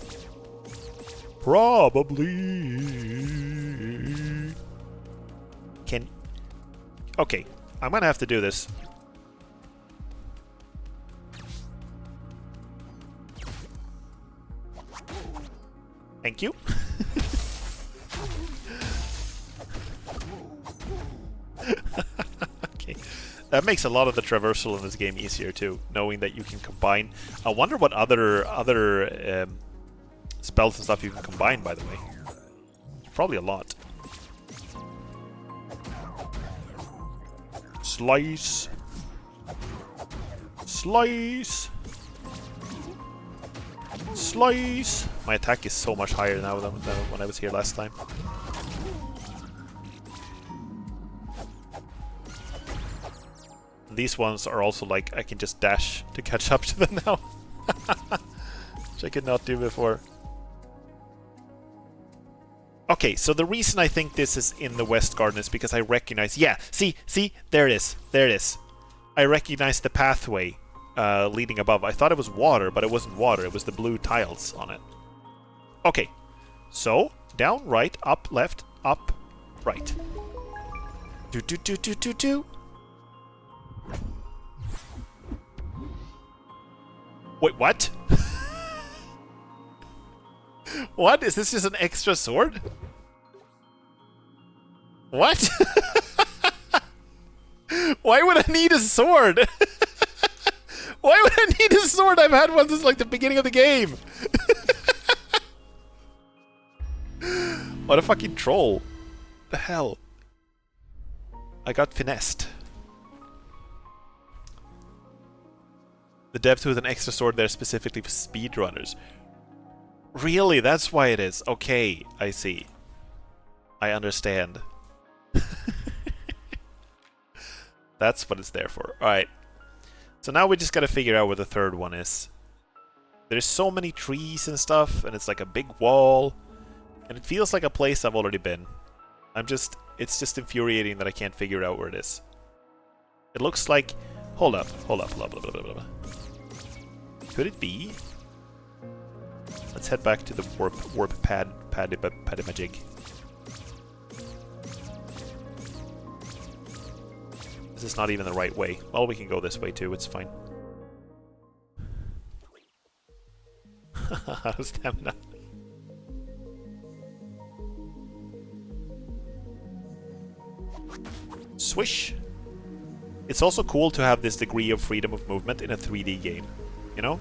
Probably. Can... Okay, I'm gonna have to do this. Thank you. Okay. That makes a lot of the traversal in this game easier too, knowing that you can combine. I wonder what other spells and stuff you can combine, by the way. Probably a lot. Slice. Slice. Slice! My attack is so much higher now than when I was here last time. And these ones are also like, I can just dash to catch up to them now. Which I could not do before. Okay, so the reason I think this is in the West Garden is because I recognize... Yeah, see, there it is. There it is. I recognize the pathway. Leading above. I thought it was water, but it wasn't water. It was the blue tiles on it. Okay. So, down, right, up, left, up, right. Do. Wait, what? What? Is this just an extra sword? What? Why would I need a sword? Why would I need a sword? I've had one since like the beginning of the game. What a fucking troll. The hell? I got finessed. The devs with an extra sword there specifically for speedrunners. Really? That's why it is. Okay, I see. I understand. That's what it's there for. Alright. So now we just gotta figure out where the third one is. There's so many trees and stuff, and it's like a big wall. And it feels like a place I've already been. It's just infuriating that I can't figure out where it is. It looks like... Hold up. Blah, blah, blah, blah, blah. Could it be? Let's head back to the warp paddy majig. This is not even the right way. Well, we can go this way too, it's fine. Stamina. Swish! It's also cool to have this degree of freedom of movement in a 3D game, you know?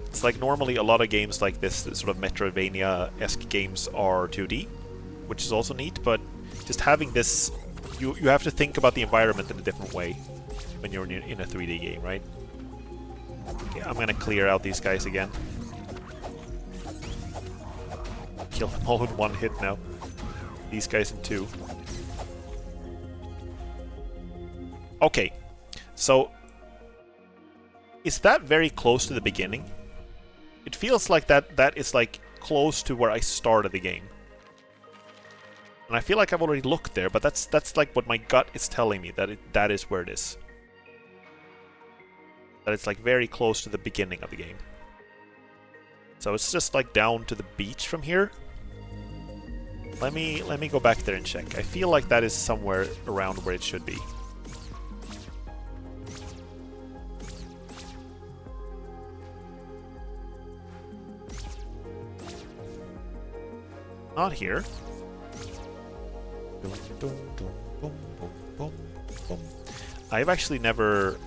It's like normally a lot of games like this, sort of Metroidvania-esque games are 2D, which is also neat, but just having this, you have to think about the environment in a different way when you're in a 3D game, right? Okay, I'm gonna clear out these guys again. Kill them all in one hit now. These guys in two. Okay, so is that very close to the beginning? It feels like that is like close to where I started the game. And I feel like I've already looked there, but that's like what my gut is telling me, that is where it is. That it's like very close to the beginning of the game. So it's just like down to the beach from here. Let me go back there and check. I feel like that is somewhere around where it should be. Not here. I've actually never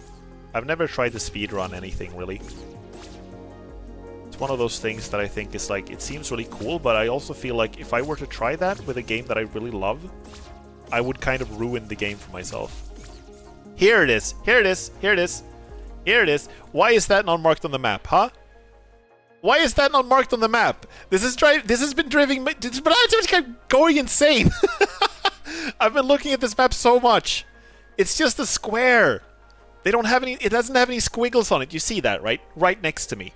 tried to speedrun anything, really. It's one of those things that I think is like, it seems really cool, but I also feel like if I were to try that with a game that I really love, I would kind of ruin the game for myself. Here it is! Here it is! Here it is! Here it is! Why is that not marked on the map, huh? Why is that not marked on the map? This has been driving me... But I'm going insane! I've been looking at this map so much. It's just a square. They don't have any... It doesn't have any squiggles on it. You see that, right? Right next to me.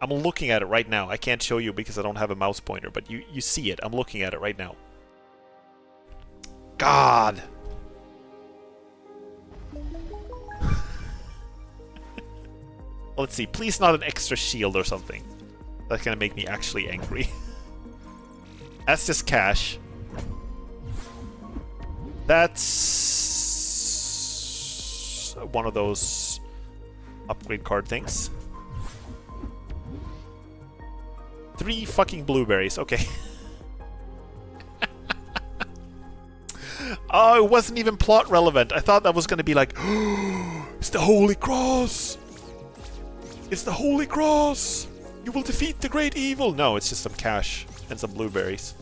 I'm looking at it right now. I can't show you because I don't have a mouse pointer, but you see it. I'm looking at it right now. God! Let's see. Please not an extra shield or something. That's gonna make me actually angry. That's just cash. That's one of those upgrade card things. 3 fucking blueberries. Okay. Oh, it wasn't even plot relevant. I thought that was gonna be like, oh, it's the Holy Cross! It's the Holy Cross! You will defeat the great evil! No, it's just some cash and some blueberries.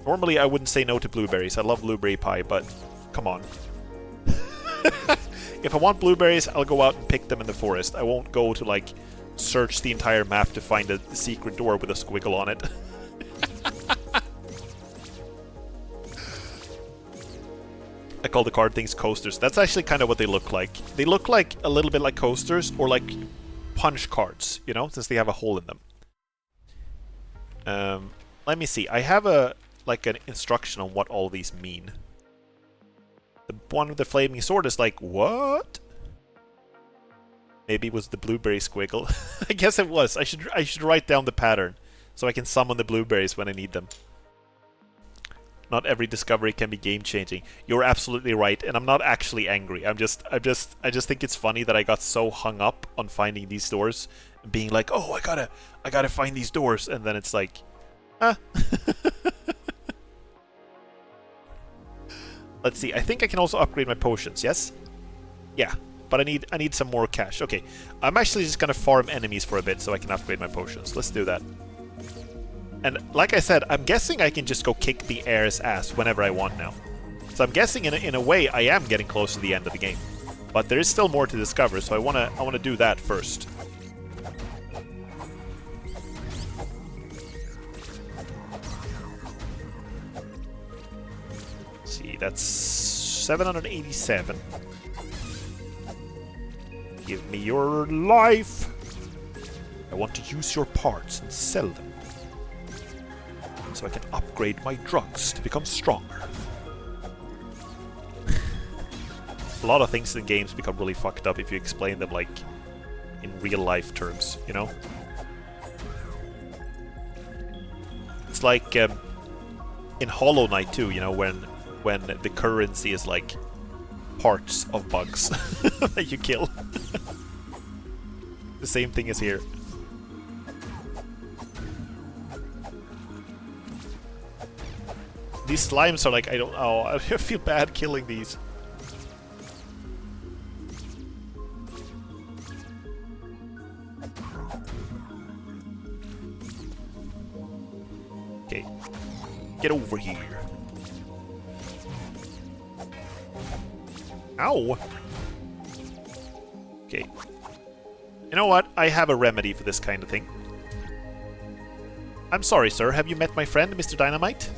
Normally, I wouldn't say no to blueberries. I love blueberry pie, but come on. If I want blueberries, I'll go out and pick them in the forest. I won't go to, like, search the entire map to find a secret door with a squiggle on it. I call the card things coasters. That's actually kind of what they look like. They look like a little bit like coasters or like punch cards, you know, since they have a hole in them. Let me see. I have an instruction on what all these mean. The one with the flaming sword is like, what? Maybe it was the blueberry squiggle. I guess it was. I should write down the pattern so I can summon the blueberries when I need them. Not every discovery can be game-changing. You're absolutely right, and I'm not actually angry. I just think it's funny that I got so hung up on finding these doors, and being like, oh, I gotta find these doors, and then it's like, ah. Let's see. I think I can also upgrade my potions. Yes, yeah, but I need some more cash. Okay, I'm actually just gonna farm enemies for a bit so I can upgrade my potions. Let's do that. And like I said, I'm guessing I can just go kick the air's ass whenever I want now. So I'm guessing in a way I am getting close to the end of the game. But there is still more to discover, so I wanna do that first. Let's see, that's 787. Give me your life. I want to use your parts and sell them, so I can upgrade my drugs to become stronger. A lot of things in games become really fucked up if you explain them, like, in real-life terms, you know? It's like, in Hollow Knight too, you know, when when the currency is like parts of bugs that you kill. The same thing is here. These slimes are like, I don't know, I feel bad killing these. Okay, get over here. Ow! Okay. You know what? I have a remedy for this kind of thing. I'm sorry, sir. Have you met my friend, Mr. Dynamite?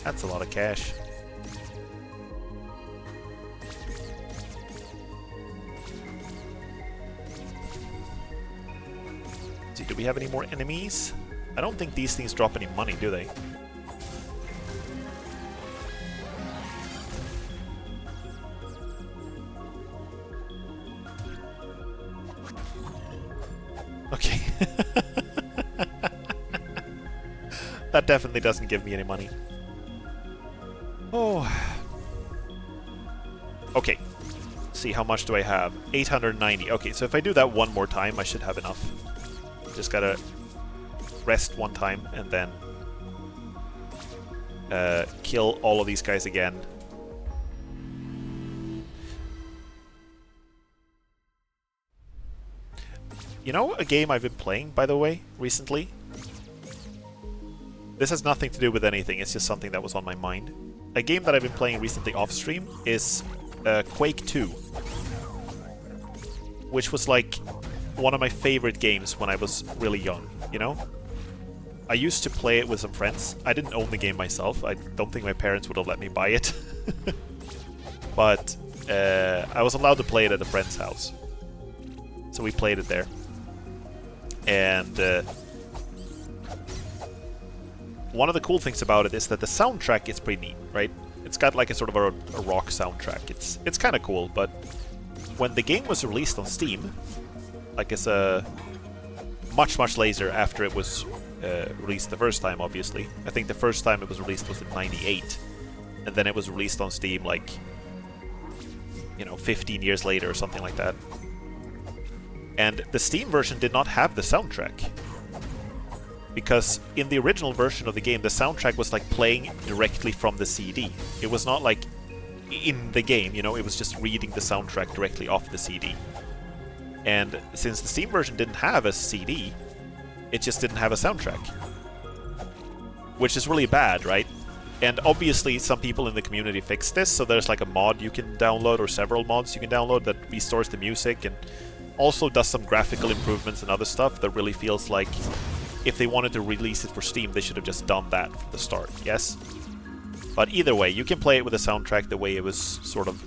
That's a lot of cash. See, do we have any more enemies? I don't think these things drop any money, do they? Okay. That definitely doesn't give me any money. Oh. Okay. Let's see, how much do I have? 890. Okay, so if I do that one more time, I should have enough. Just gotta rest one time and then kill all of these guys again. You know a game I've been playing, by the way, recently? This has nothing to do with anything, it's just something that was on my mind. A game that I've been playing recently off-stream is Quake 2. Which was like one of my favorite games when I was really young, you know? I used to play it with some friends. I didn't own the game myself. I don't think my parents would have let me buy it. But I was allowed to play it at a friend's house. So we played it there. And one of the cool things about it is that the soundtrack is pretty neat, right? It's got like a sort of a rock soundtrack. It's kind of cool, but when the game was released on Steam, like it's a much later after it was released the first time, obviously. I think the first time it was released was in '98, and then it was released on Steam like, you know, 15 years later or something like that. And the Steam version did not have the soundtrack. Because in the original version of the game, the soundtrack was like playing directly from the CD. It was not like in the game, you know, it was just reading the soundtrack directly off the CD. And since the Steam version didn't have a CD, it just didn't have a soundtrack. Which is really bad, right? And obviously some people in the community fixed this, so there's like a mod you can download, or several mods you can download that restores the music and also does some graphical improvements and other stuff that really feels like if they wanted to release it for Steam, they should have just done that from the start, yes? But either way, you can play it with the soundtrack the way it was sort of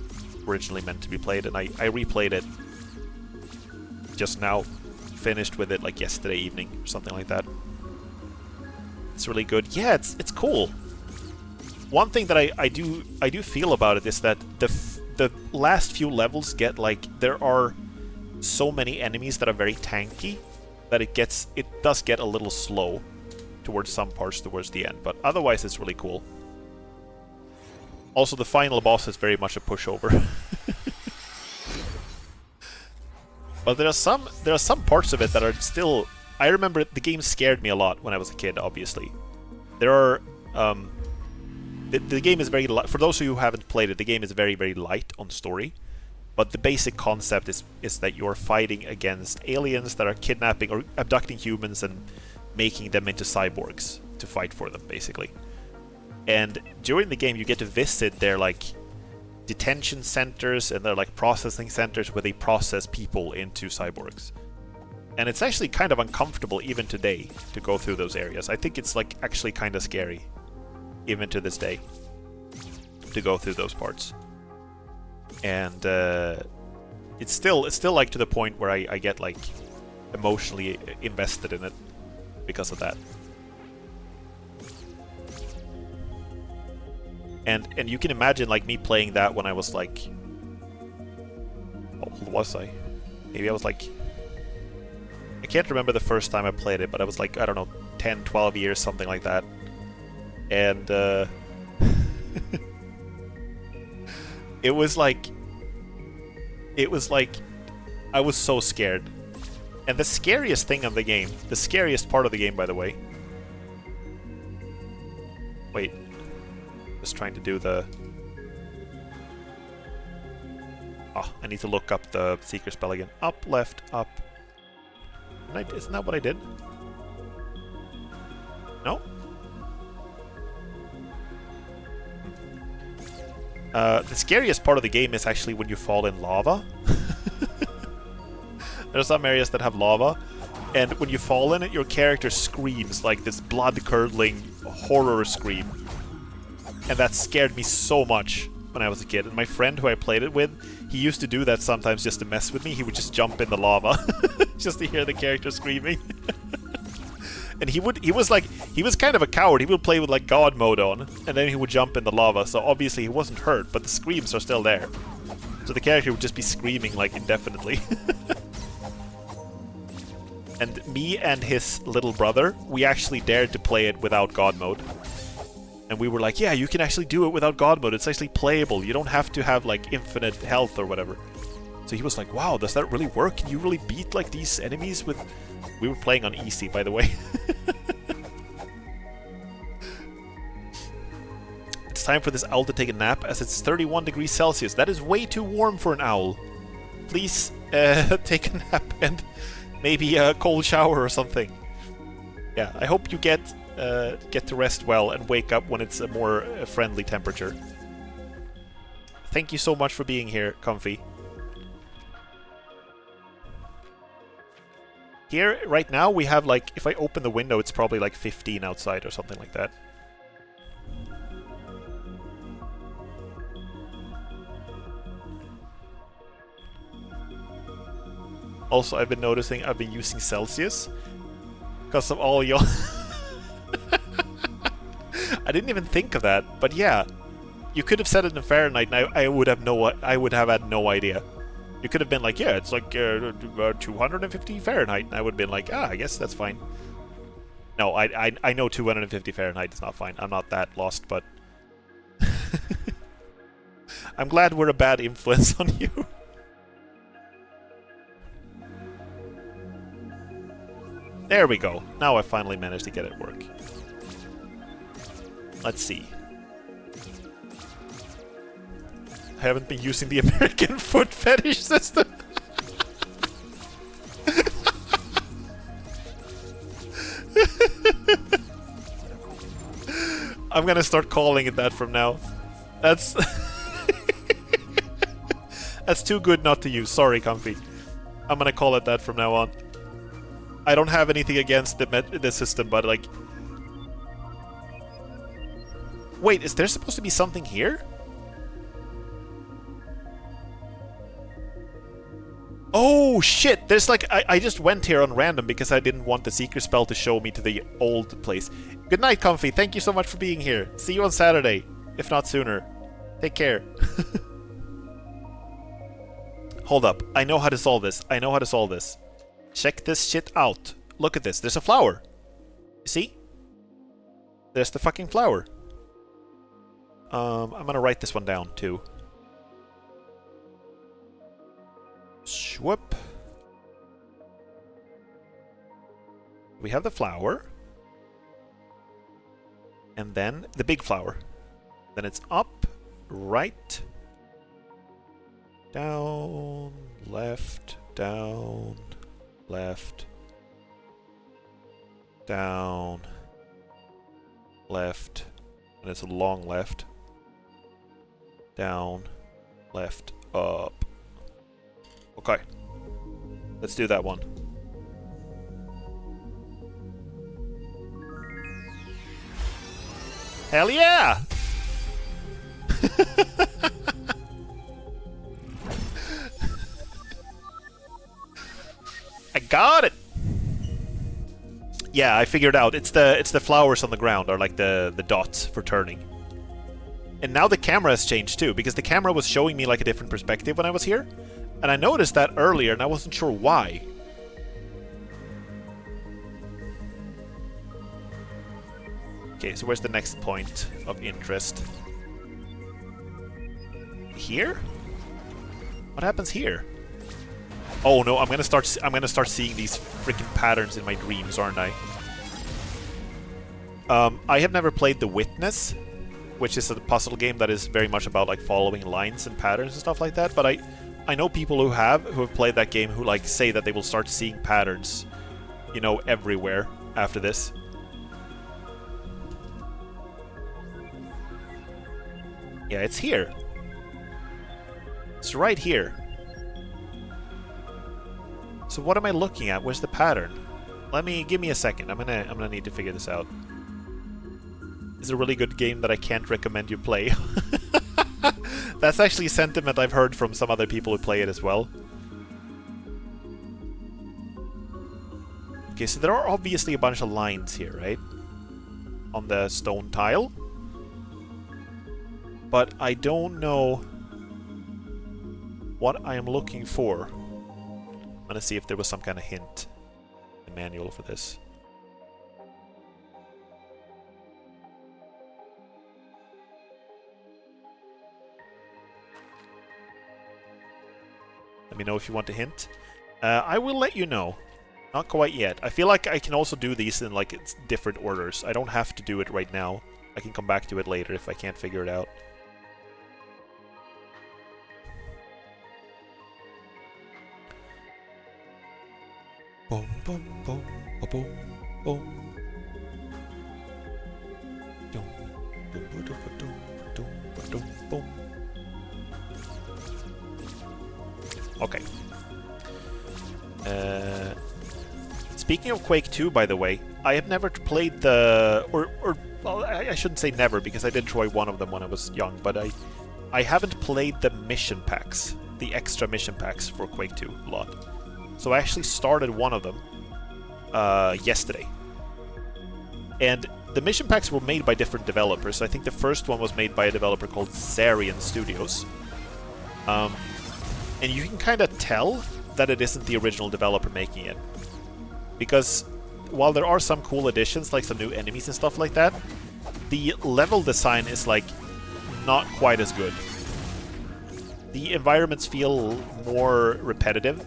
originally meant to be played, and I replayed it just now, finished with it like yesterday evening or something like that. It's really good. Yeah, it's cool. One thing that I do feel about it is that the last few levels get like, there are so many enemies that are very tanky that it does get a little slow towards some parts towards the end, but otherwise it's really cool. Also, the final boss is very much a pushover. But there are some parts of it that are still... I remember the game scared me a lot when I was a kid, obviously. There are... the game is very light. For those of you who haven't played it, the game is very, very light on story. But the basic concept is that you're fighting against aliens that are kidnapping or abducting humans and making them into cyborgs to fight for them, basically. And during the game, you get to visit their, like, detention centers and their, like, processing centers where they process people into cyborgs. And it's actually kind of uncomfortable even today to go through those areas. I think it's, like, actually kind of scary, even to this day, to go through those parts. And it's still like to the point where I get like emotionally invested in it because of that. And you can imagine like me playing that when I was like, how old was I? Maybe I was like I can't remember the first time I played it, but I was like, I don't know, 10, 12 years, something like that. And it was like I was so scared. And the scariest thing of the game, the scariest part of the game, by the way. Wait, just trying to do the. Oh, I need to look up the secret spell again. Up, left, up. Isn't that what I did? No? The scariest part of the game is actually when you fall in lava. There's some areas that have lava, and when you fall in it, your character screams like this blood-curdling horror scream. And that scared me so much when I was a kid. And my friend who I played it with, he used to do that sometimes just to mess with me. He would just jump in the lava just to hear the character screaming. And he was kind of a coward. He would play with like God mode on, and then he would jump in the lava. So obviously he wasn't hurt, but the screams are still there. So the character would just be screaming like indefinitely. And me and his little brother, we actually dared to play it without God mode. And we were like, yeah, you can actually do it without God mode. It's actually playable. You don't have to have like infinite health or whatever. So he was like, wow, does that really work? Can you really beat like these enemies with... We were playing on easy, by the way. It's time for this owl to take a nap as it's 31 degrees Celsius. That is way too warm for an owl. Please take a nap and maybe a cold shower or something. Yeah, I hope you get to rest well and wake up when it's a more friendly temperature. Thank you so much for being here, Comfy. Here, right now, we have like, if I open the window, it's probably like 15 outside or something like that. Also, I've been noticing I've been using Celsius because of all y'all. I didn't even think of that, but yeah, you could have said it in Fahrenheit, and I would have had no idea. You could have been like, yeah, it's like 250 Fahrenheit, and I would have been like, I guess that's fine. No, I know 250 Fahrenheit is not fine. I'm not that lost, but I'm glad we're a bad influence on you. There we go. Now I finally managed to get it work. Let's see. I haven't been using the American foot fetish system. I'm gonna start calling it that from now. That's that's too good not to use. Sorry, Comfy. I'm gonna call it that from now on. I don't have anything against the system, but like... Wait, is there supposed to be something here? Oh shit! There's like... I just went here on random because I didn't want the secret spell to show me to the old place. Good night, Comfy. Thank you so much for being here. See you on Saturday, if not sooner. Take care. Hold up. I know how to solve this. I know how to solve this. Check this shit out. Look at this. There's a flower. You see? There's the fucking flower. I'm gonna write this one down, too. Swoop. We have the flower. And then the big flower. Then it's up, right, down, left, down, left, down, left, and it's a long left, down, left, up. Okay, let's do that one. Hell yeah! I got it! Yeah, I figured out. It's the flowers on the ground are like the dots for turning. And now the camera has changed too, because the camera was showing me like a different perspective when I was here. And I noticed that earlier and I wasn't sure why. Okay, so where's the next point of interest? Here? What happens here? Oh no, I'm gonna start seeing these freaking patterns in my dreams, aren't I? I have never played The Witness, which is a puzzle game that is very much about like following lines and patterns and stuff like that, but I know people who have played that game who like say that they will start seeing patterns, you know, everywhere after this. Yeah, it's here. It's right here. So what am I looking at? Where's the pattern? Give me a second. I'm gonna need to figure this out. It's a really good game that I can't recommend you play. That's actually a sentiment I've heard from some other people who play it as well. Okay, so there are obviously a bunch of lines here, right? On the stone tile. But I don't know what I am looking for. I'm gonna see if there was some kind of hint in the manual for this. Let me know if you want a hint. I will let you know. Not quite yet. I feel like I can also do these in like different orders. I don't have to do it right now. I can come back to it later if I can't figure it out. Boom, boom, boom, boom, boom. Okay. Speaking of Quake 2, by the way, I have never played the... well, I shouldn't say never, because I did try one of them when I was young, but I haven't played the mission packs, the extra mission packs for Quake 2 a lot. So I actually started one of them yesterday. And the mission packs were made by different developers. I think the first one was made by a developer called Zarian Studios. And you can kind of tell that it isn't the original developer making it. Because while there are some cool additions, like some new enemies and stuff like that, the level design is like not quite as good. The environments feel more repetitive,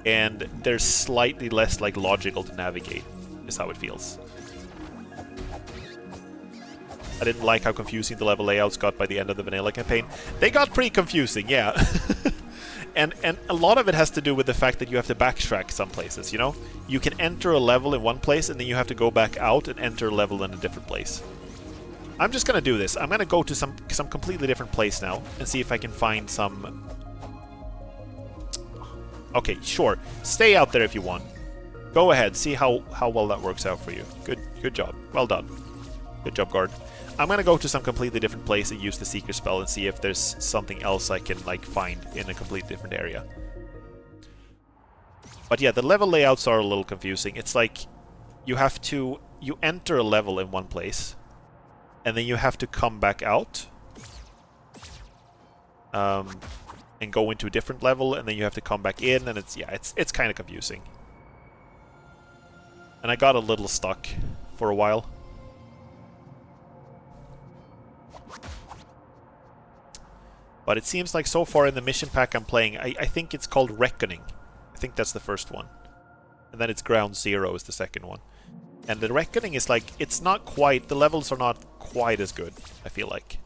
and they're slightly less like logical to navigate, is how it feels. I didn't like how confusing the level layouts got by the end of the vanilla campaign. They got pretty confusing, yeah. And a lot of it has to do with the fact that you have to backtrack some places, you know? You can enter a level in one place, and then you have to go back out and enter a level in a different place. I'm just gonna do this. I'm gonna go to some completely different place now, and see if I can find some... Okay, sure. Stay out there if you want. Go ahead, see how well that works out for you. Good job. Well done. Good job, guard. I'm gonna go to some completely different place and use the Seeker spell and see if there's something else I can like find in a completely different area. But yeah, the level layouts are a little confusing. It's like you enter a level in one place, and then you have to come back out and go into a different level, and then you have to come back in, and it's kind of confusing. And I got a little stuck for a while. But it seems like so far in the mission pack I'm playing, I think it's called Reckoning. I think that's the first one. And then it's Ground Zero is the second one. And the Reckoning is like, it's not quite, the levels are not quite as good, I feel like.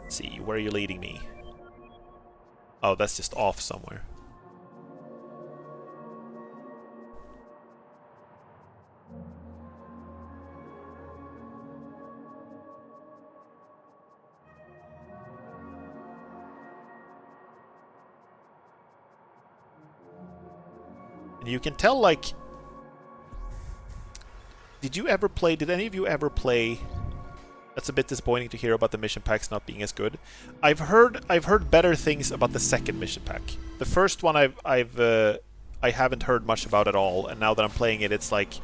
Let's see, where are you leading me? Oh, that's just off somewhere. And you can tell, like... Did any of you ever play... That's a bit disappointing to hear about the mission packs not being as good. I've heard better things about the second mission pack. The first one I haven't heard much about at all, and now that I'm playing it, it's like...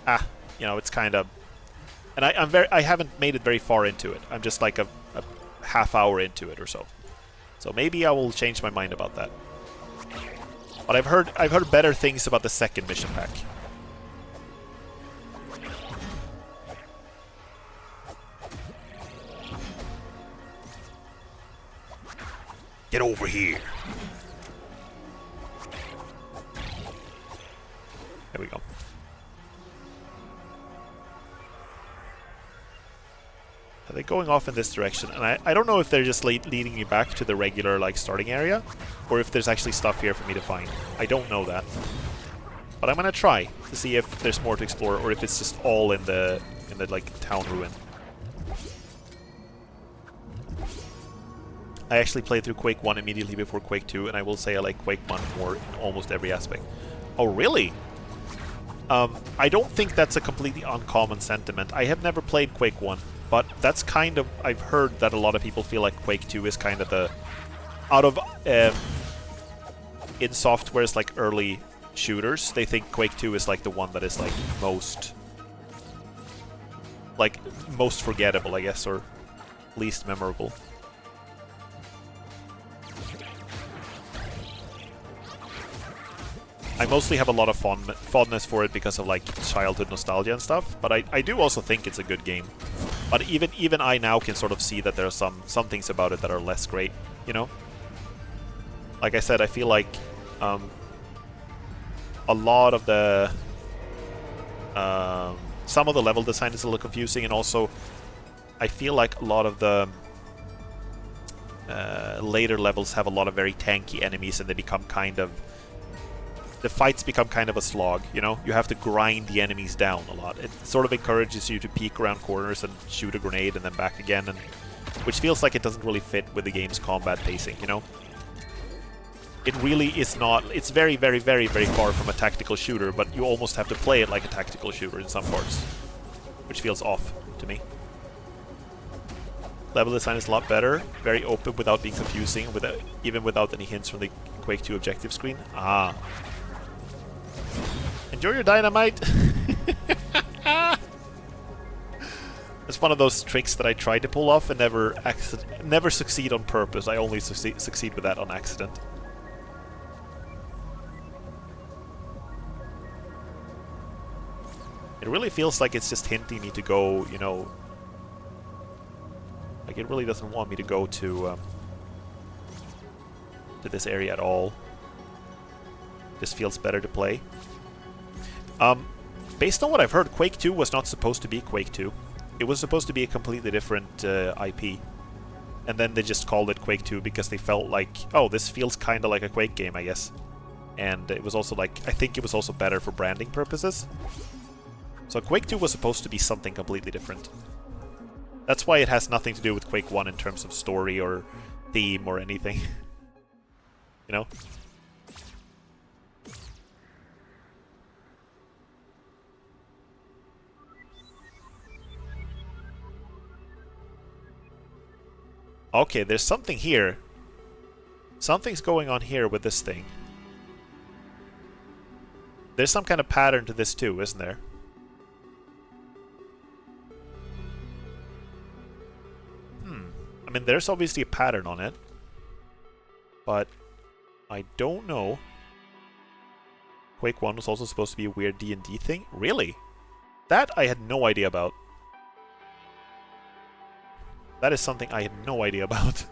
you know, it's kind of... And I haven't made it very far into it. I'm just like a half hour into it or so. So maybe I will change my mind about that. But I've heard better things about the second mission pack. Get over here. There we go. Are they going off in this direction? And I don't know if they're just leading me back to the regular like starting area, or if there's actually stuff here for me to find. I don't know that. But I'm gonna try to see if there's more to explore, or if it's just all in the like town ruin. I actually played through Quake 1 immediately before Quake 2, and I will say I like Quake 1 more in almost every aspect. Oh, really? I don't think that's a completely uncommon sentiment. I have never played Quake 1, but that's kind of... I've heard that a lot of people feel like Quake 2 is kind of the... Out of... in Software's like early shooters, they think Quake 2 is like the one that is like most... like, most forgettable, I guess, or least memorable. I mostly have a lot of fondness for it because of like childhood nostalgia and stuff, but I do also think it's a good game. But even I now can sort of see that there are some things about it that are less great, you know? Like I said, I feel like a lot of the... some of the level design is a little confusing, and also I feel like a lot of the later levels have a lot of very tanky enemies, and they become kind of... The fights become kind of a slog, you know? You have to grind the enemies down a lot. It sort of encourages you to peek around corners and shoot a grenade and then back again, and which feels like it doesn't really fit with the game's combat pacing, you know? It really is not... It's very, very, very, very far from a tactical shooter, but you almost have to play it like a tactical shooter in some parts, which feels off to me. Level design is a lot better, very open without being confusing, even without any hints from the Quake 2 objective screen. Ah. Enjoy your dynamite! It's one of those tricks that I try to pull off and never succeed on purpose. I only succeed with that on accident. It really feels like it's just hinting me to go, you know... Like, it really doesn't want me to go to this area at all. This feels better to play. Based on what I've heard, Quake 2 was not supposed to be Quake 2. It was supposed to be a completely different IP. And then they just called it Quake 2 because they felt like, oh, this feels kind of like a Quake game, I guess. And it was also like, I think it was also better for branding purposes. So Quake 2 was supposed to be something completely different. That's why it has nothing to do with Quake 1 in terms of story or theme or anything. You know? Okay, there's something here. Something's going on here with this thing. There's some kind of pattern to this too, isn't there? I mean, there's obviously a pattern on it. But I don't know. Quake 1 was also supposed to be a weird D&D thing? Really? That I had no idea about. That is something I had no idea about.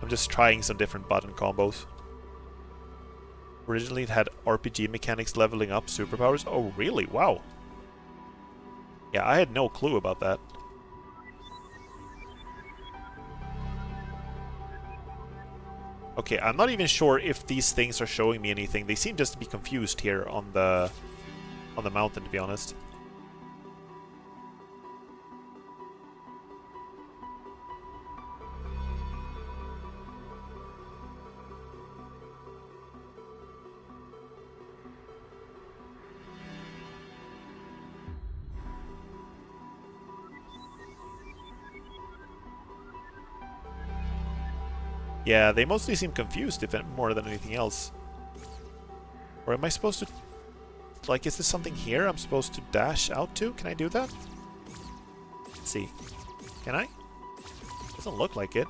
I'm just trying some different button combos. Originally it had RPG mechanics, leveling up, superpowers. Oh, really? Wow. Yeah, I had no clue about that. Okay, I'm not even sure if these things are showing me anything. They seem just to be confused here on the mountain, to be honest. Yeah, they mostly seem confused, if more than anything else. Or am I supposed to... Like, is this something here I'm supposed to dash out to? Can I do that? Let's see. Can I? Doesn't look like it.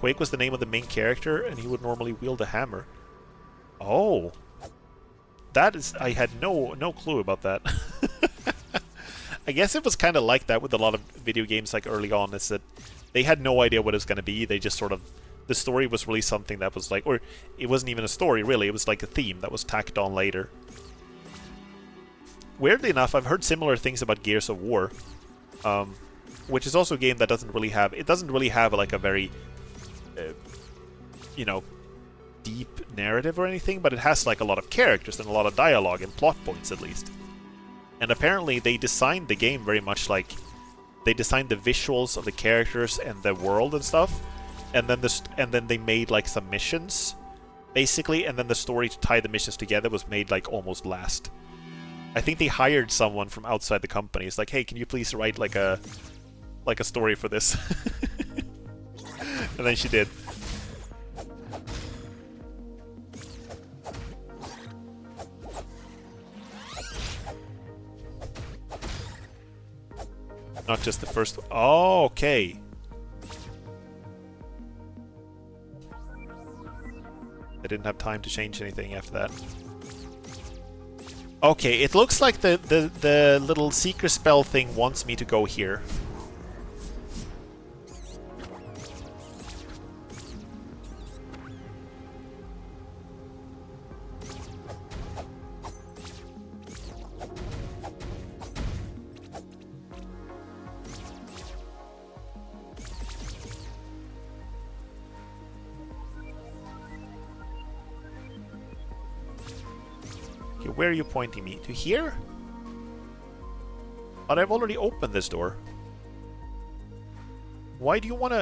Quake was the name of the main character, and he would normally wield a hammer. Oh. That is... I had no clue about that. I guess it was kind of like that with a lot of video games like early on, is that they had no idea what it was going to be. They just sort of... The story was really something that was like... Or it wasn't even a story, really. It was like a theme that was tacked on later. Weirdly enough, I've heard similar things about Gears of War. Which is also a game that doesn't really have... It doesn't really have like a very... you know... deep narrative or anything, but it has like a lot of characters and a lot of dialogue and plot points at least. And apparently they designed the game very much like they designed the visuals of the characters and the world and stuff, and then they made like some missions basically, and then the story to tie the missions together was made like almost last. I think they hired someone from outside the company. It's like, hey, can you please write like a story for this? And then she did. Not just the first... Oh, okay. I didn't have time to change anything after that. Okay, it looks like the little secret spell thing wants me to go here. Where are you pointing me? To here? But I've already opened this door. Why do you want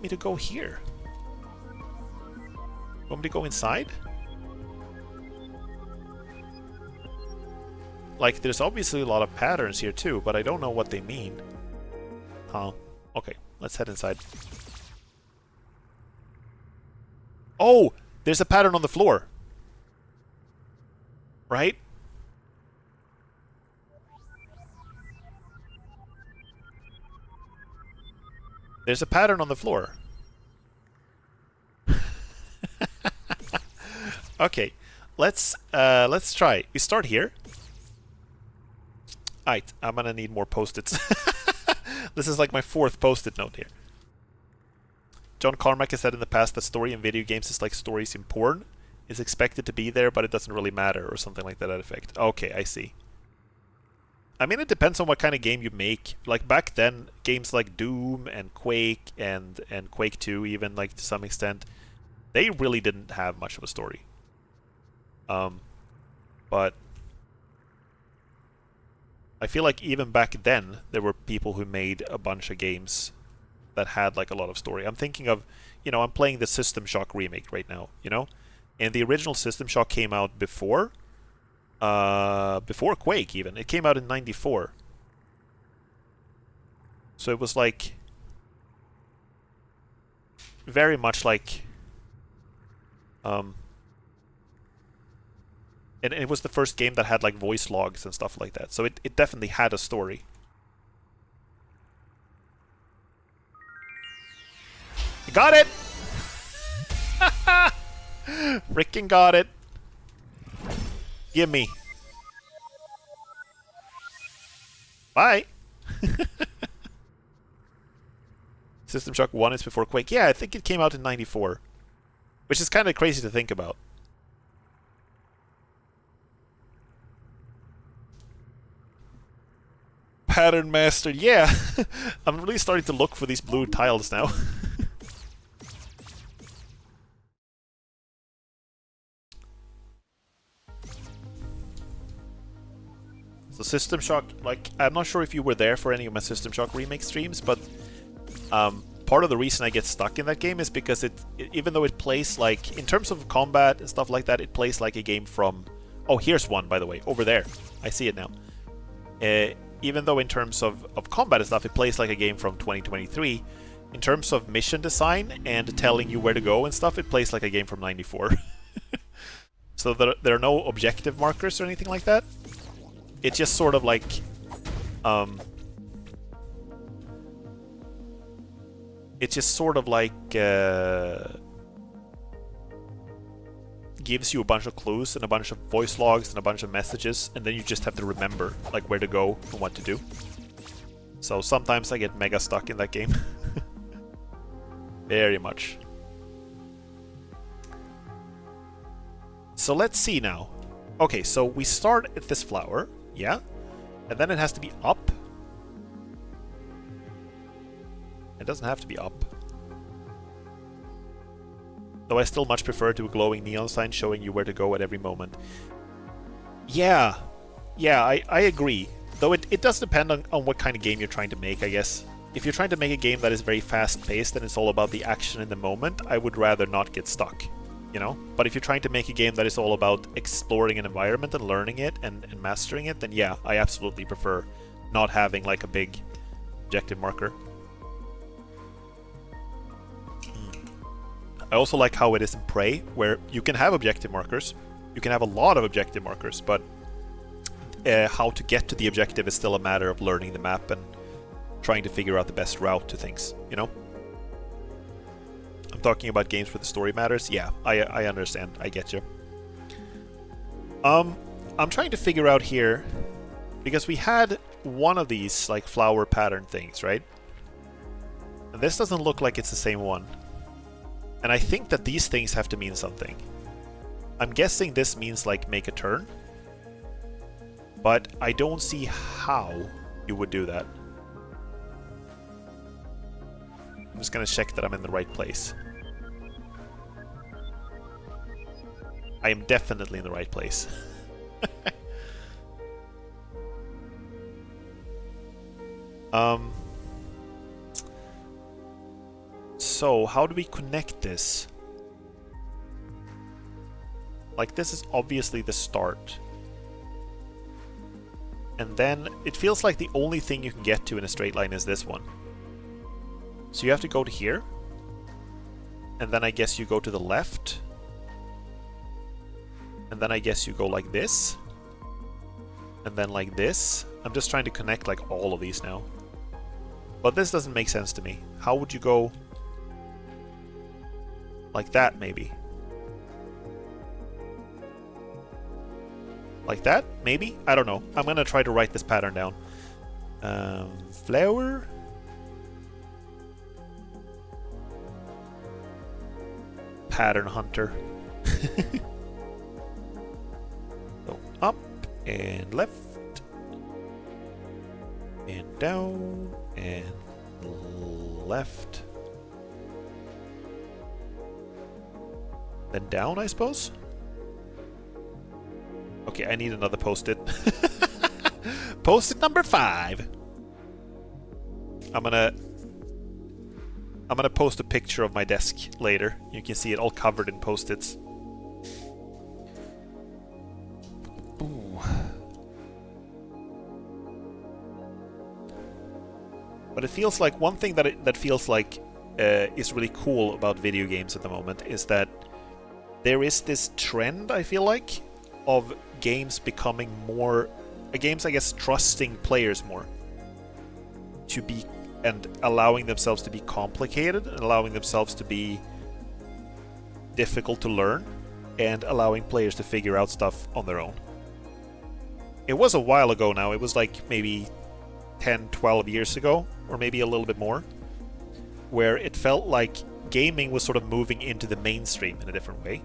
me to go here? Want me to go inside? Like, there's obviously a lot of patterns here too, but I don't know what they mean. Huh. Okay, let's head inside. Oh! There's a pattern on the floor. Right? There's a pattern on the floor. Okay, let's try. We start here. Alright, I'm gonna need more post-its. This is like my 4th post-it note here. John Carmack has said in the past that story in video games is like stories in porn. It's expected to be there, but it doesn't really matter, or something like that effect. Okay, I see. I mean, it depends on what kind of game you make. Like, back then, games like Doom and Quake and Quake 2, even, like, to some extent, they really didn't have much of a story. But I feel like even back then, there were people who made a bunch of games that had like a lot of story. I'm thinking of, you know, I'm playing the System Shock remake right now, you know? And the original System Shock came out before Quake even. It came out in 94. So it was like very much like and it was the first game that had like voice logs and stuff like that. So it definitely had a story. Got it! Frickin' got it. Gimme. Bye. System Shock 1 is before Quake. Yeah, I think it came out in 94. Which is kind of crazy to think about. Pattern Master. Yeah. I'm really starting to look for these blue tiles now. So System Shock, like, I'm not sure if you were there for any of my System Shock remake streams, but part of the reason I get stuck in that game is because even though it plays like, in terms of combat and stuff like that, it plays like a game from... Oh, here's one, by the way, over there. I see it now. Even though in terms of combat and stuff, it plays like a game from 2023, in terms of mission design and telling you where to go and stuff, it plays like a game from 94. So there are no objective markers or anything like that. It's just sort of like It's just sort of like gives you a bunch of clues and a bunch of voice logs and a bunch of messages, and then you just have to remember like where to go and what to do. So sometimes I get mega stuck in that game. Very much. So let's see now. Okay, so we start at this flower, yeah, and then it has to be up. It doesn't have to be up. Though I still much prefer to a glowing neon sign showing you where to go at every moment. Yeah, I agree. Though it does depend on what kind of game you're trying to make, I guess. If you're trying to make a game that is very fast-paced and it's all about the action in the moment, I would rather not get stuck, you know? But if you're trying to make a game that is all about exploring an environment and learning it and mastering it, then yeah, I absolutely prefer not having like a big objective marker. I also like how it is in Prey, where you can have objective markers. You can have a lot of objective markers, but how to get to the objective is still a matter of learning the map and trying to figure out the best route to things, you know? I'm talking about games where the story matters. Yeah, I understand. I get you. I'm trying to figure out here, because we had one of these like flower pattern things, right? And this doesn't look like it's the same one. And I think that these things have to mean something. I'm guessing this means like make a turn. But I don't see how you would do that. I'm just gonna check that I'm in the right place. I am definitely in the right place. So, how do we connect this? Like, this is obviously the start. And then, it feels like the only thing you can get to in a straight line is this one. So you have to go to here. And then I guess you go to the left. And then I guess you go like this. And then like this. I'm just trying to connect like all of these now. But this doesn't make sense to me. How would you go like that, maybe? Like that, maybe? I don't know. I'm gonna try to write this pattern down. Flower. Pattern hunter. So up and left and down and left. Then down, I suppose? Okay, I need another post-it. Post-it number 5. I'm gonna post a picture of my desk later. You can see it all covered in post-its. But it feels like one thing that feels like is really cool about video games at the moment is that there is this trend, I feel like, of games becoming more... games, I guess, trusting players more. To be... and allowing themselves to be complicated, and allowing themselves to be difficult to learn, and allowing players to figure out stuff on their own. It was a while ago now, it was like maybe 10, 12 years ago, or maybe a little bit more, where it felt like gaming was sort of moving into the mainstream in a different way.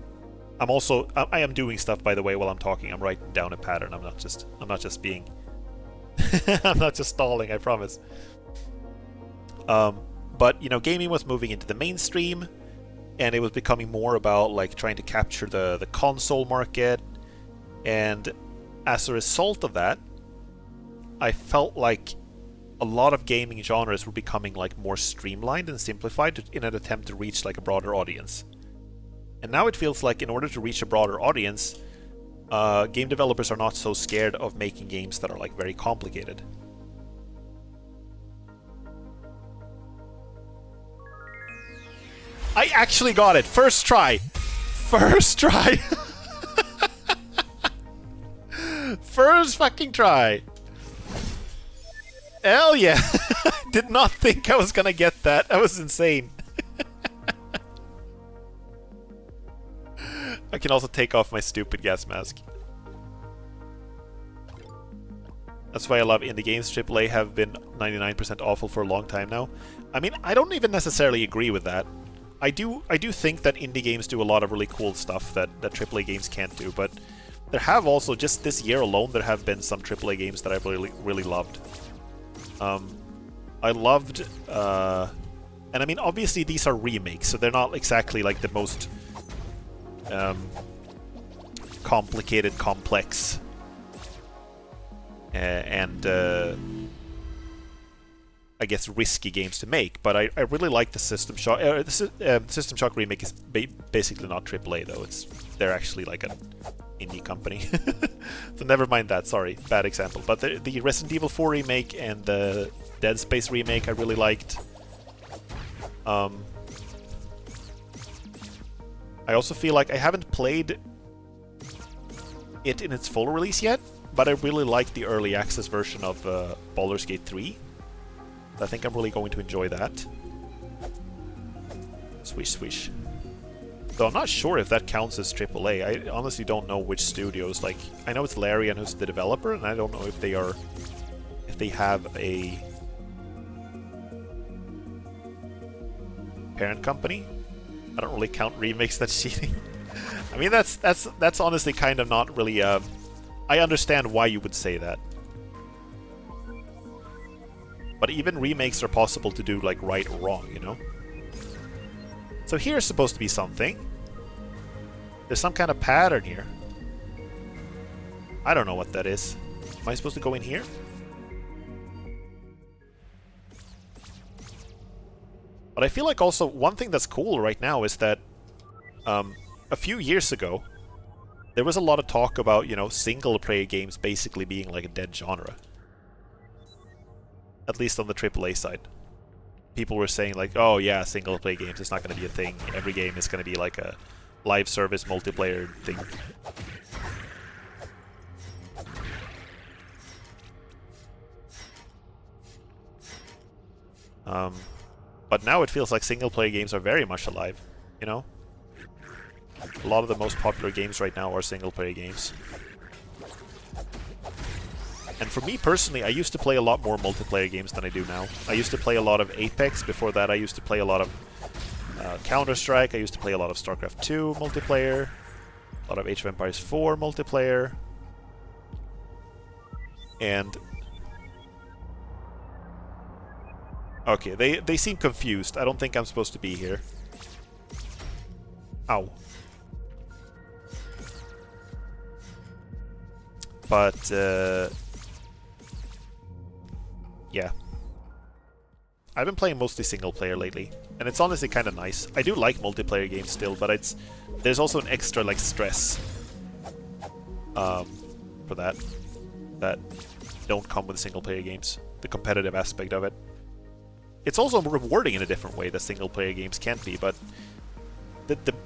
I am doing stuff, by the way, while I'm talking. I'm writing down a pattern. I'm not just being I'm not just stalling, I promise. But, you know, gaming was moving into the mainstream, and it was becoming more about, like, trying to capture the console market, and as a result of that, I felt like a lot of gaming genres were becoming, like, more streamlined and simplified in an attempt to reach, like, a broader audience. And now it feels like in order to reach a broader audience, game developers are not so scared of making games that are, like, very complicated. I actually got it! First try! First try! First fucking try! Hell yeah! Did not think I was gonna get that. That was insane. I can also take off my stupid gas mask. That's why I love indie games. AAA have been 99% awful for a long time now. I mean, I don't even necessarily agree with that. I do think that indie games do a lot of really cool stuff that AAA games can't do, but there have also, just this year alone, there have been some AAA games that I've really loved. I loved, and I mean, obviously these are remakes, so they're not exactly like the most complicated, complex, and I guess risky games to make. But I really like the System Shock. The System Shock remake is basically not AAA though. They're actually like an indie company. So never mind that. Sorry, bad example. But the Resident Evil 4 remake and the Dead Space remake I really liked. I also feel like I haven't played it in its full release yet, but I really like the early access version of Baldur's Gate 3. I think I'm really going to enjoy that. Swish, swish. Though I'm not sure if that counts as AAA. I honestly don't know which studios. Like, I know it's Larian who's the developer, and I don't know if they have a parent company. I don't really count remakes. That's cheating. I mean, that's honestly kind of not really. I understand why you would say that. But even remakes are possible to do, like, right or wrong, you know? So here's supposed to be something. There's some kind of pattern here. I don't know what that is. Am I supposed to go in here? But I feel like also one thing that's cool right now is that a few years ago, there was a lot of talk about, you know, single-player games basically being like a dead genre. At least on the AAA side. People were saying like, oh yeah, single-player games, it's not going to be a thing. Every game is going to be like a live service multiplayer thing. But now it feels like single-player games are very much alive, you know? A lot of the most popular games right now are single-player games. And for me personally, I used to play a lot more multiplayer games than I do now. I used to play a lot of Apex. Before that, I used to play a lot of Counter-Strike. I used to play a lot of StarCraft 2 multiplayer. A lot of Age of Empires 4 multiplayer. And... okay, they seem confused. I don't think I'm supposed to be here. Ow. But, yeah. I've been playing mostly single player lately, and it's honestly kind of nice. I do like multiplayer games still, but there's also an extra like stress for that don't come with single player games. The competitive aspect of it. It's also rewarding in a different way that single player games can't be, but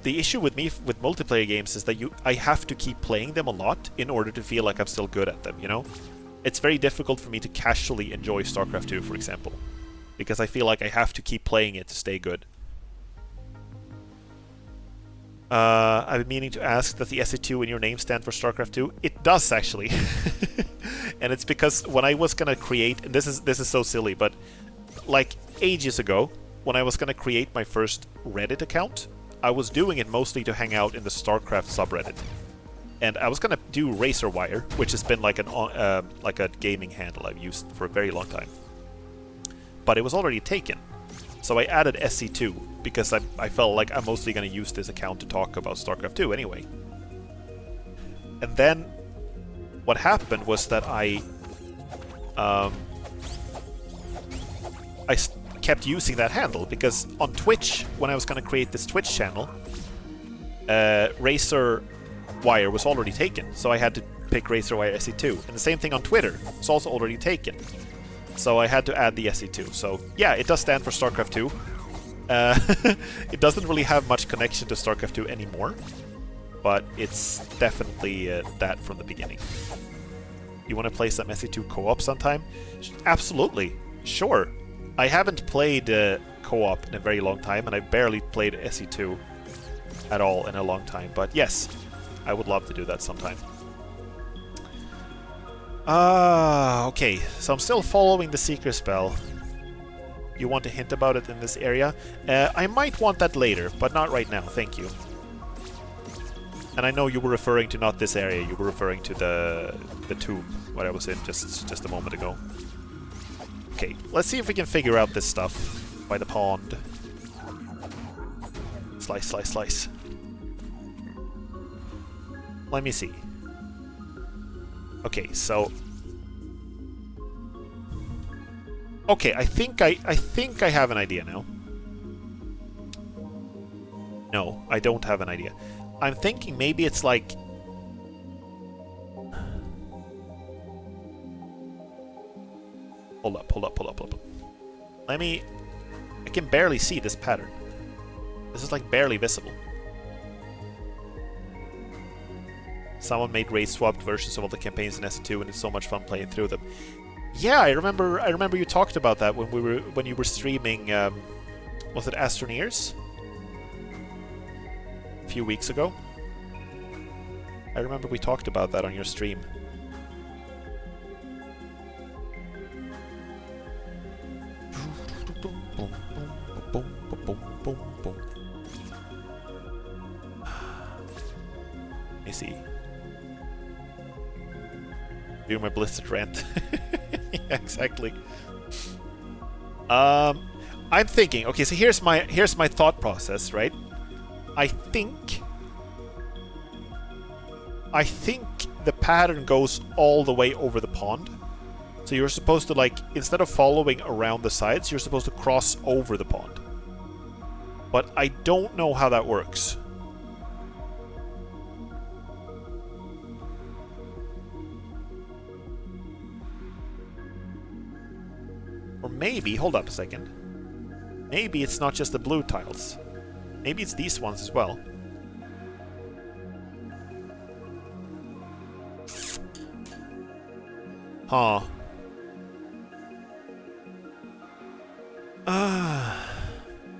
the issue with me with multiplayer games is that I have to keep playing them a lot in order to feel like I'm still good at them, you know? It's very difficult for me to casually enjoy StarCraft 2, for example, because I feel like I have to keep playing it to stay good. I've been meaning to ask, does the SE2 in your name stand for StarCraft 2? It does, actually. And it's because when I was gonna create, and this is so silly, but like ages ago, when I was gonna create my first Reddit account, I was doing it mostly to hang out in the StarCraft subreddit. And I was gonna do RazorWire, which has been like a gaming handle I've used for a very long time. But it was already taken. So I added SE2, because I felt like I'm mostly gonna use this account to talk about StarCraft 2 anyway. And then what happened was that I kept using that handle, because on Twitch, when I was gonna create this Twitch channel, RazorWire was already taken, so I had to pick RazorWire SE2. And the same thing on Twitter, it's also already taken. So I had to add the SE2. So yeah, it does stand for StarCraft 2. It doesn't really have much connection to StarCraft 2 anymore, but it's definitely that from the beginning. You want to play some SE2 co-op sometime? Absolutely. Sure. I haven't played co-op in a very long time, and I barely played SE2 at all in a long time. But yes, I would love to do that sometime. Okay. So I'm still following the Seeker spell. You want to hint about it in this area? I might want that later, but not right now. Thank you. And I know you were referring to not this area. You were referring to the tomb, what I was in just a moment ago. Okay, let's see if we can figure out this stuff by the pond. Slice, slice, slice. Let me see. Okay, so... Okay, I think I have an idea now. No, I don't have an idea. I'm thinking maybe it's like... Hold up. Let me... I can barely see this pattern. This is like barely visible. Someone made race-swapped versions of all the campaigns in SE2 and it's so much fun playing through them. Yeah, I remember you talked about that when you were streaming, was it Astroneers? A few weeks ago. I remember we talked about that on your stream. Let me see. Do my blizzard rant. Yeah, exactly. I'm thinking. Okay, so here's my thought process, right? I think the pattern goes all the way over the pond. So you're supposed to, like, instead of following around the sides, you're supposed to cross over the pond. But I don't know how that works. Or maybe, hold up a second. Maybe it's not just the blue tiles. Maybe it's these ones as well. Huh.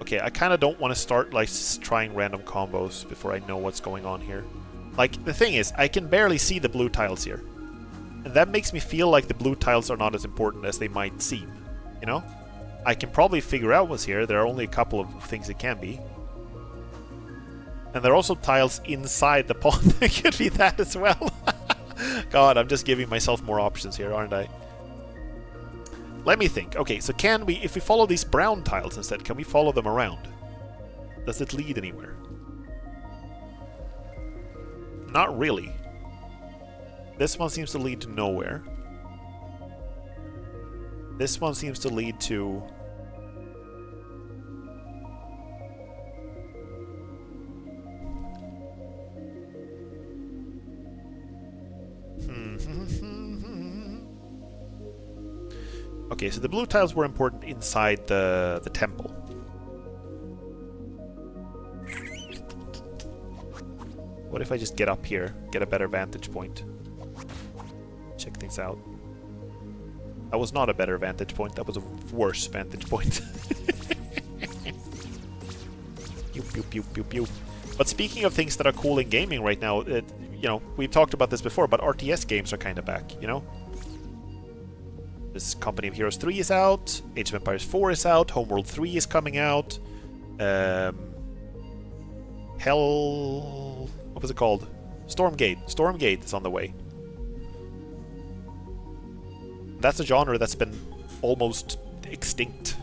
Okay, I kind of don't want to start like trying random combos before I know what's going on here. Like, the thing is, I can barely see the blue tiles here. And that makes me feel like the blue tiles are not as important as they might seem. You know? I can probably figure out what's here. There are only a couple of things it can be. And there are also tiles inside the pond. It could be that as well. God, I'm just giving myself more options here, aren't I? Let me think. Okay, so can we, if we follow these brown tiles instead, can we follow them around? Does it lead anywhere? Not really. This one seems to lead to nowhere. This one seems to lead to... Okay, so the blue tiles were important inside the temple. What if I just get up here, get a better vantage point? Check things out. That was not a better vantage point, that was a worse vantage point. Pew, pew, pew, pew, pew. But speaking of things that are cool in gaming right now, you know, we've talked about this before, but RTS games are kind of back, you know? This Company of Heroes 3 is out, Age of Empires 4 is out, Homeworld 3 is coming out, Hell... what was it called? Stormgate. Stormgate is on the way. That's a genre that's been almost extinct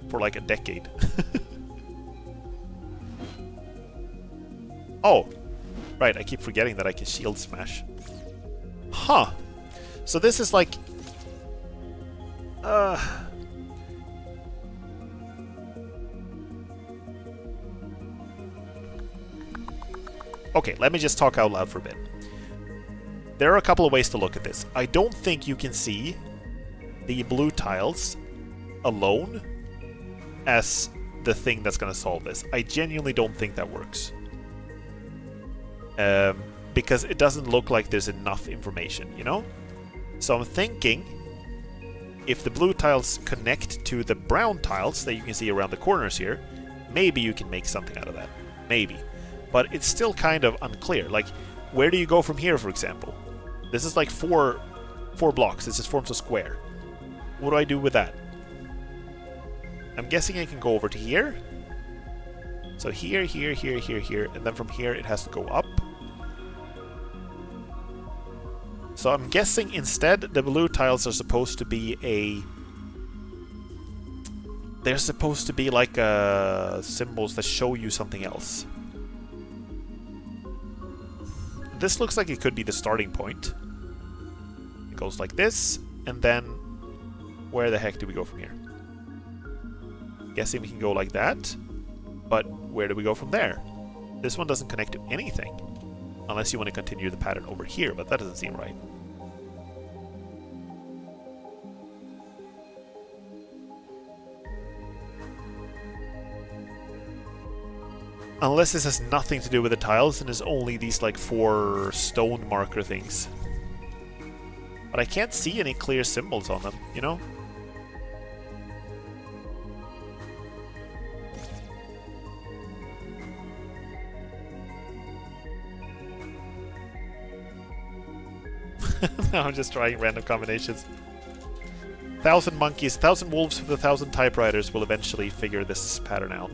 for like a decade. Oh! Right, I keep forgetting that I can shield smash. Huh. So this is like... Okay, let me just talk out loud for a bit. There are a couple of ways to look at this. I don't think you can see the blue tiles alone as the thing that's going to solve this. I genuinely don't think that works. Because it doesn't look like there's enough information, you know? So I'm thinking, if the blue tiles connect to the brown tiles that you can see around the corners here, maybe you can make something out of that. Maybe. But it's still kind of unclear. Like, where do you go from here, for example? This is like four blocks. This just forms a square. What do I do with that? I'm guessing I can go over to here. So here, here, here, here, here, and then from here it has to go up. So I'm guessing instead the blue tiles are supposed to be they're supposed to be like symbols that show you something else. This looks like it could be the starting point. It goes like this, and then where the heck do we go from here? Guessing we can go like that, but where do we go from there? This one doesn't connect to anything, unless you want to continue the pattern over here, but that doesn't seem right. Unless this has nothing to do with the tiles and is only these like 4 stone marker things. But I can't see any clear symbols on them, you know? Now I'm just trying random combinations. 1,000 monkeys, 1,000 wolves with 1,000 typewriters will eventually figure this pattern out.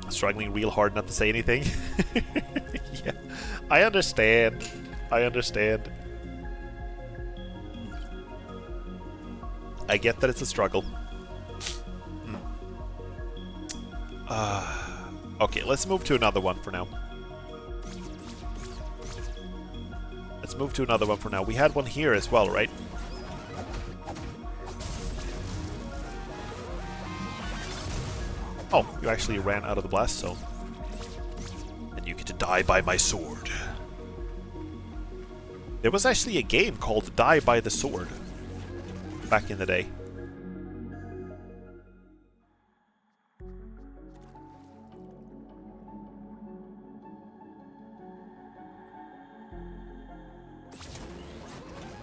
Struggling real hard not to say anything. Yeah, I understand. I understand. I get that it's a struggle. Okay, let's move to another one for now. Let's move to another one for now. We had one here as well, right? Oh, you actually ran out of the blast zone. And you get to die by my sword. There was actually a game called Die by the Sword back in the day.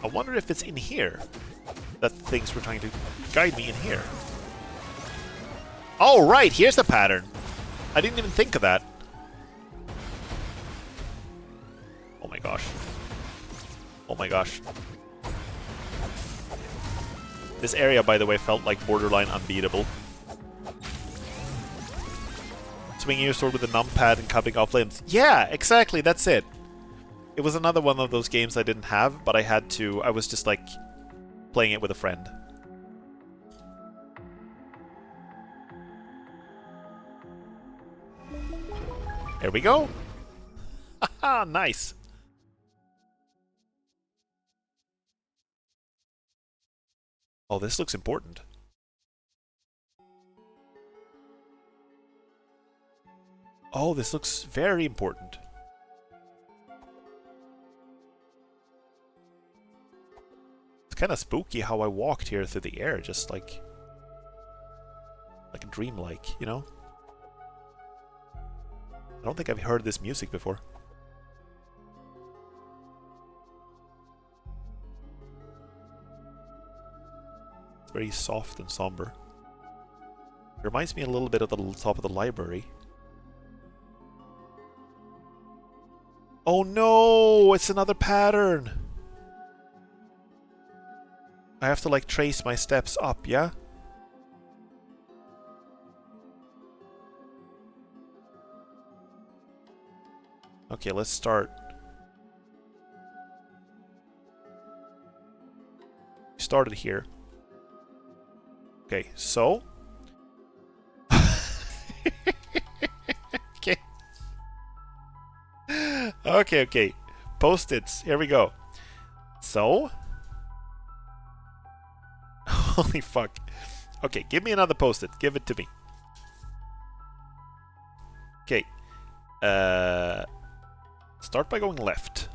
I wonder if it's in here that things were trying to guide me in here. Oh, right, here's the pattern. I didn't even think of that. Oh my gosh. Oh my gosh. This area, by the way, felt like borderline unbeatable. Swinging your sword with a numpad and cutting off limbs. Yeah, exactly, that's it. It was another one of those games I didn't have, but I was just like playing it with a friend. There we go. Haha, nice. Oh, this looks important. Oh, this looks very important. It's kind of spooky how I walked here through the air, just like a dreamlike, you know? I don't think I've heard this music before. It's very soft and somber. It reminds me a little bit of the top of the library. Oh no! It's another pattern! I have to like trace my steps up, yeah? Okay, let's start. We started here. Okay, so. Okay. Okay. Post-its. Here we go. So. Holy fuck. Okay, give me another post-it. Give it to me. Okay. Start by going left.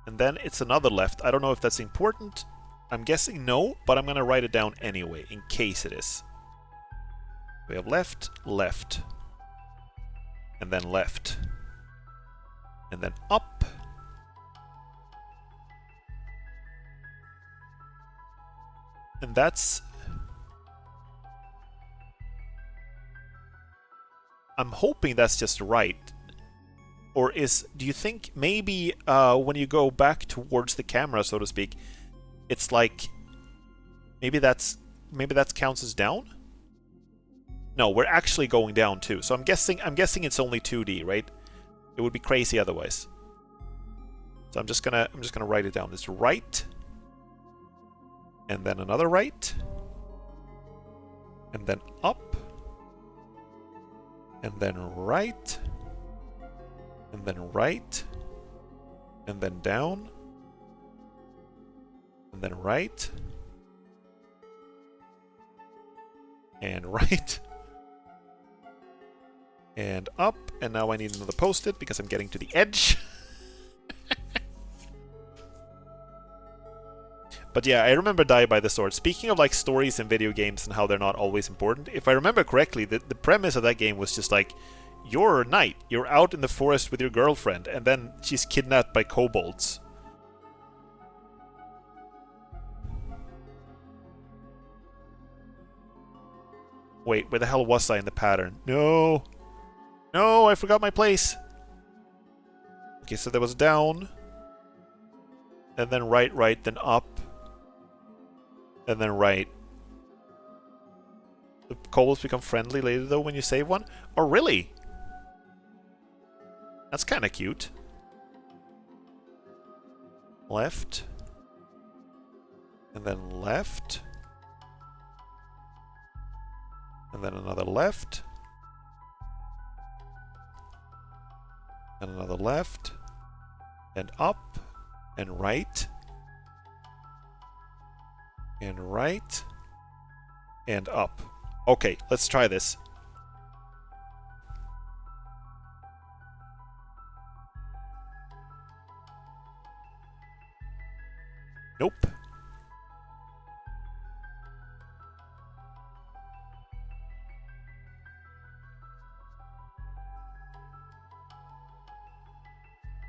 And then it's another left. I don't know if that's important. I'm guessing no, but I'm gonna write it down anyway, in case it is. We have left, left. And then left. And then up. And that's... I'm hoping that's just right. Or do you think maybe when you go back towards the camera, so to speak, it's like maybe that counts as down? No, we're actually going down too. So I'm guessing it's only 2D, right? It would be crazy otherwise. So I'm just gonna write it down. It's right, and then another right, and then up, and then right, and then right, and then down, and then right, and right, and up, and now I need another post-it because I'm getting to the edge. But yeah, I remember Die by the Sword. Speaking of like stories in video games and how they're not always important, if I remember correctly, the premise of that game was just like, you're a knight, you're out in the forest with your girlfriend, and then she's kidnapped by kobolds. Wait, where the hell was I in the pattern? No! No, I forgot my place! Okay, so there was down, and then right, then up, and then right. The kobolds become friendly later though when you save one? Oh, really? That's kind of cute. Left. And then left. And then another left. And another left. And up. And right. And right. And up. Okay, let's try this. Nope.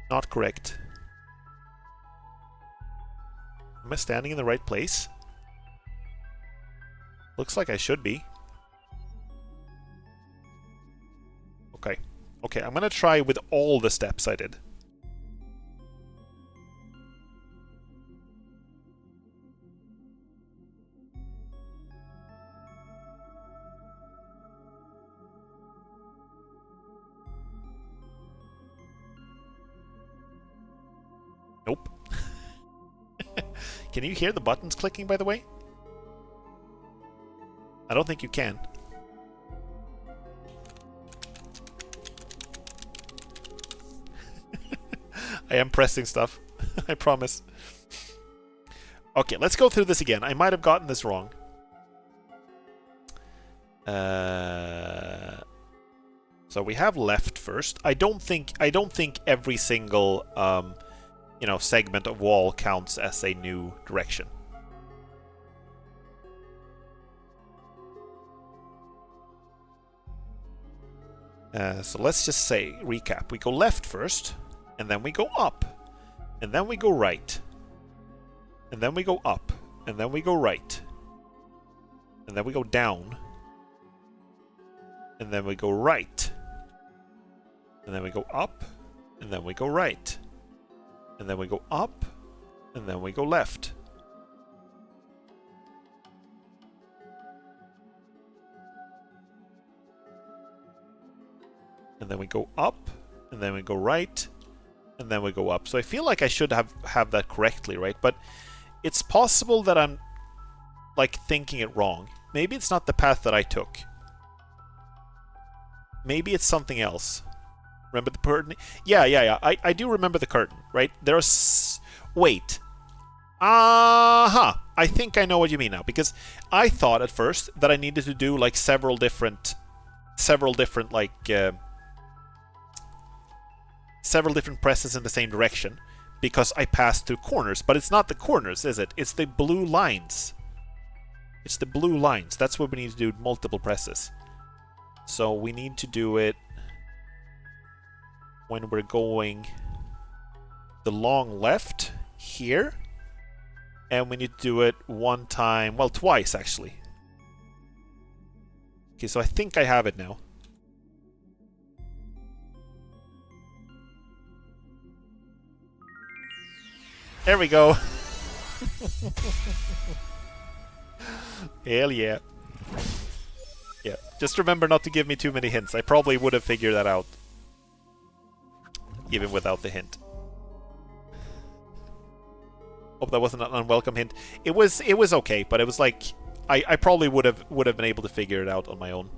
Not correct. Am I standing in the right place? Looks like I should be. Okay. Okay, I'm gonna try with all the steps I did. Nope. Can you hear the buttons clicking, by the way? I don't think you can. I am pressing stuff. I promise. Okay, let's go through this again. I might have gotten this wrong. So we have left first. I don't think every single segment of wall counts as a new direction. So let's just say, recap. We go left first, and then we go up, and then we go right, and then we go up, and then we go right, and then we go down, and then we go right, and then we go up, and then we go right, and then we go up, and then we go left. And then we go up, and then we go right, and then we go up. So I feel like I should have that correctly, right? But it's possible that I'm like thinking it wrong. Maybe it's not the path that I took. Maybe it's something else. Remember the curtain? Yeah. I do remember the curtain, right? There's... Wait. I think I know what you mean now. Because I thought at first that I needed to do like several different presses in the same direction because I passed through corners. But it's not the corners, is it? It's the blue lines. It's the blue lines. That's what we need to do, multiple presses. So we need to do it when we're going the long left here. And we need to do it one time, well, twice actually. Okay, so I think I have it now. There we go. Hell yeah. Yeah, just remember not to give me too many hints. I probably would have figured that out. Even without the hint. Hope that wasn't an unwelcome hint. It was okay, but it was like I probably would have been able to figure it out on my own.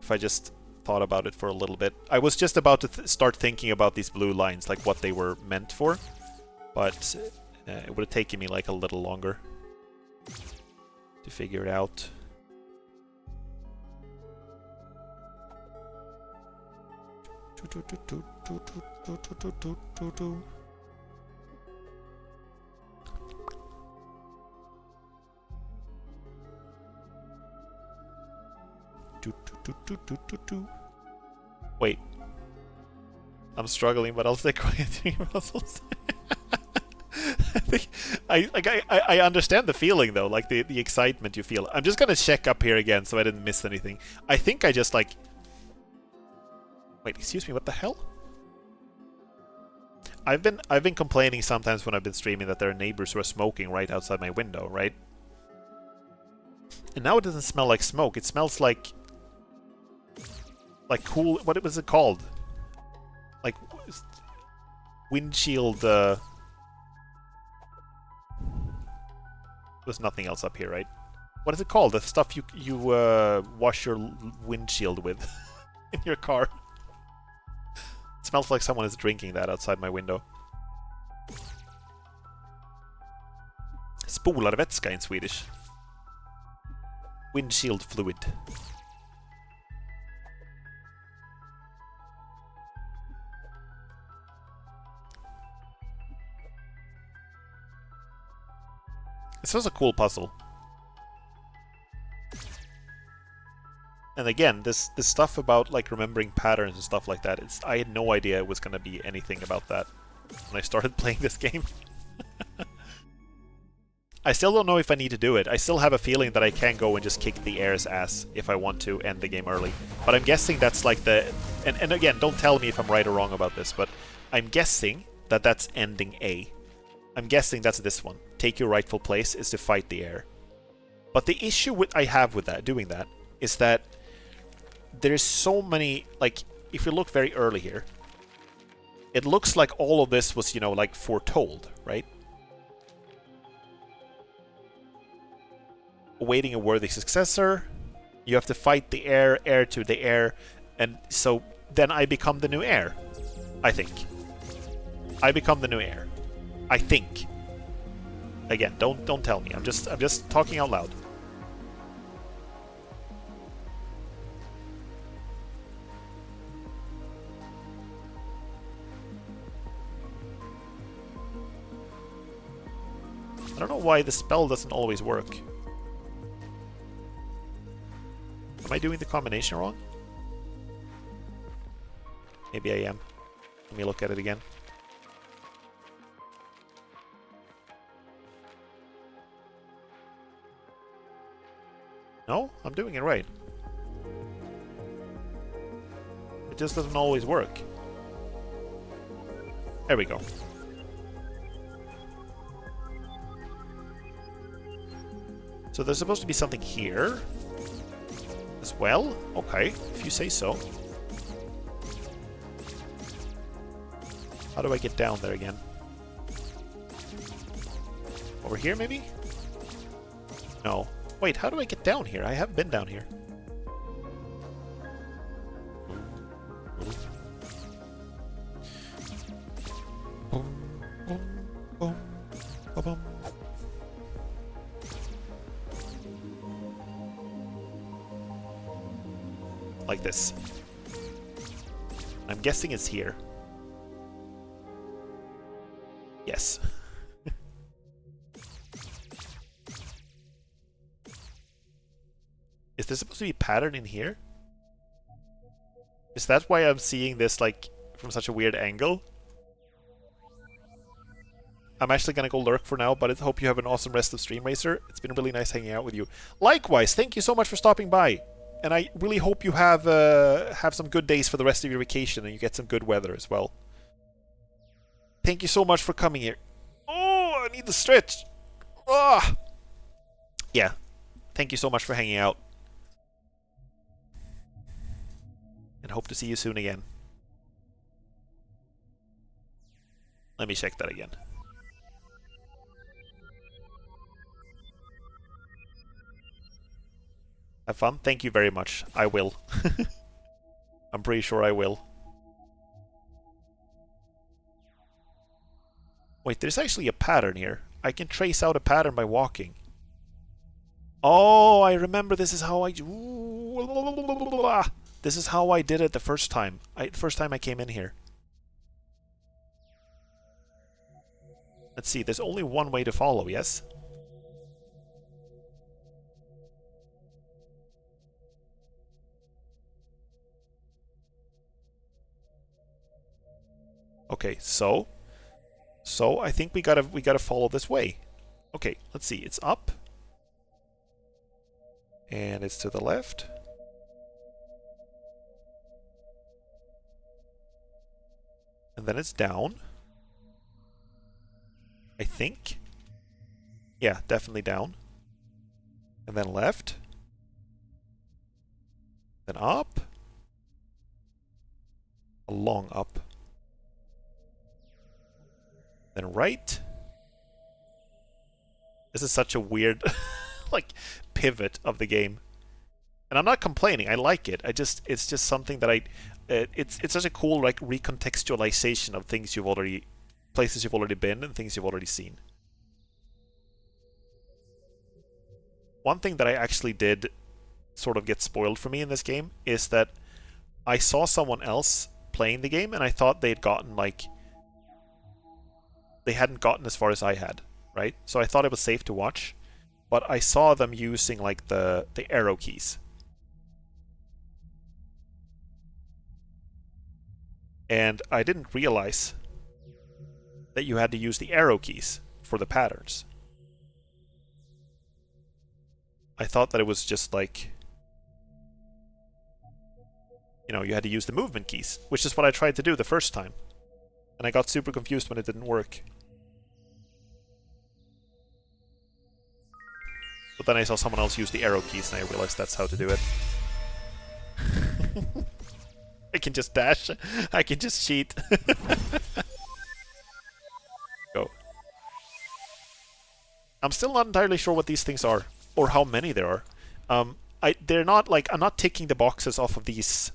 If I just thought about it for a little bit. I was just about to start thinking about these blue lines, like what they were meant for. But it would have taken me like a little longer to figure it out. Wait. I'm struggling, but I'll stay quiet during puzzles. I understand the feeling though, like the excitement you feel. I'm just gonna check up here again so I didn't miss anything. I think I just like... Wait, excuse me, what the hell? I've been complaining sometimes when I've been streaming that there are neighbors who are smoking right outside my window, right? And now it doesn't smell like smoke, it smells like cool... What was it called? Like... windshield... There's nothing else up here, right? What is it called? The stuff you wash your windshield with in your car. It smells like someone is drinking that outside my window. Spolarvätska in Swedish. Windshield fluid. This was a cool puzzle. And again, this stuff about like remembering patterns and stuff like that, I had no idea it was going to be anything about that when I started playing this game. I still don't know if I need to do it. I still have a feeling that I can go and just kick the air's ass if I want to end the game early. But I'm guessing that's like the... And again, don't tell me if I'm right or wrong about this, but I'm guessing that that's ending A. I'm guessing that's this one. Take your rightful place is to fight the air. But the issue I have with that, doing that, is that there's so many, like, if you look very early here, it looks like all of this was, you know, like foretold, right? Awaiting a worthy successor, you have to fight the heir to the heir, and so then I become the new heir. I think. I become the new heir. I think. Again, don't tell me. I'm just talking out loud. I don't know why the spell doesn't always work. Am I doing the combination wrong? Maybe I am. Let me look at it again. No, I'm doing it right. It just doesn't always work. There we go. So there's supposed to be something here as well? Okay, if you say so. How do I get down there again? Over here, maybe? No. Wait, how do I get down here? I haven't been down here. Like this. I'm guessing it's here. Yes. Is there supposed to be a pattern in here? Is that why I'm seeing this, like, from such a weird angle? I'm actually going to go lurk for now, but I hope you have an awesome rest of stream, Racer. It's been really nice hanging out with you. Likewise, thank you so much for stopping by. And I really hope you have some good days for the rest of your vacation and you get some good weather as well. Thank you so much for coming here. Oh, I need the stretch. Ah. Yeah. Thank you so much for hanging out. And hope to see you soon again. Let me check that again. Have fun? Thank you very much. I will. I'm pretty sure I will. Wait, there's actually a pattern here. I can trace out a pattern by walking. Oh, I remember this is how I... This is how I did it the first time. First time I came in here. Let's see, there's only one way to follow, yes? Okay, so I think we gotta follow this way. Okay, let's see. It's up. And it's to the left. And then it's down. I think. Yeah, definitely down. And then left. Then up. A long up. Then right. This is such a weird like pivot of the game. And I'm not complaining. I like it. It's just something that it's such a cool like recontextualization of things places you've already been and things you've already seen. One thing that I actually did sort of get spoiled for me in this game is that I saw someone else playing the game and I thought they hadn't gotten as far as I had, right? So I thought it was safe to watch, but I saw them using like the arrow keys. And I didn't realize that you had to use the arrow keys for the patterns. I thought that it was just like, you know, you had to use the movement keys, which is what I tried to do the first time. And I got super confused when it didn't work. But then I saw someone else use the arrow keys and I realized that's how to do it. I can just dash. I can just cheat. Go. I'm still not entirely sure what these things are, or how many there are. They're not like, I'm not ticking the boxes off of these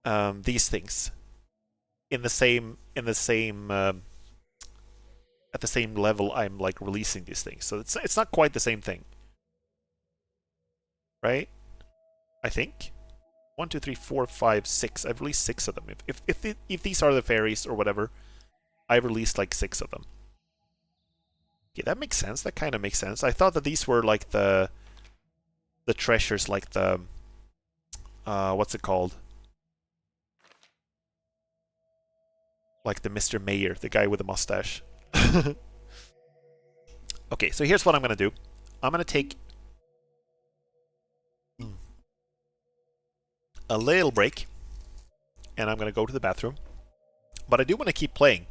things at the same level I'm like releasing these things. So it's not quite the same thing, right? I think 1, 2, 3, 4, 5, 6. I've released 6 of them. If these are the fairies or whatever, I've released like 6 of them. Okay, that makes sense. That kind of makes sense. I thought that these were like the treasures, like the what's it called? Like the Mr. Mayor, the guy with the mustache. Okay, so here's what I'm gonna do. I'm gonna take a little break, and I'm gonna go to the bathroom. But I do want to keep playing,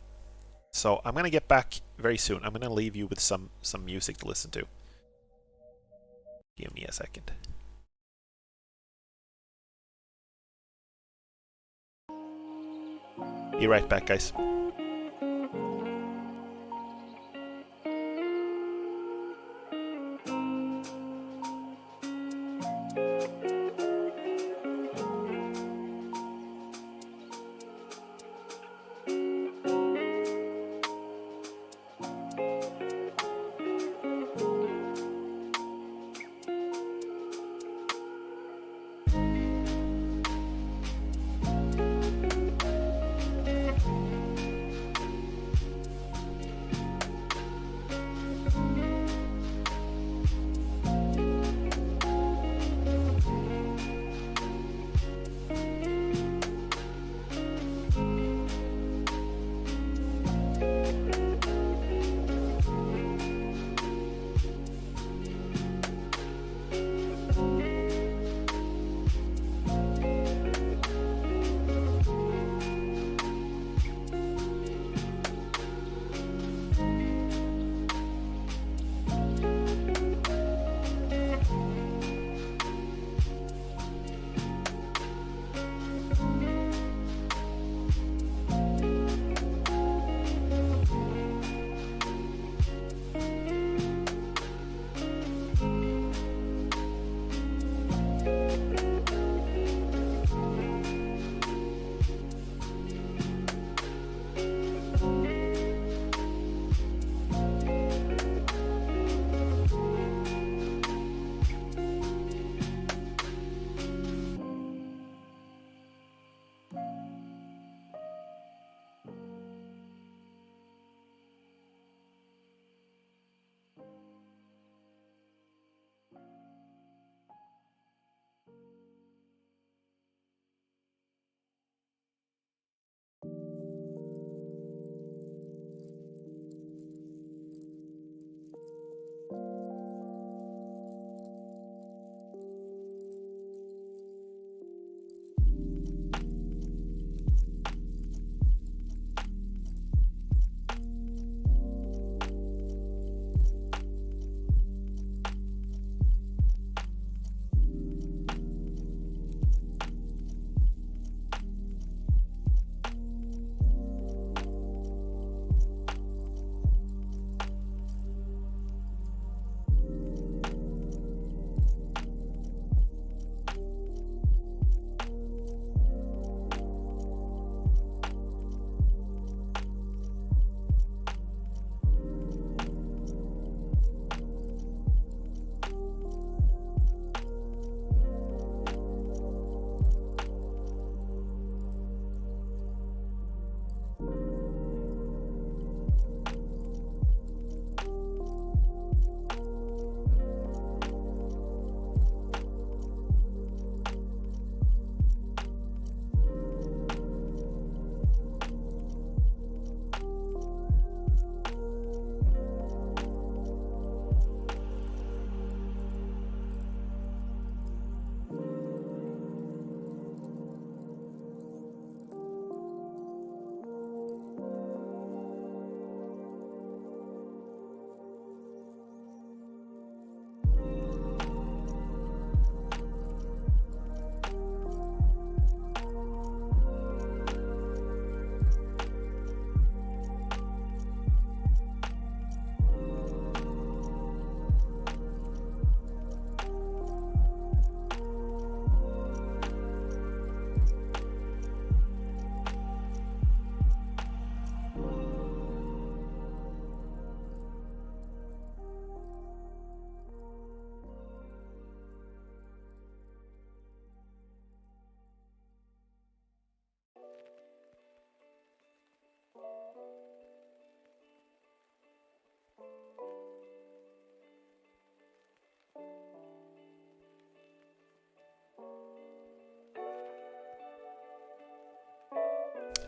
so I'm gonna get back very soon. I'm gonna leave you with some music to listen to. Give me a second. Be right back, guys.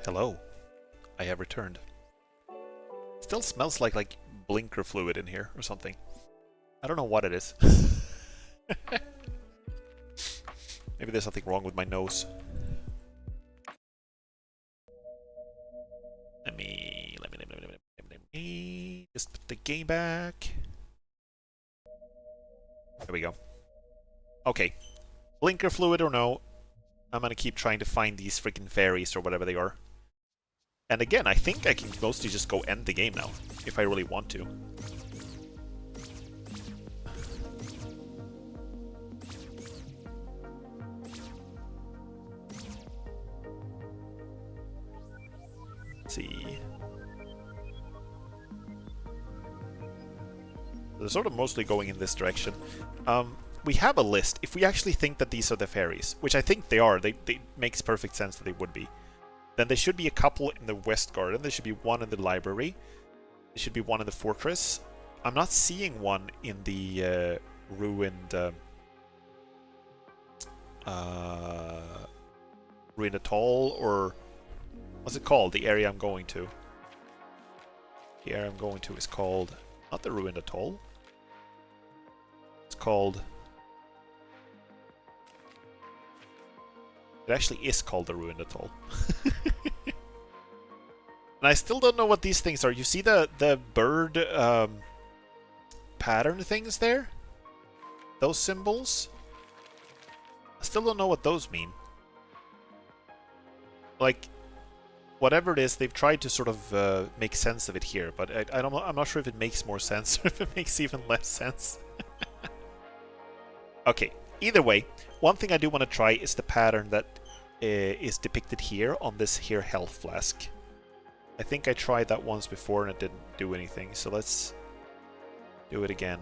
Hello. I have returned. Still smells like blinker fluid in here or something. I don't know what it is. Maybe there's something wrong with my nose. Let me just put the game back. There we go. Okay. Blinker fluid or no, I'm gonna keep trying to find these freaking fairies or whatever they are. And again, I think I can mostly just go end the game now, if I really want to. Let's see. They're sort of mostly going in this direction. We have a list. If we actually think that these are the fairies, which I think they are, they makes perfect sense that they would be. Then there should be a couple in the West Garden. There should be one in the library. There should be one in the fortress. I'm not seeing one in the ruined ruined atoll, or what's it called? The area I'm going to. The area I'm going to is called not the ruined atoll. It's called. It actually is called the ruined atoll. And I still don't know what these things are. You see the bird pattern things there? Those symbols? I still don't know what those mean. Like, whatever it is, they've tried to sort of make sense of it here, but I'm not sure if it makes more sense or if it makes even less sense. Okay, either way, one thing I do want to try is the pattern that is depicted here on this here health flask. I think I tried that once before and it didn't do anything, so let's do it again.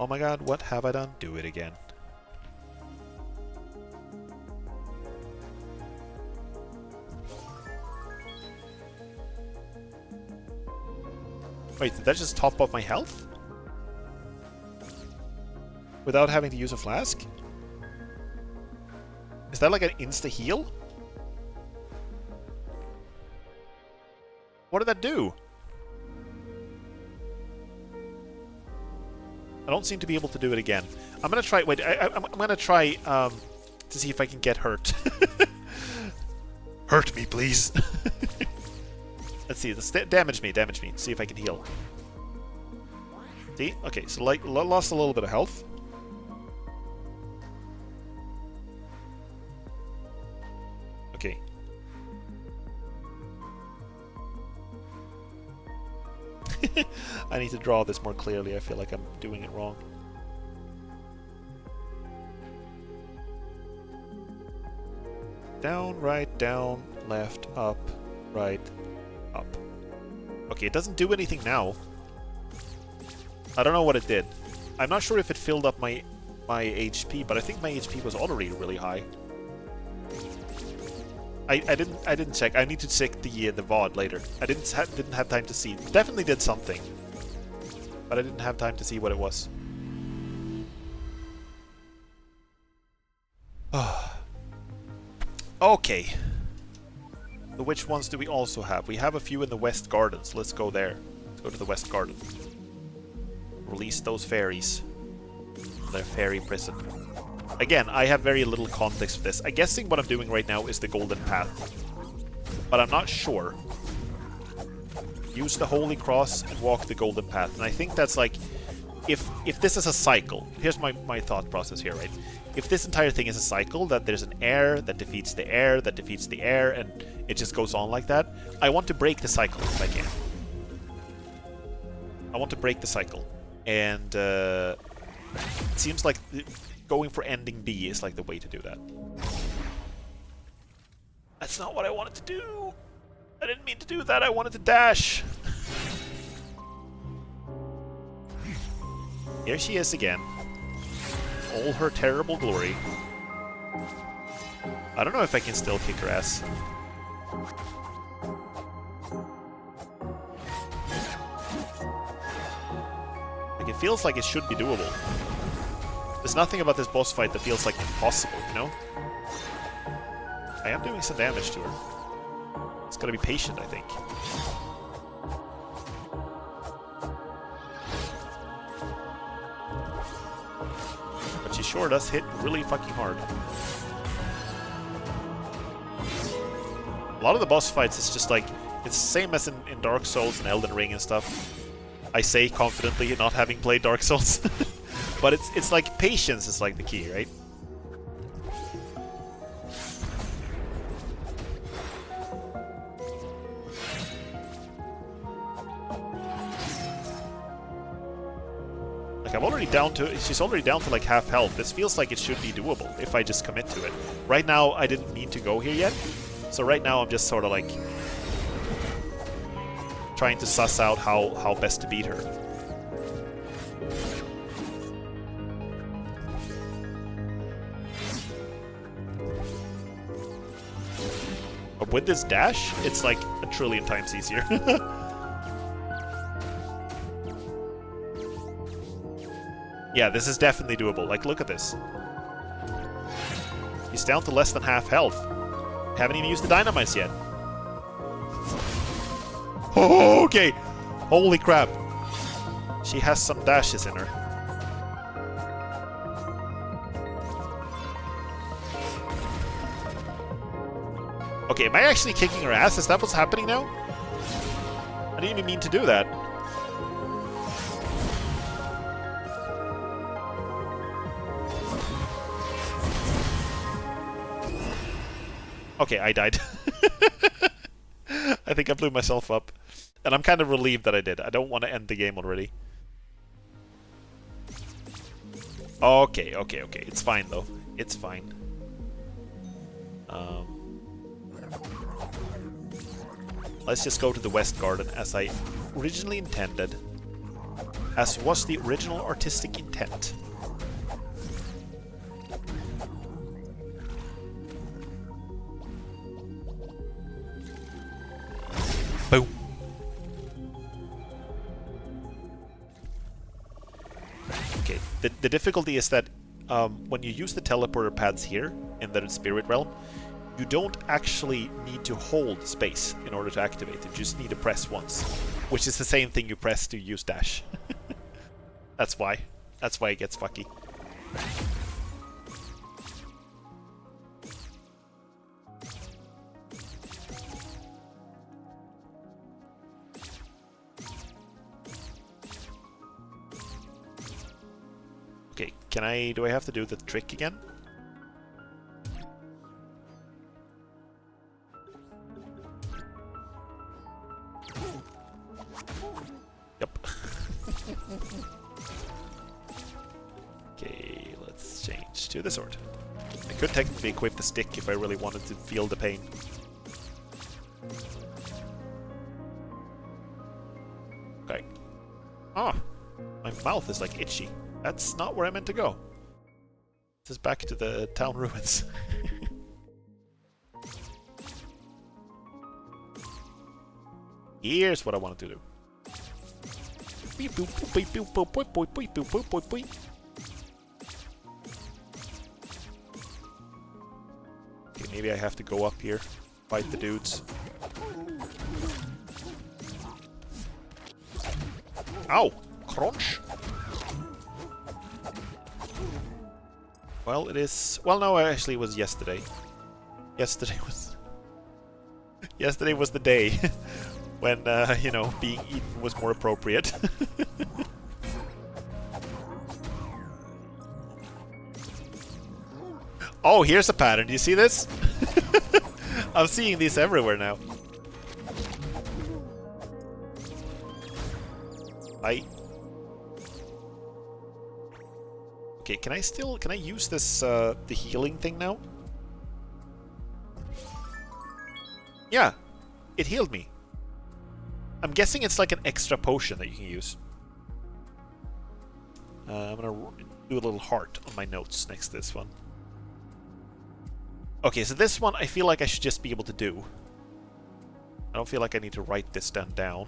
Oh my god, what have I done? Do it again. Wait, did that just top up my health? Without having to use a flask? Is that like an insta-heal? What did that do? I don't seem to be able to do it again. I'm gonna try. Wait, I'm gonna try to see if I can get hurt. Hurt me, please. Let's see. Damage me. Damage me. See if I can heal. See? Okay. So like lost a little bit of health. Okay. I need to draw this more clearly. I feel like I'm doing it wrong. Down, right, down, left, up, right, up. Okay, it doesn't do anything now. I don't know what it did. I'm not sure if it filled up my HP, but I think my HP was already really high. I didn't check. I need to check the VOD later. I didn't have time to see. Definitely did something, but I didn't have time to see what it was. Okay. So which ones do we also have? We have a few in the West Gardens. Let's go there. Let's go to the West Garden. Release those fairies from their fairy prison. Again, I have very little context for this. I'm guessing what I'm doing right now is the Golden Path, but I'm not sure. Use the Holy Cross and walk the Golden Path. And I think that's like, if this is a cycle, here's my thought process here, right? If this entire thing is a cycle, that there's an air that defeats the air, that defeats the air, and it just goes on like that, I want to break the cycle if I can. I want to break the cycle. And it seems like going for ending B is like the way to do that. That's not what I wanted to do. I didn't mean to do that. I wanted to dash. Here she is again. All her terrible glory. I don't know if I can still kick her ass. Like, it feels like it should be doable. There's nothing about this boss fight that feels like impossible, you know? I am doing some damage to her. It's gotta be patient, I think. But she sure does hit really fucking hard. A lot of the boss fights is just like, it's the same as in Dark Souls and Elden Ring and stuff. I say confidently, not having played Dark Souls. But it's like patience is like the key, right? Like I'm already down to, she's already down to like half health. This feels like it should be doable if I just commit to it. Right now, I didn't mean to go here yet. So right now I'm just sort of like trying to suss out how best to beat her. But with this dash, it's like a trillion times easier. Yeah, this is definitely doable. Like, look at this. He's down to less than half health. Haven't even used the dynamites yet. Oh, okay. Holy crap. She has some dashes in her. Okay, am I actually kicking her ass? Is that what's happening now? I didn't even mean to do that. Okay, I died. I think I blew myself up. And I'm kind of relieved that I did. I don't want to end the game already. Okay. It's fine, though. It's fine. Let's just go to the West Garden as I originally intended. As was the original artistic intent. Boom. Okay, the difficulty is that when you use the teleporter pads here in the spirit realm, you don't actually need to hold space in order to activate it. You just need to press once, which is the same thing you press to use dash. That's why. That's why it gets fucky. Okay, do I have to do the trick again? Yep. Okay, let's change to the sword. I could technically equip the stick if I really wanted to feel the pain. Okay. Ah! My mouth is like itchy. That's not where I meant to go. This is back to the town ruins. Here's what I wanted to do. Okay, maybe I have to go up here, fight the dudes. Ow! Crunch! Well, it is... Well, no, actually it was yesterday. Yesterday was the day when, you know, being eaten was more appropriate. Oh, here's a pattern. Do you see this? I'm seeing these everywhere now. Okay, can I use this, the healing thing now? Yeah, it healed me. I'm guessing it's like an extra potion that you can use. I'm gonna do a little heart on my notes next to this one. Okay, so this one I feel like I should just be able to do. I don't feel like I need to write this down. I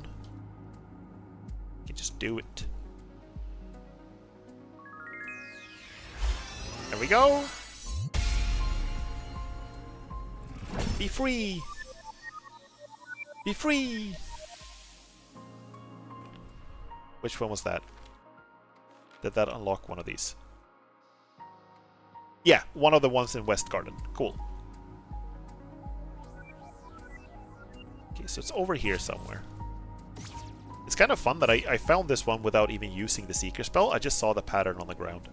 can just do it. There we go. Be free! Be free! Which one was that? Did that unlock one of these? Yeah, one of the ones in West Garden. Cool. Okay, so it's over here somewhere. It's kind of fun that I found this one without even using the Seeker spell. I just saw the pattern on the ground.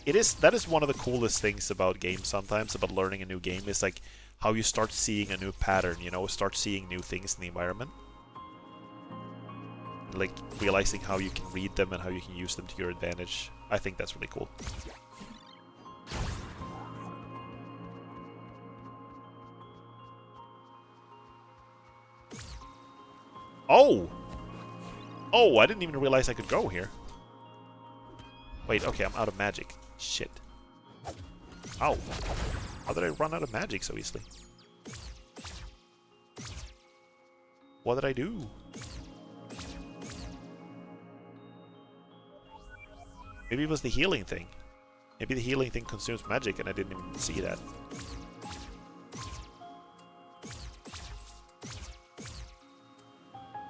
That is one of the coolest things about games sometimes, about learning a new game, is like how you start seeing a new pattern, you know, start seeing new things in the environment. And like realizing how you can read them and how you can use them to your advantage. I think that's really cool. Oh! Oh, I didn't even realize I could go here. Wait, okay, I'm out of magic. Shit. Ow. How did I run out of magic so easily? What did I do? Maybe it was the healing thing. Maybe the healing thing consumes magic and I didn't even see that.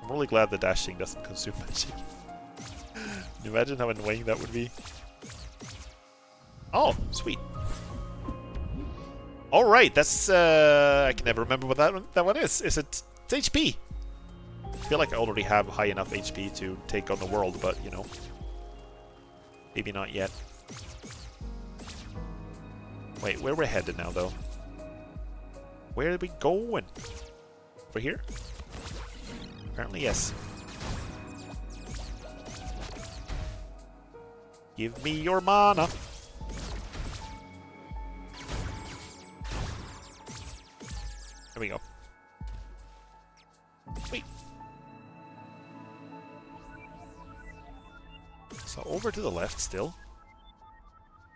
I'm really glad the dashing doesn't consume magic. Can you imagine how annoying that would be? Oh, sweet. Alright, that's... I can never remember what that one is. Is it... It's HP! I feel like I already have high enough HP to take on the world, but, you know. Maybe not yet. Wait, where we're headed now, though? Where are we going? Over here? Apparently, yes. Give me your mana! There we go. Sweet. So over to the left still.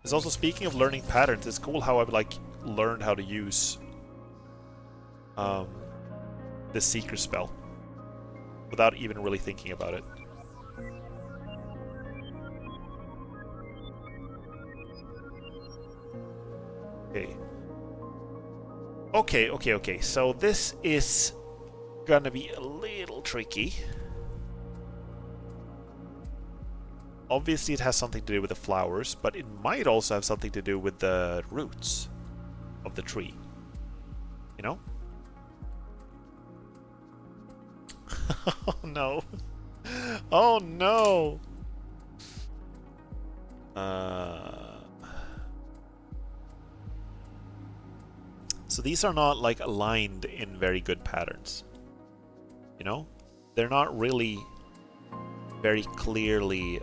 It's also, speaking of learning patterns, it's cool how I've like learned how to use the Seeker spell without even really thinking about it. Okay. So this is gonna be a little tricky. Obviously it has something to do with the flowers, but it might also have something to do with the roots of the tree. You know? Oh no. Oh no. So these are not like aligned in very good patterns. You know? They're not really very clearly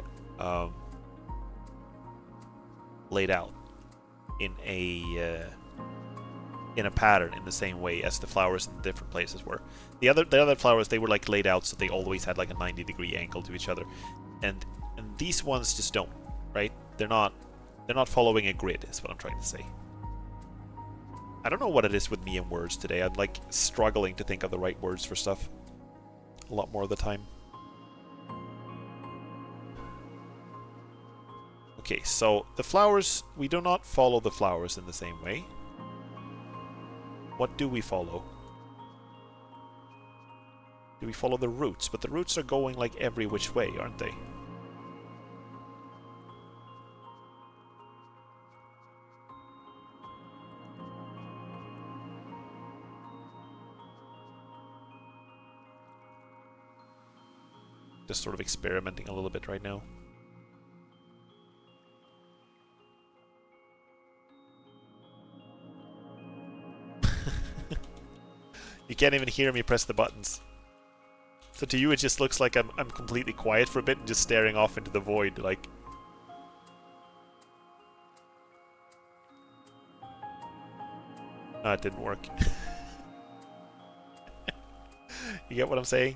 laid out in a pattern in the same way as the flowers in the different places were. The other flowers, they were like laid out so they always had like a 90-degree angle to each other, and these ones just don't, right? They're not following a grid, is what I'm trying to say. I don't know what it is with me and words today. I'm like struggling to think of the right words for stuff a lot more of the time. Okay, so the flowers, we do not follow the flowers in the same way. What do we follow? Do we follow the roots? But the roots are going like every which way, aren't they? Just sort of experimenting a little bit right now. You can't even hear me press the buttons. So to you it just looks like I'm completely quiet for a bit and just staring off into the void, like... No, it didn't work. You get what I'm saying?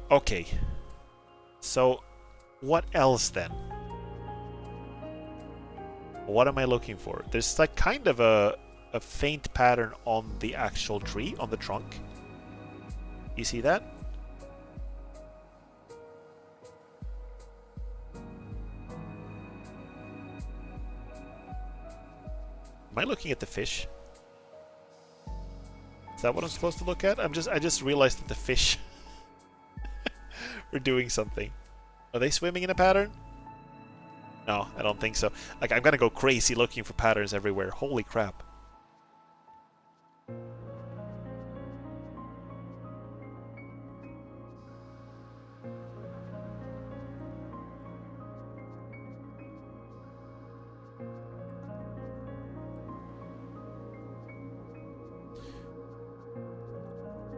Okay. So, what else then? What am I looking for? There's like kind of a faint pattern on the actual tree, on the trunk. You see that? Am I looking at the fish? Is that what I'm supposed to look at? I just realized that the fish were doing something. Are they swimming in a pattern? No, I don't think so. Like, I'm gonna go crazy looking for patterns everywhere. Holy crap.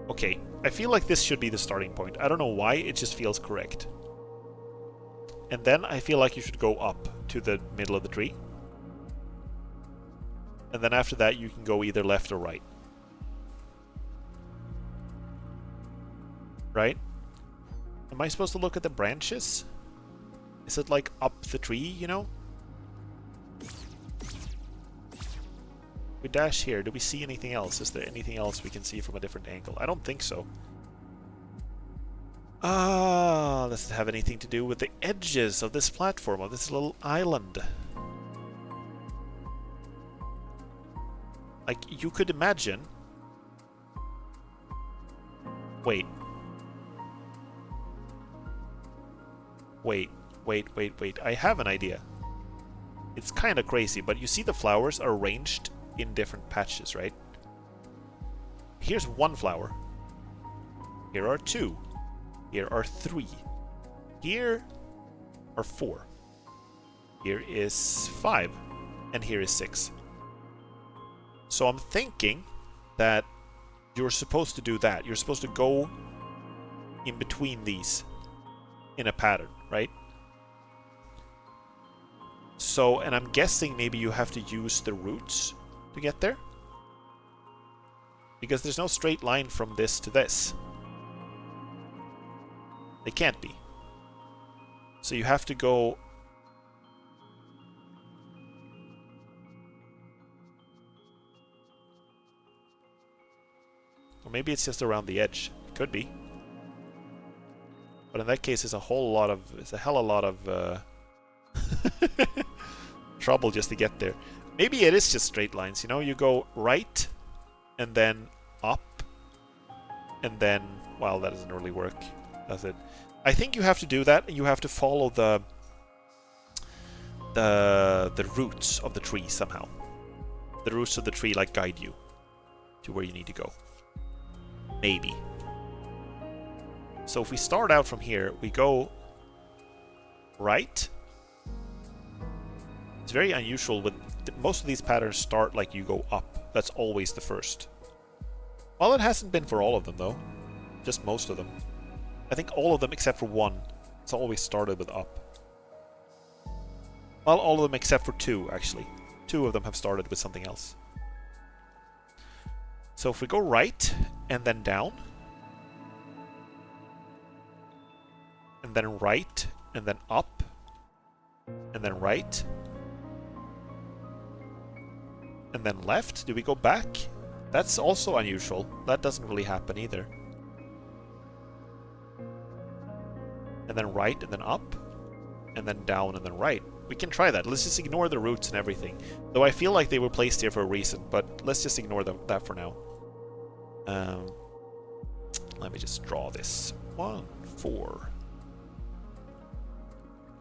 Okay, I feel like this should be the starting point. I don't know why, it just feels correct. And then I feel like you should go up to the middle of the tree. And then after that you can go either left or right. Right? Am I supposed to look at the branches? Is it like up the tree, you know? We dash here. Do we see anything else? Is there anything else we can see from a different angle? I don't think so. Does it have anything to do with the edges of this platform, of this little island? Like, you could imagine... Wait. Wait. I have an idea. It's kind of crazy, but you see the flowers are arranged in different patches, right? Here's one flower. Here are two. Here are three. Here are four. Here is 5. And here is 6. So I'm thinking that you're supposed to do that. You're supposed to go in between these in a pattern, right? So, and I'm guessing maybe you have to use the roots to get there. Because there's no straight line from this to this. They can't be. So you have to go... Or maybe it's just around the edge. It could be. But in that case, it's a hell of a lot of trouble just to get there. Maybe it is just straight lines, you know? You go right, and then up, and then... Well, that doesn't really work, does it? I think you have to do that, and you have to follow the roots of the tree somehow. The roots of the tree, like, guide you to where you need to go. Maybe. So if we start out from here, we go right. It's very unusual with most of these patterns start like you go up. That's always the first. Well, it hasn't been for all of them though. Just most of them. I think all of them except for one. It's always started with up. Well, all of them except for 2 actually. 2 of them have started with something else. So if we go right and then down. And then right and then up. And then right. And then left. Do we go back? That's also unusual. That doesn't really happen either. And then right and then up. And then down and then right. We can try that. Let's just ignore the roots and everything. Though I feel like they were placed here for a reason, but let's just ignore that for now. Let me just draw this. 1, 4.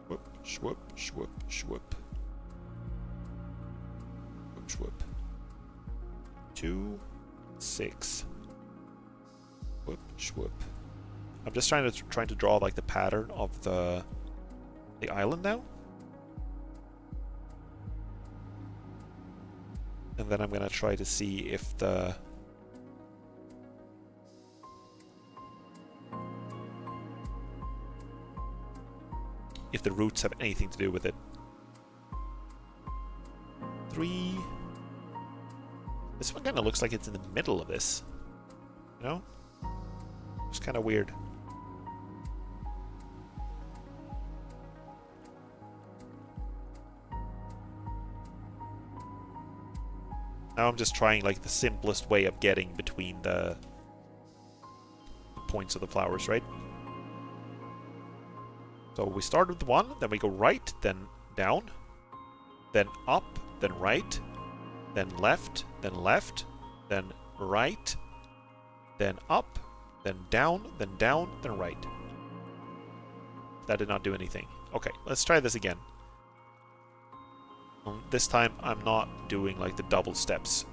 Whoop, swoop, swoop, swoop. Whoop, swoop. 2, 6. Whoop, swoop. I'm just trying to draw like the pattern of the island now. And then I'm gonna try to see if the roots have anything to do with it. 3. This one kind of looks like it's in the middle of this. You know? It's kind of weird. Now I'm just trying like the simplest way of getting between the points of the flowers, right? So we start with 1, then we go right, then down, then up, then right, then left, then right, then up, then down, then right. That did not do anything. Okay, let's try this again. This time I'm not doing like the double steps.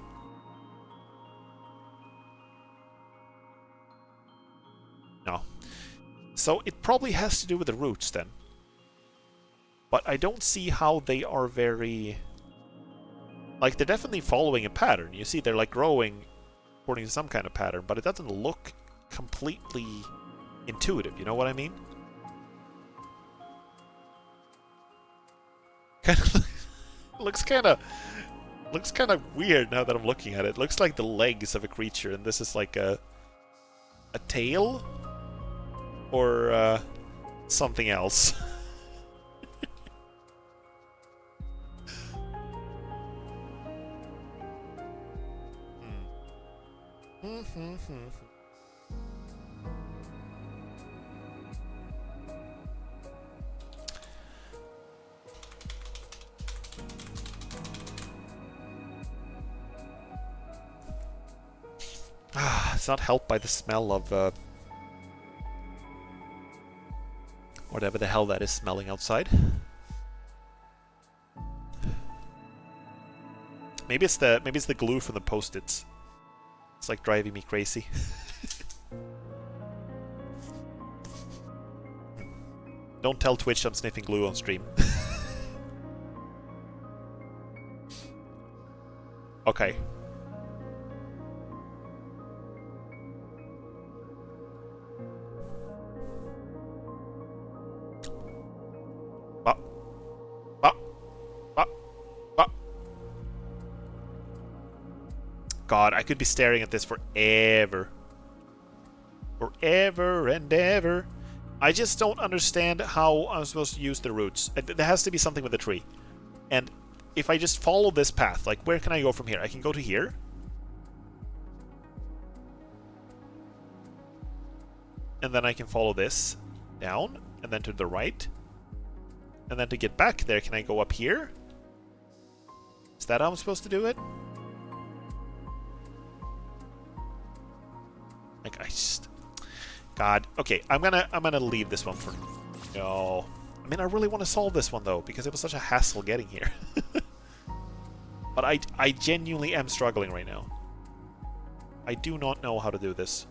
No. So it probably has to do with the roots then. But I don't see how they are very... Like, they're definitely following a pattern. You see, they're like growing according to some kind of pattern, but it doesn't look completely intuitive, you know what I mean? looks kind of weird now that I'm looking at it. It looks like the legs of a creature, and this is like a tail or something else. It's not helped by the smell of whatever the hell that is smelling outside. Maybe it's the glue from the Post-its. It's like driving me crazy. Don't tell Twitch I'm sniffing glue on stream. Okay. God, I could be staring at this forever. Forever and ever. I just don't understand how I'm supposed to use the roots. There has to be something with the tree. And if I just follow this path, like, where can I go from here? I can go to here. And then I can follow this down, and then to the right. And then to get back there, can I go up here? Is that how I'm supposed to do it? Like, I just... God. Okay, I'm gonna leave this one for... No. I mean, I really want to solve this one, though, because it was such a hassle getting here. But I genuinely am struggling right now. I do not know how to do this.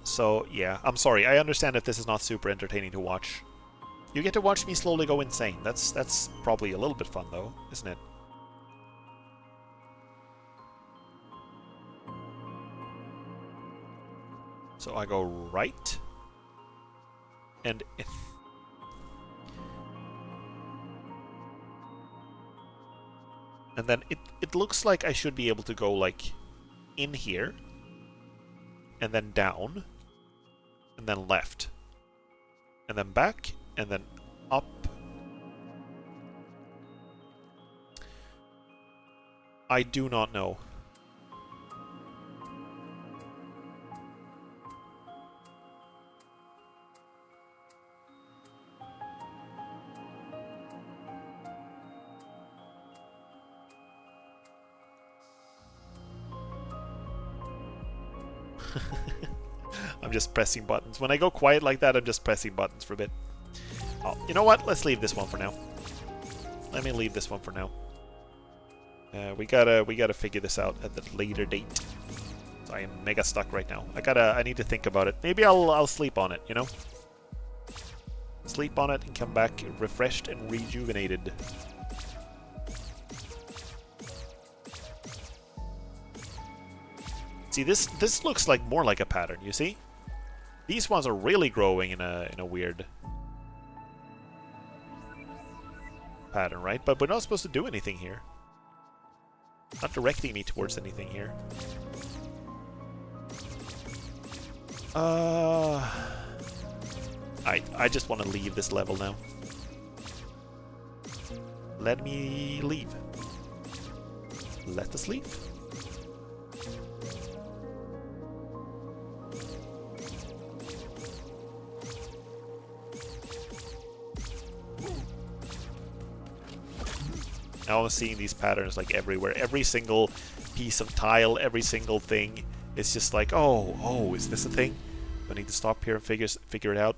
So, yeah, I'm sorry. I understand if this is not super entertaining to watch. You get to watch me slowly go insane. That's probably a little bit fun, though, isn't it? So I go right. And if... And then it looks like I should be able to go, like, in here. And then down. And then left. And then back. And then up. I do not know. I'm just pressing buttons. When I go quiet like that, I'm just pressing buttons for a bit. Oh, you know what? Let's leave this one for now. Let me leave this one for now. We gotta figure this out at the later date. So I am mega stuck right now. I need to think about it. Maybe I'll sleep on it, you know? Sleep on it and come back refreshed and rejuvenated. See, this looks like more like a pattern, you see? These ones are really growing in a weird pattern, right? But we're not supposed to do anything here. Not directing me towards anything here. I just want to leave this level now. Let me leave. Let us leave. Now I'm seeing these patterns like everywhere. Every single piece of tile, every single thing. It's just like, oh, is this a thing? I need to stop here and figure it out.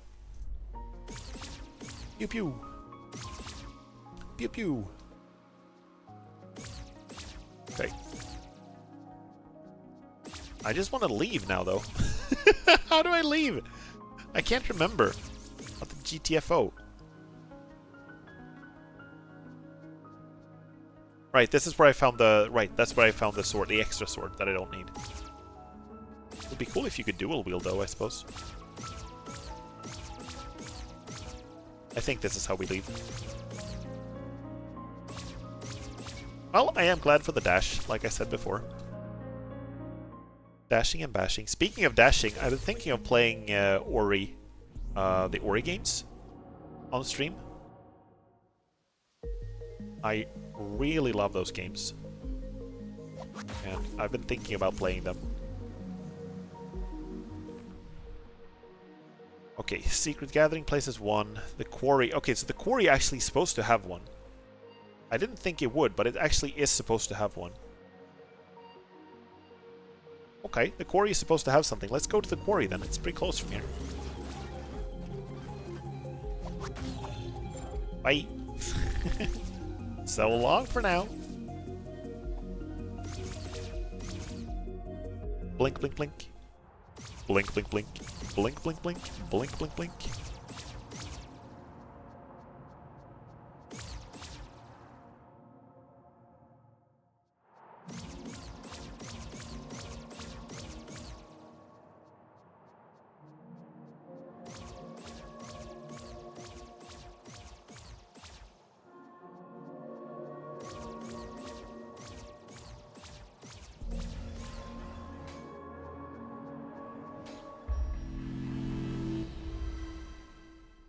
Pew pew. Pew pew. Okay. I just want to leave now, though. How do I leave? I can't remember. What the GTFO? Right, this is where I found the... Right, that's where I found the sword, the extra sword that I don't need. It would be cool if you could dual wield, though, I suppose. I think this is how we leave. Well, I am glad for the dash, like I said before. Dashing and bashing. Speaking of dashing, I've been thinking of playing Ori, the Ori games on stream. I really love those games. And I've been thinking about playing them. Okay, Secret Gathering places 1. The Quarry... Okay, so the Quarry actually is supposed to have one. I didn't think it would, but it actually is supposed to have one. Okay, the Quarry is supposed to have something. Let's go to the Quarry then. It's pretty close from here. Bye. So long for now. Blink, blink, blink. Blink, blink, blink. Blink, blink, blink. Blink, blink, blink.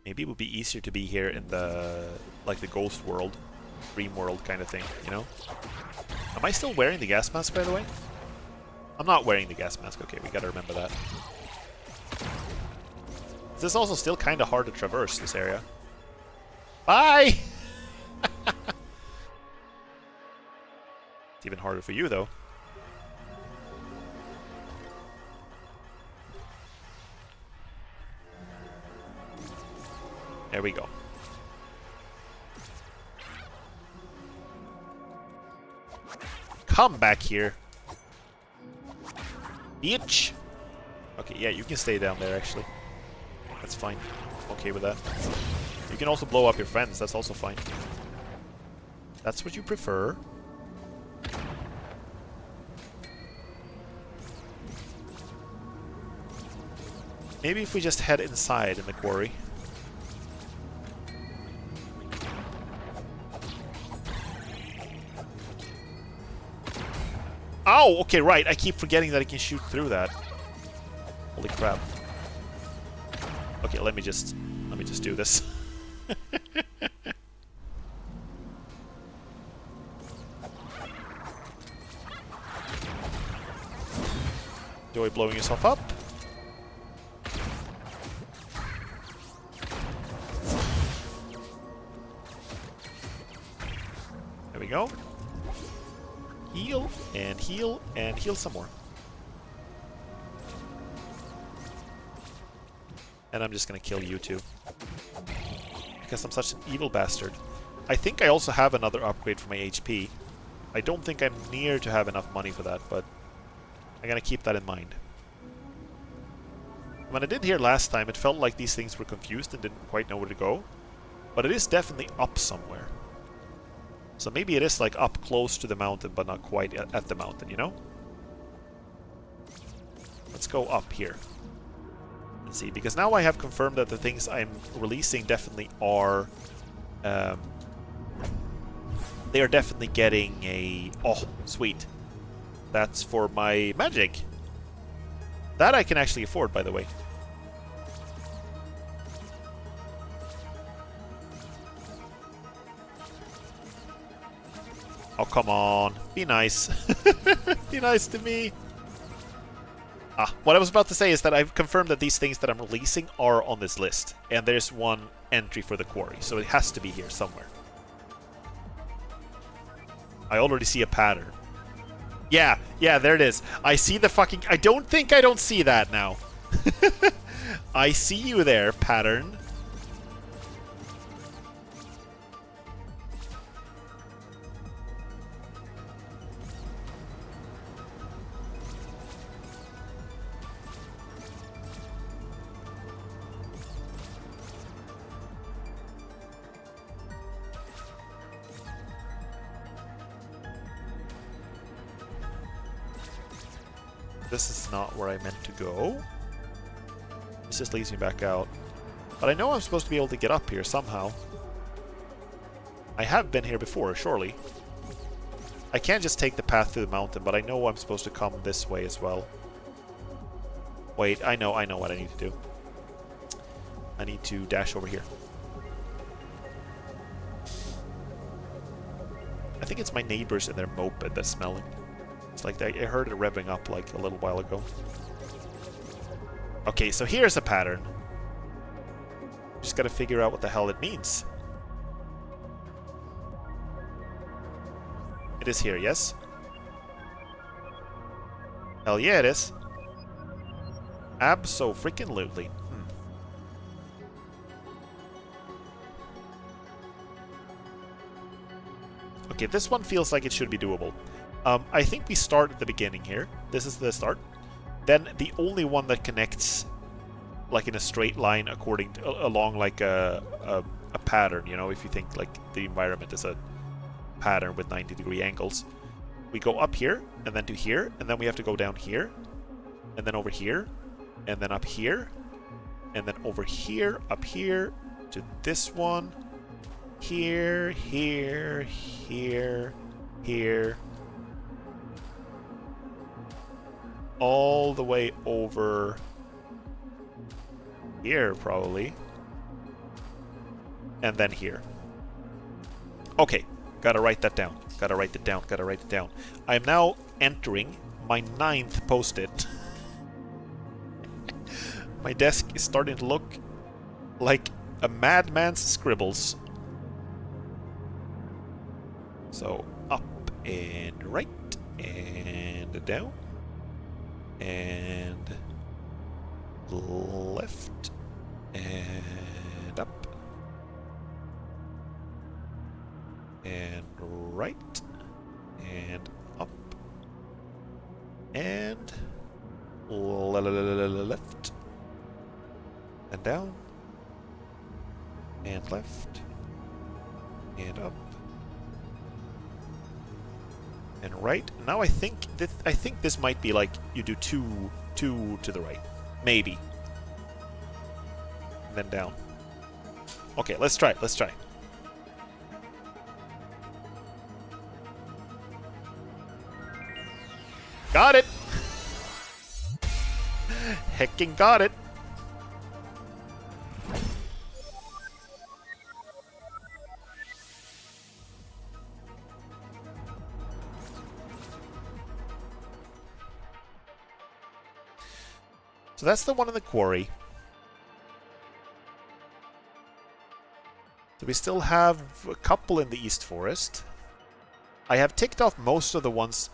Maybe it would be easier to be here in the, like the ghost world, dream world kind of thing, you know? Am I still wearing the gas mask, by the way? I'm not wearing the gas mask. Okay, we gotta remember that. This is also still kind of hard to traverse, this area. Bye! It's even harder for you, though. There we go. Come back here. Bitch! Okay, yeah, you can stay down there, actually. That's fine. I'm okay with that. You can also blow up your friends, that's also fine. That's what you prefer. Maybe if we just head inside in the quarry. Oh, okay, right. I keep forgetting that I can shoot through that. Holy crap. Okay, let me just do this. Enjoy blowing yourself up. There we go. Heal, and heal, and heal some more. And I'm just gonna kill you too. Because I'm such an evil bastard. I think I also have another upgrade for my HP. I don't think I'm near to have enough money for that, but I'm gonna keep that in mind. When I did here last time, it felt like these things were confused and didn't quite know where to go. But it is definitely up somewhere. So maybe it is like up close to the mountain, but not quite at the mountain, you know? Let's go up here. And see, because now I have confirmed that the things I'm releasing definitely are... they are definitely getting a... Oh, sweet. That's for my magic. That I can actually afford, by the way. Oh, come on. Be nice. Be nice to me. Ah, what I was about to say is that I've confirmed that these things that I'm releasing are on this list. And there's one entry for the quarry, so it has to be here somewhere. I already see a pattern. Yeah, there it is. I see the fucking... I don't see that now. I see you there, pattern. This is not where I meant to go. This just leads me back out. But I know I'm supposed to be able to get up here somehow. I have been here before, surely. I can't just take the path through the mountain, but I know I'm supposed to come this way as well. Wait, I know what I need to do. I need to dash over here. I think it's my neighbors and their moped that's smelling. It's like I heard it revving up like a little while ago. Okay, so here's a pattern. Just gotta figure out what the hell it means. It is here, yes? Hell yeah, it is. Abso-freaking-lutely. Okay, this one feels like it should be doable. I think we start at the beginning here. This is the start. Then the only one that connects, like in a straight line, along like a pattern. You know, if you think like the environment is a pattern with 90-degree angles, we go up here and then to here, and then we have to go down here, and then over here, and then up here, and then over here, up here to this one, here, here, here, here. All the way over here, probably. And then here. Okay, gotta write that down. Gotta write it down. I am now entering my 9th post-it. My desk is starting to look like a madman's scribbles. So, up and right and down. And left and up and right and up and left and down and left and up and right. Now I think this might be like you do two to the right, maybe, and then down. Okay, let's try. Got it. Hecking got it. So that's the one in the quarry. So we still have a couple in the East Forest. I have ticked off most of the ones.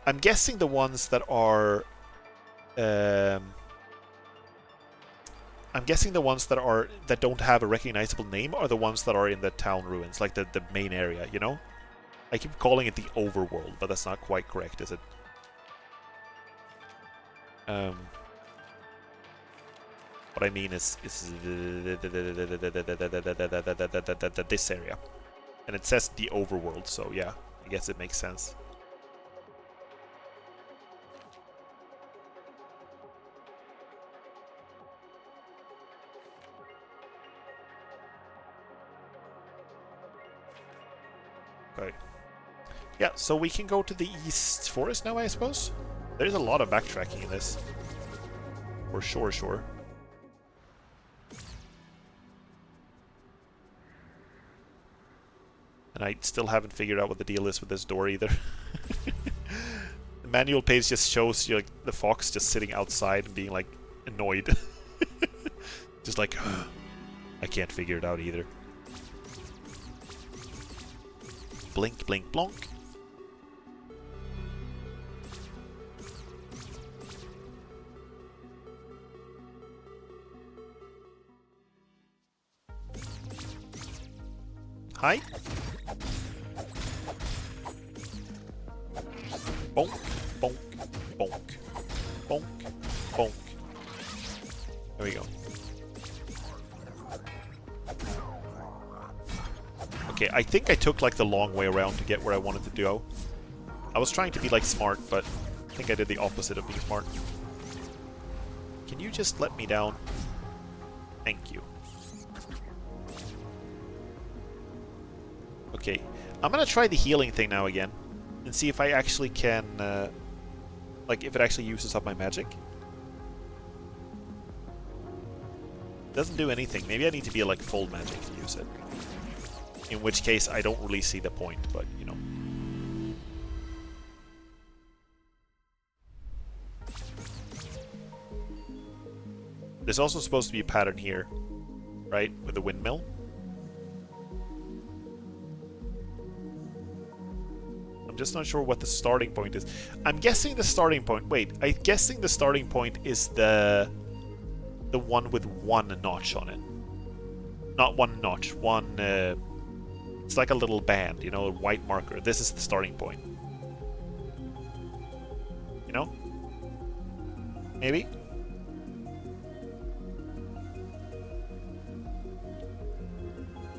I'm guessing the ones that are... I'm guessing the ones that don't have a recognizable name are the ones that are in the town ruins, like the main area, you know? I keep calling it the overworld, but that's not quite correct, is it? What I mean is this area. And it says the overworld, so yeah, I guess it makes sense. Okay. Yeah, so we can go to the East Forest now, I suppose? There's a lot of backtracking in this. For sure. And I still haven't figured out what the deal is with this door either. The manual page just shows you like the fox just sitting outside and being like annoyed. Just like, I can't figure it out either. Blink, blink, blonk. Hi. Bonk, bonk, bonk, bonk, bonk. There we go. Okay, I think I took like the long way around to get where I wanted to go. I was trying to be like smart, but I think I did the opposite of being smart. Can you just let me down? Thank you. Okay, I'm gonna try the healing thing now again and see if I actually can, like, if it actually uses up my magic. Doesn't do anything. Maybe I need to be like full magic to use it. In which case, I don't really see the point, but, you know. There's also supposed to be a pattern here, right? With the windmill. I'm just not sure what the starting point is. I'm guessing the starting point... Wait, I'm guessing the starting point is the one with one notch on it. Not one notch, one... it's like a little band, you know, a white marker. This is the starting point. You know? Maybe?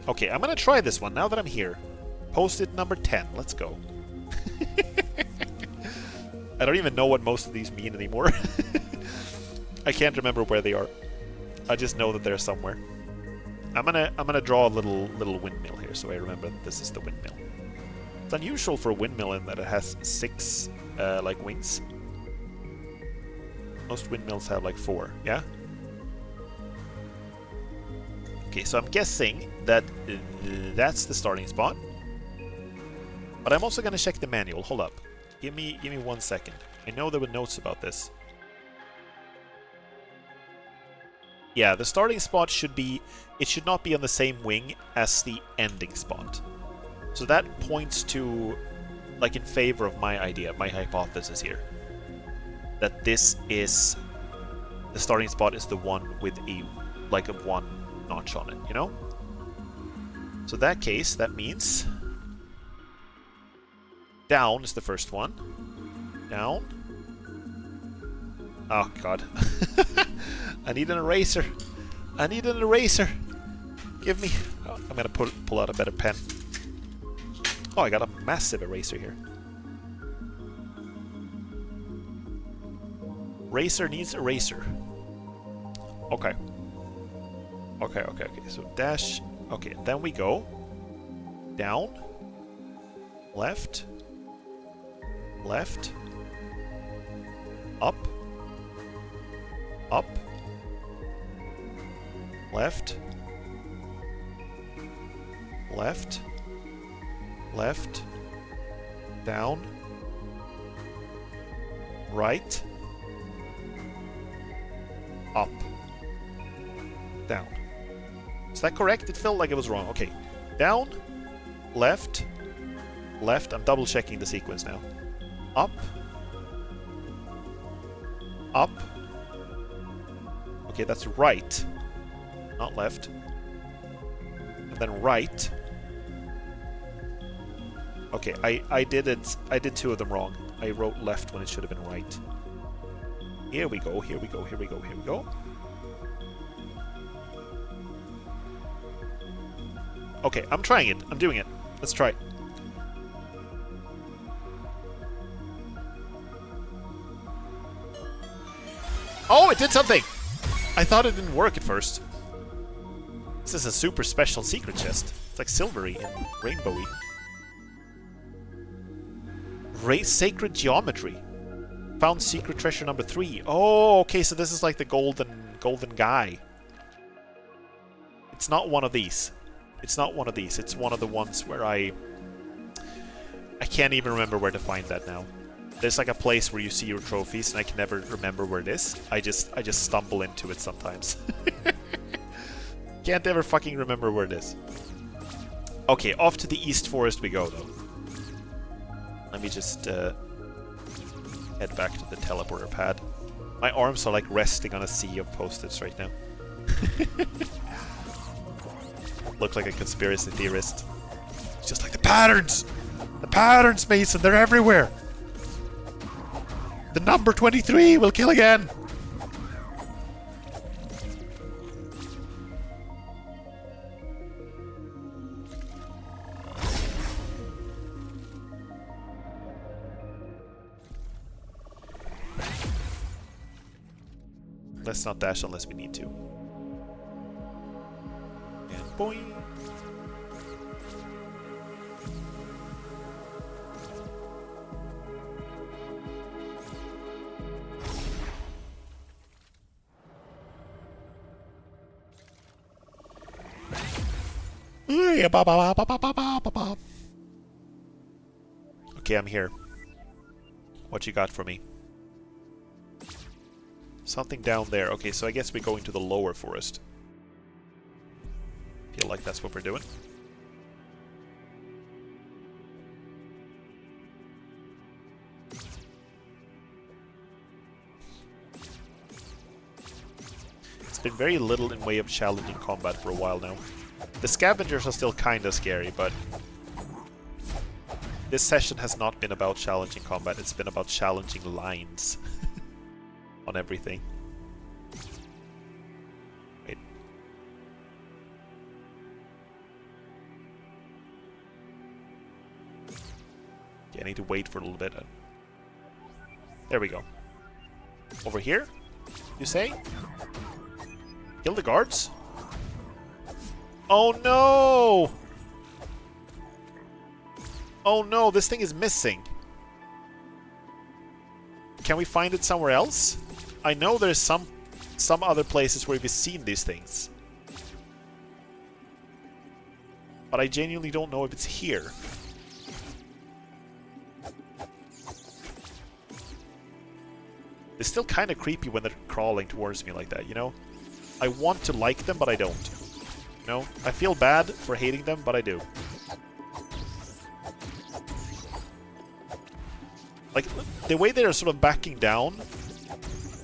Okay, I'm gonna try this one now that I'm here. Post-it number 10. Let's go. I don't even know what most of these mean anymore. I can't remember where they are. I just know that they're somewhere. I'm gonna draw a little windmill here, so I remember that this is the windmill. It's unusual for a windmill in that it has 6 like wings. Most windmills have like 4. Yeah. Okay, so I'm guessing that that's the starting spot. But I'm also gonna check the manual. Hold up. Give me 1 second. I know there were notes about this. Yeah, the starting spot should be... It should not be on the same wing as the ending spot. So that points to... Like, in favor of my idea, my hypothesis here. That this is... The starting spot is the one with a... Like, a 1 notch on it, you know? So in that case, that means... Down is the first one. Down. Oh, God. I need an eraser. I need an eraser. Give me... Oh, I'm gonna pull out a better pen. Oh, I got a massive eraser here. Eraser needs eraser. Okay. Okay. So dash... Okay, then we go... Down. Left. Left. Up. Up. Left. Left. Left. Down. Right. Up. Down. Is that correct? It felt like it was wrong. Okay. Down. Left. Left. I'm double checking the sequence now. Up. Up. Okay, that's right. Not left. And then right. Okay, I did 2 of them wrong. I wrote left when it should have been right. Here we go. Okay, I'm trying it. I'm doing it. Let's try it. Oh, it did something! I thought it didn't work at first. This is a super special secret chest. It's like silvery and rainbowy. Sacred geometry. Found secret treasure number 3. Oh, okay, so this is like the golden guy. It's not one of these. It's not one of these. It's one of the ones where I can't even remember where to find that now. There's like a place where you see your trophies, and I can never remember where it is. I just stumble into it sometimes. Can't ever fucking remember where it is. Okay, off to the East Forest we go, though. Let me just head back to the teleporter pad. My arms are like resting on a sea of post-its right now. Look like a conspiracy theorist. It's just like the patterns! The patterns, Mason, they're everywhere! The number 23 will kill again! Let's not dash unless we need to. And boing! Okay, I'm here. What you got for me? Something down there. Okay, so I guess we're going to the lower forest. Feel like that's what we're doing. It's been very little in way of challenging combat for a while now. The scavengers are still kinda scary, but this session has not been about challenging combat, it's been about challenging lines on everything. Wait. Okay, I need to wait for a little bit. There we go. Over here, you say? Kill the guards? Oh no! Oh no, this thing is missing. Can we find it somewhere else? I know there's some other places where we've seen these things. But I genuinely don't know if it's here. It's still kind of creepy when they're crawling towards me like that, you know? I want to like them, but I don't. You know? I feel bad for hating them, but I do. Like, the way they're sort of backing down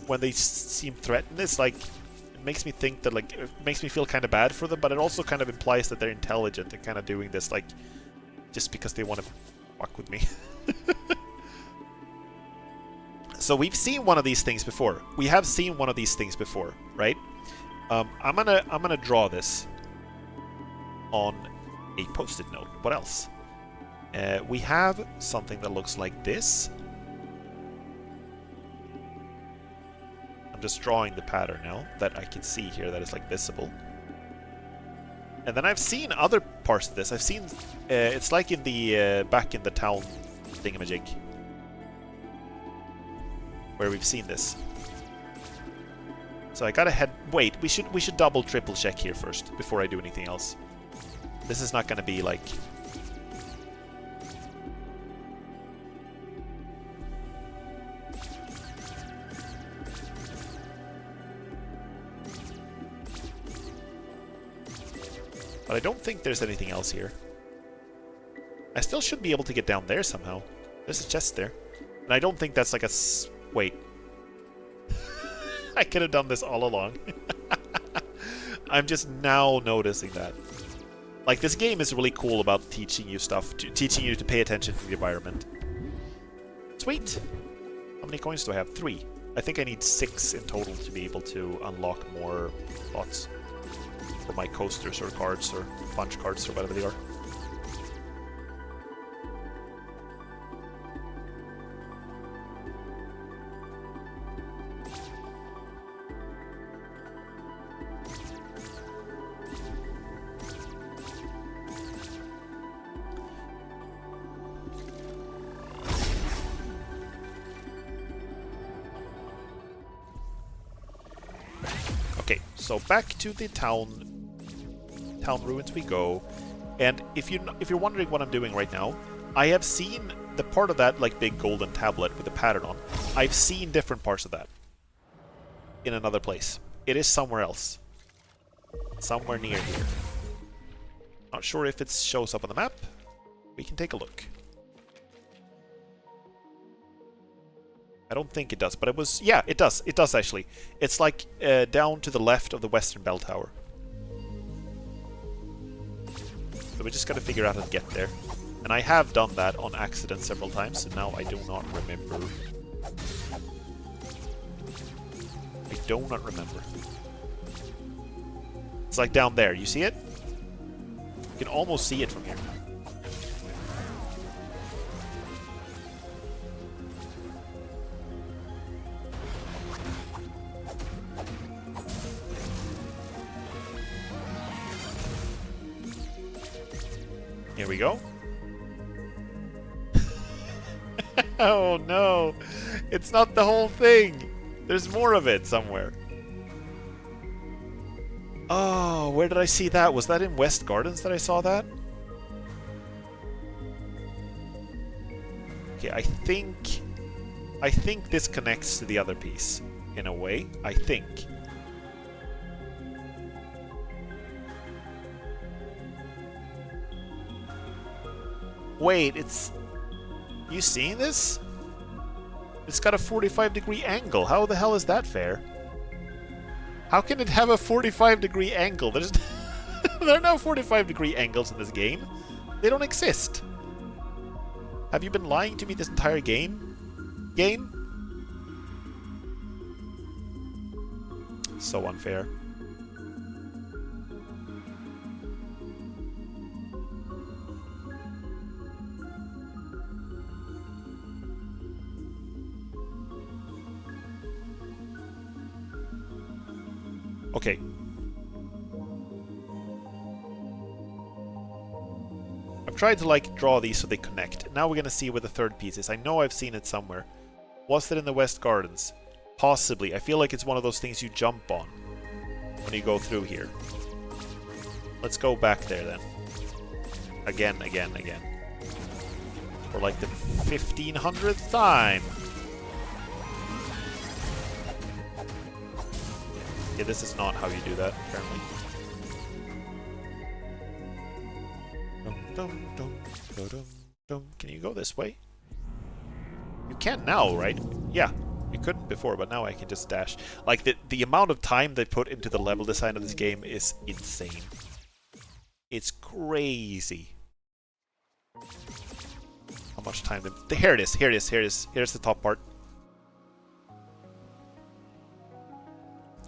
when they seem threatened is like, it makes me think that, like, it makes me feel kind of bad for them, but it also kind of implies that they're intelligent and kind of doing this, like, just because they want to fuck with me. So we've seen one of these things before. We have seen one of these things before, right? I'm gonna draw this on a post-it note. What else? We have something that looks like this. I'm just drawing the pattern now that I can see here that is like visible. And then I've seen other parts of this. I've seen it's like in the back in the town thingamajig where we've seen this. So I gotta head. Wait, we should double triple check here first before I do anything else. This is not gonna be like. But I don't think there's anything else here. I still should be able to get down there somehow. There's a chest there. And I don't think that's like a... Wait. I could have done this all along. I'm just now noticing that. Like, this game is really cool about teaching you stuff, teaching you to pay attention to the environment. Sweet! How many coins do I have? 3. I think I need 6 in total to be able to unlock more slots. For my coasters or cards or punch cards or whatever they are. Okay, so back to the town ruins we go. And if you're wondering what I'm doing right now, I have seen the part of that like big golden tablet with the pattern on. I've seen different parts of that in another place. It is somewhere else. Somewhere near here. Not sure if it shows up on the map. We can take a look. I don't think it does, but it was... Yeah, it does. It does, actually. It's like down to the left of the western bell tower. So we just gotta figure out how to get there. And I have done that on accident several times, and now I do not remember. I do not remember. It's like down there, you see it? You can almost see it from here. Here we go. Oh no! It's not the whole thing! There's more of it somewhere. Oh, where did I see that? Was that in West Gardens that I saw that? Okay, I think this connects to the other piece, in a way. I think. Wait, it's... You seeing this? It's got a 45-degree angle. How the hell is that fair? How can it have a 45-degree angle? There's... There are no 45-degree angles in this game. They don't exist. Have you been lying to me this entire game? So unfair. Okay. I've tried to like draw these so they connect. Now we're gonna see where the third piece is. I know I've seen it somewhere. Was it in the West Gardens? Possibly. I feel like it's one of those things you jump on when you go through here. Let's go back there then. Again. For like the 1500th time. Okay, this is not how you do that, apparently. Can you go this way? You can now, right? Yeah, you couldn't before, but now I can just dash. Like, the amount of time they put into the level design of this game is insane. It's crazy. How much time... Here it is. Here's the top part.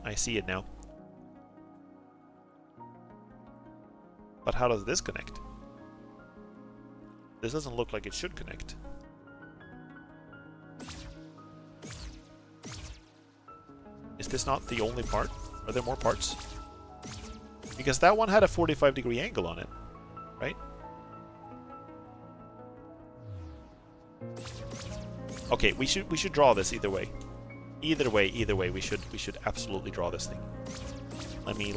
I see it now. But how does this connect? This doesn't look like it should connect. Is this not the only part? Are there more parts? Because that one had a 45-degree angle on it, right? Okay, we should draw this either way. Either way, we should absolutely draw this thing. Let me.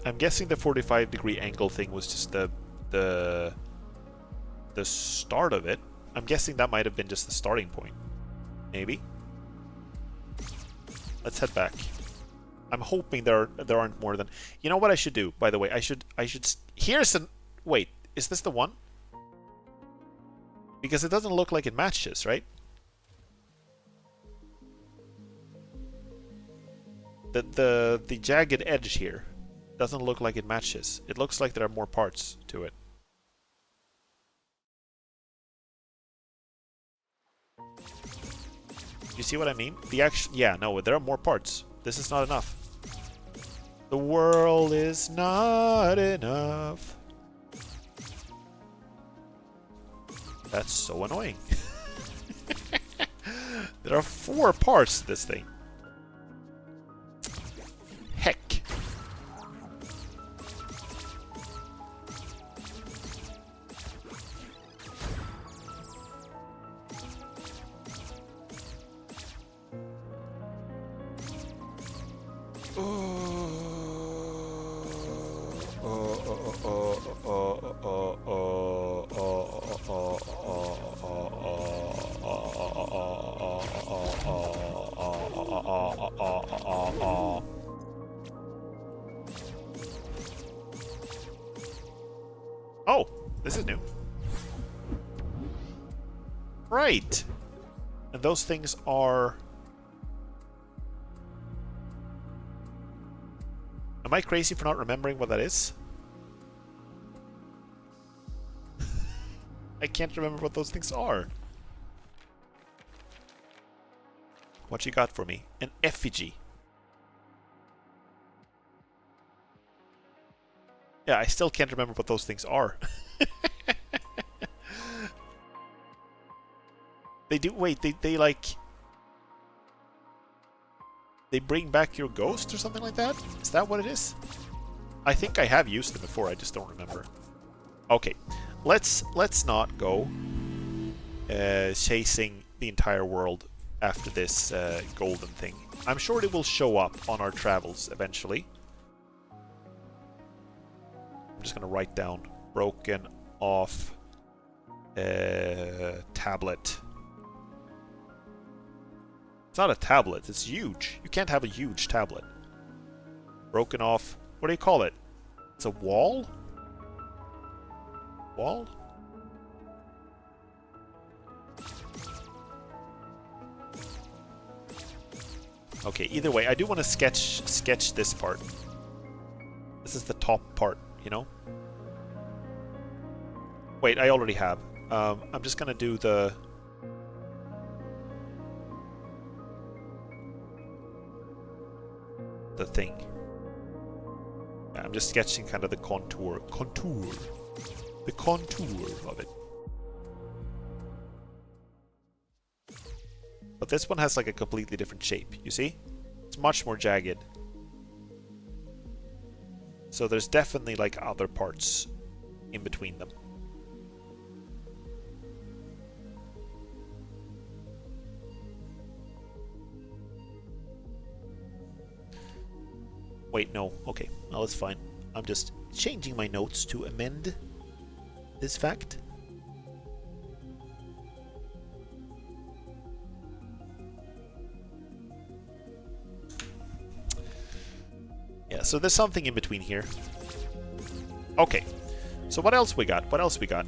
I'm guessing the 45-degree angle thing was just the start of it. I'm guessing that might have been just the starting point. Maybe. Let's head back. I'm hoping there aren't more than... You know what I should do, by the way? I should... Here's an... Wait, is this the one? Because it doesn't look like it matches, right? The jagged edge here doesn't look like it matches. It looks like there are more parts to it. You see what I mean? Yeah, no, there are more parts. This is not enough. The world is not enough. That's so annoying. There are 4 parts to this thing. Heck. Oh, this is new. Right. And those things are... Am I crazy for not remembering what that is? I can't remember what those things are. What you got for me? An effigy. Yeah, I still can't remember what those things are. They do... Wait, they like... They bring back your ghost or something like that? Is that what it is? I think I have used them before, I just don't remember. Okay, let's not go chasing the entire world after this golden thing. I'm sure it will show up on our travels eventually. I'm just gonna write down broken off tablet. It's not a tablet, it's huge. You can't have a huge tablet. Broken off, what do you call it? It's a wall? Wall? Okay, either way, I do want to sketch this part. This is the top part, you know? Wait, I already have. I'm just gonna do the thing. Yeah, I'm just sketching kind of the contour of it. But this one has like a completely different shape, you see? It's much more jagged. So there's definitely like other parts in between them. Wait, no. Okay. No, that's fine. I'm just changing my notes to amend this fact. Yeah, so there's something in between here. Okay. So what else we got? What else we got?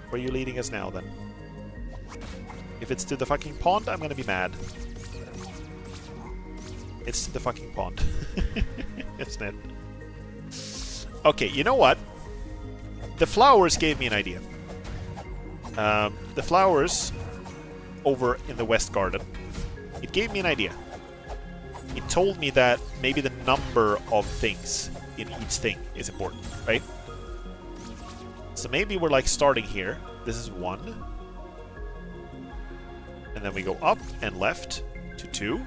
Where are you leading us now, then? If it's to the fucking pond, I'm gonna be mad. It's to the fucking pond. Isn't it? Okay, you know what? The flowers gave me an idea. The flowers over in the West Garden, it gave me an idea. It told me that maybe the number of things in each thing is important, right? So maybe we're like starting here. This is 1. And then we go up and left to 2.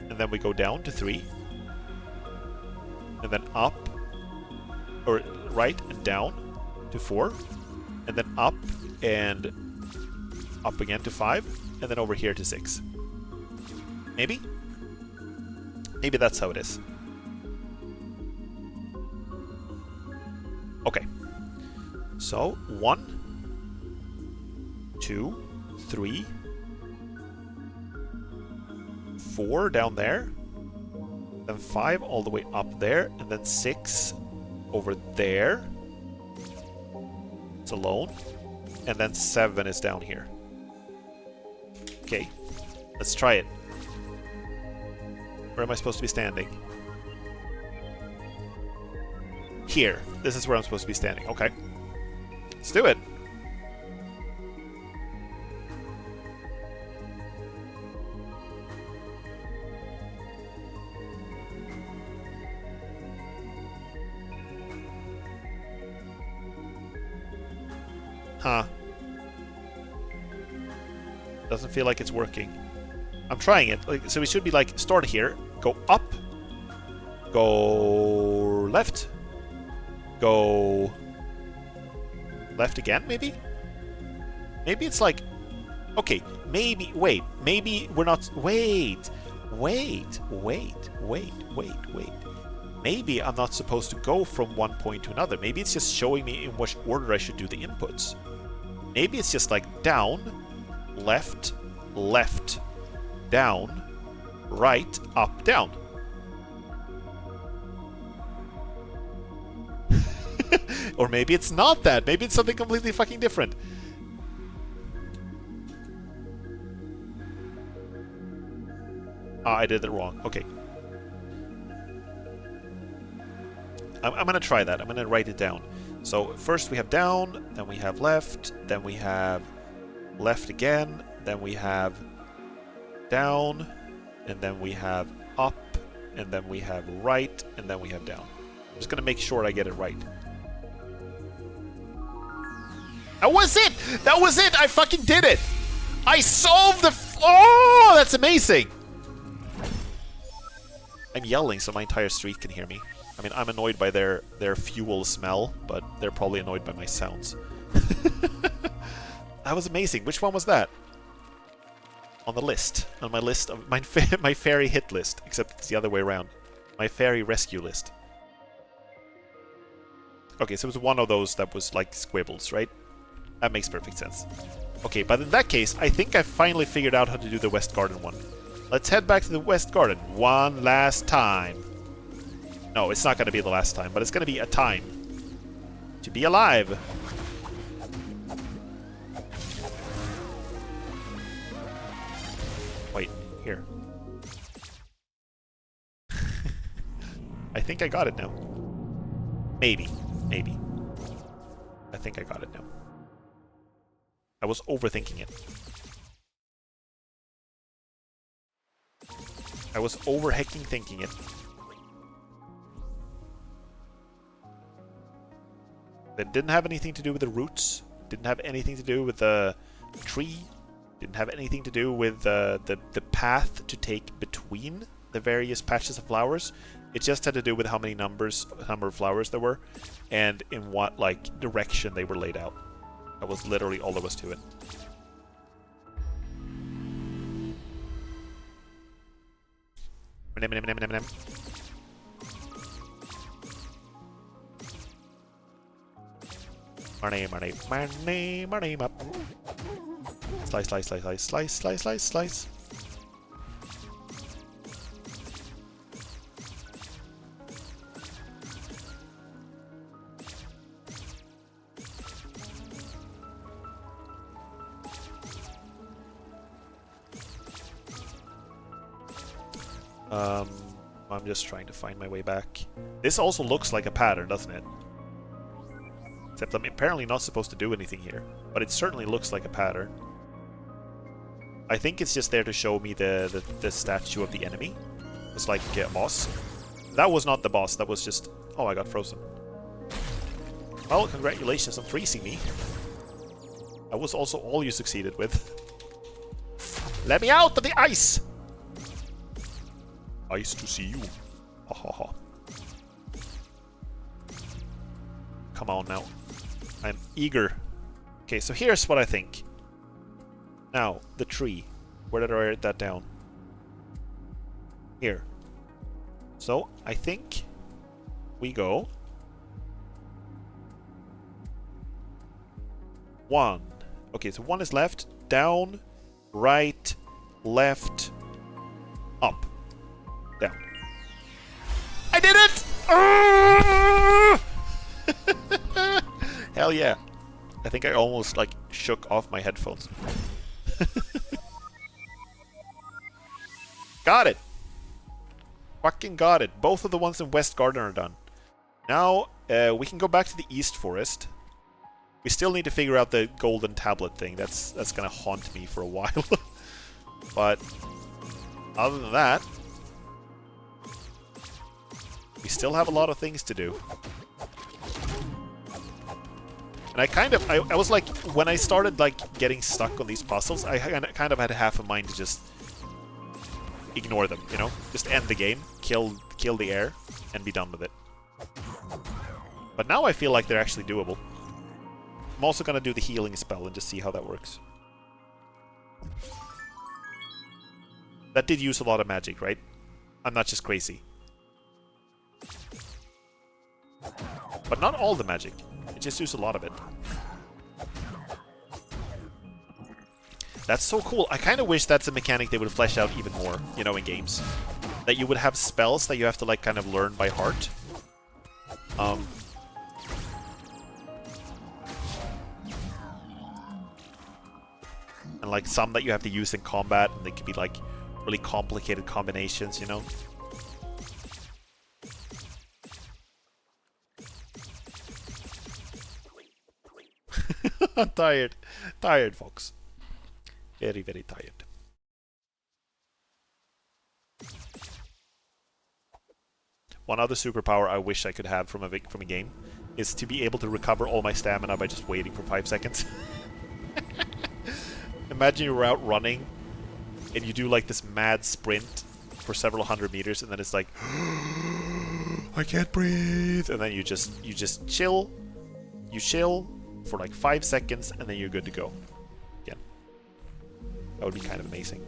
And then we go down to 3. And then up, or right and down to 4. And then up and up again to 5. And then over here to 6. Maybe? Maybe that's how it is. Okay. So, 1, 2, 3, 4 down there, then 5 all the way up there, and then 6 over there. It's alone, and then 7 is down here. Okay, let's try it. Where am I supposed to be standing? Here. This is where I'm supposed to be standing. Okay. Let's do it. Huh. Doesn't feel like it's working. I'm trying it. Like, so we should be like, start here, go up, go left, go left again, maybe? Maybe it's like, okay, maybe, wait, maybe we're not, wait. Maybe I'm not supposed to go from one point to another. Maybe it's just showing me in which order I should do the inputs. Maybe it's just like down, left, left, down, right, up, down. Or maybe it's not that. Maybe it's something completely fucking different. I did it wrong. Okay. I'm gonna try that. I'm gonna write it down. So first we have down, then we have left, then we have left again, then we have down, and then we have up, and then we have right, and then we have down. I'm just gonna make sure I get it right. That was it! That was it! I fucking did it! I solved the... Oh, that's amazing! I'm yelling so my entire street can hear me. I mean, I'm annoyed by their fuel smell, but they're probably annoyed by my sounds. That was amazing. Which one was that? On the list. On my list of... My fairy hit list. Except it's the other way around. My fairy rescue list. Okay, so it was one of those that was like squibbles, right? That makes perfect sense. Okay, but in that case, I think I finally figured out how to do the West Garden one. Let's head back to the West Garden one last time. No, it's not going to be the last time, but it's going to be a time to be alive. Wait, here. I think I got it now. Maybe. Maybe. I think I got it now. I was overthinking it. I was over-hecking thinking it. That didn't have anything to do with the roots. Didn't have anything to do with the tree. Didn't have anything to do with the path to take between the various patches of flowers. It just had to do with how many number of flowers there were, and in what like direction they were laid out. That was literally all there was to it. Money up. Slice, slice, slice, slice, slice, slice, slice, slice. I'm just trying to find my way back. This also looks like a pattern, doesn't it? Except I'm apparently not supposed to do anything here. But it certainly looks like a pattern. I think it's just there to show me the statue of the enemy. It's like a boss. That was not the boss, that was just... Oh, I got frozen. Well, congratulations on freezing me. That was also all you succeeded with. Let me out of the ice! Ice to see you. Ha ha ha. Come on now. I'm eager. Okay, so here's what I think. Now, the tree. Where did I write that down? Here. So, I think we go 1. Okay, so 1 is left, down, right, left, up, down. I did it! Hell yeah. I think I almost like shook off my headphones. Got it! Fucking got it. Both of the ones in West Garden are done. Now, we can go back to the East Forest. We still need to figure out the golden tablet thing. That's gonna haunt me for a while. But, other than that, we still have a lot of things to do. And I was like, when I started like getting stuck on these puzzles, I kind of had half a mind to just ignore them, you know? Just end the game, kill the air, and be done with it. But now I feel like they're actually doable. I'm also gonna do the healing spell and just see how that works. That did use a lot of magic, right? I'm not just crazy. But not all the magic. It just used a lot of it. That's so cool. I kind of wish that's a mechanic they would flesh out even more, you know, in games. That you would have spells that you have to, like, kind of learn by heart. And, like, some that you have to use in combat, and they could be, like, really complicated combinations, you know? I'm tired. Tired, folks. Very, very tired. One other superpower I wish I could have from a game is to be able to recover all my stamina by just waiting for 5 seconds. Imagine you're out running and you do like this mad sprint for several hundred meters, and then it's like I can't breathe, and then you just chill. You chill for like 5 seconds, and then you're good to go again. That would be kind of amazing.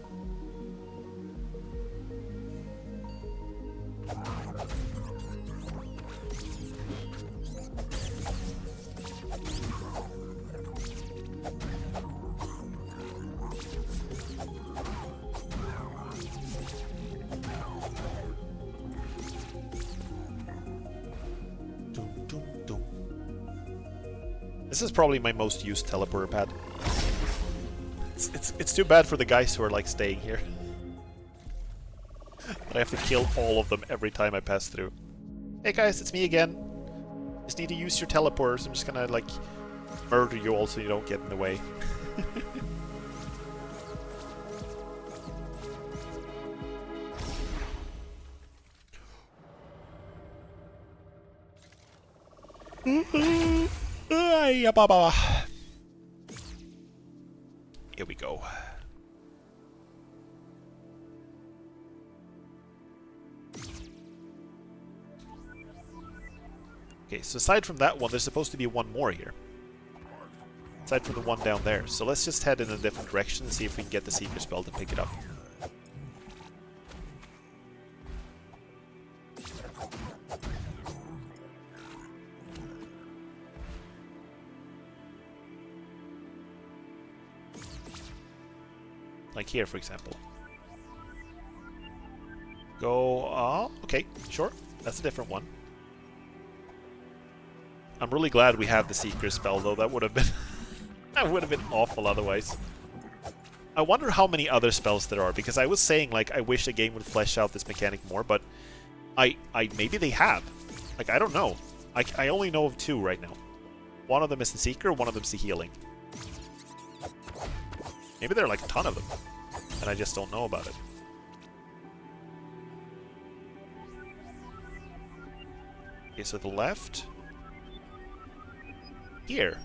This is probably my most used teleporter pad. It's too bad for the guys who are like staying here. But I have to kill all of them every time I pass through. Hey guys, it's me again. Just need to use your teleporters. I'm just gonna like murder you all so you don't get in the way. Here we go. Okay, so aside from that one, there's supposed to be one more here. Aside from the one down there. So let's just head in a different direction and see if we can get the Seeker spell to pick it up. Like here, for example. Go, okay, sure. That's a different one. I'm really glad we have the Seeker spell, though. That would have been that would have been awful otherwise. I wonder how many other spells there are, because I was saying, like, I wish a game would flesh out this mechanic more, but maybe they have. Like, I don't know. I only know of 2 right now. One of them is the Seeker, one of them is the healing. Maybe there are like a ton of them, and I just don't know about it. Okay, so the left. Here.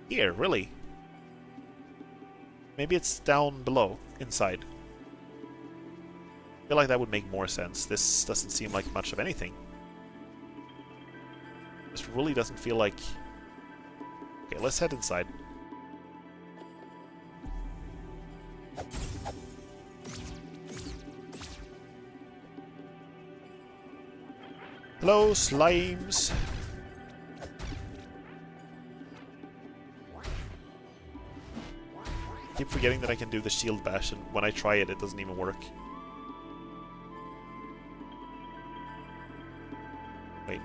Here, really? Maybe it's down below, inside. I feel like that would make more sense. This doesn't seem like much of anything. This really doesn't feel like... Okay, let's head inside. Hello, slimes! I keep forgetting that I can do the shield bash, and when I try it, it doesn't even work. Wait.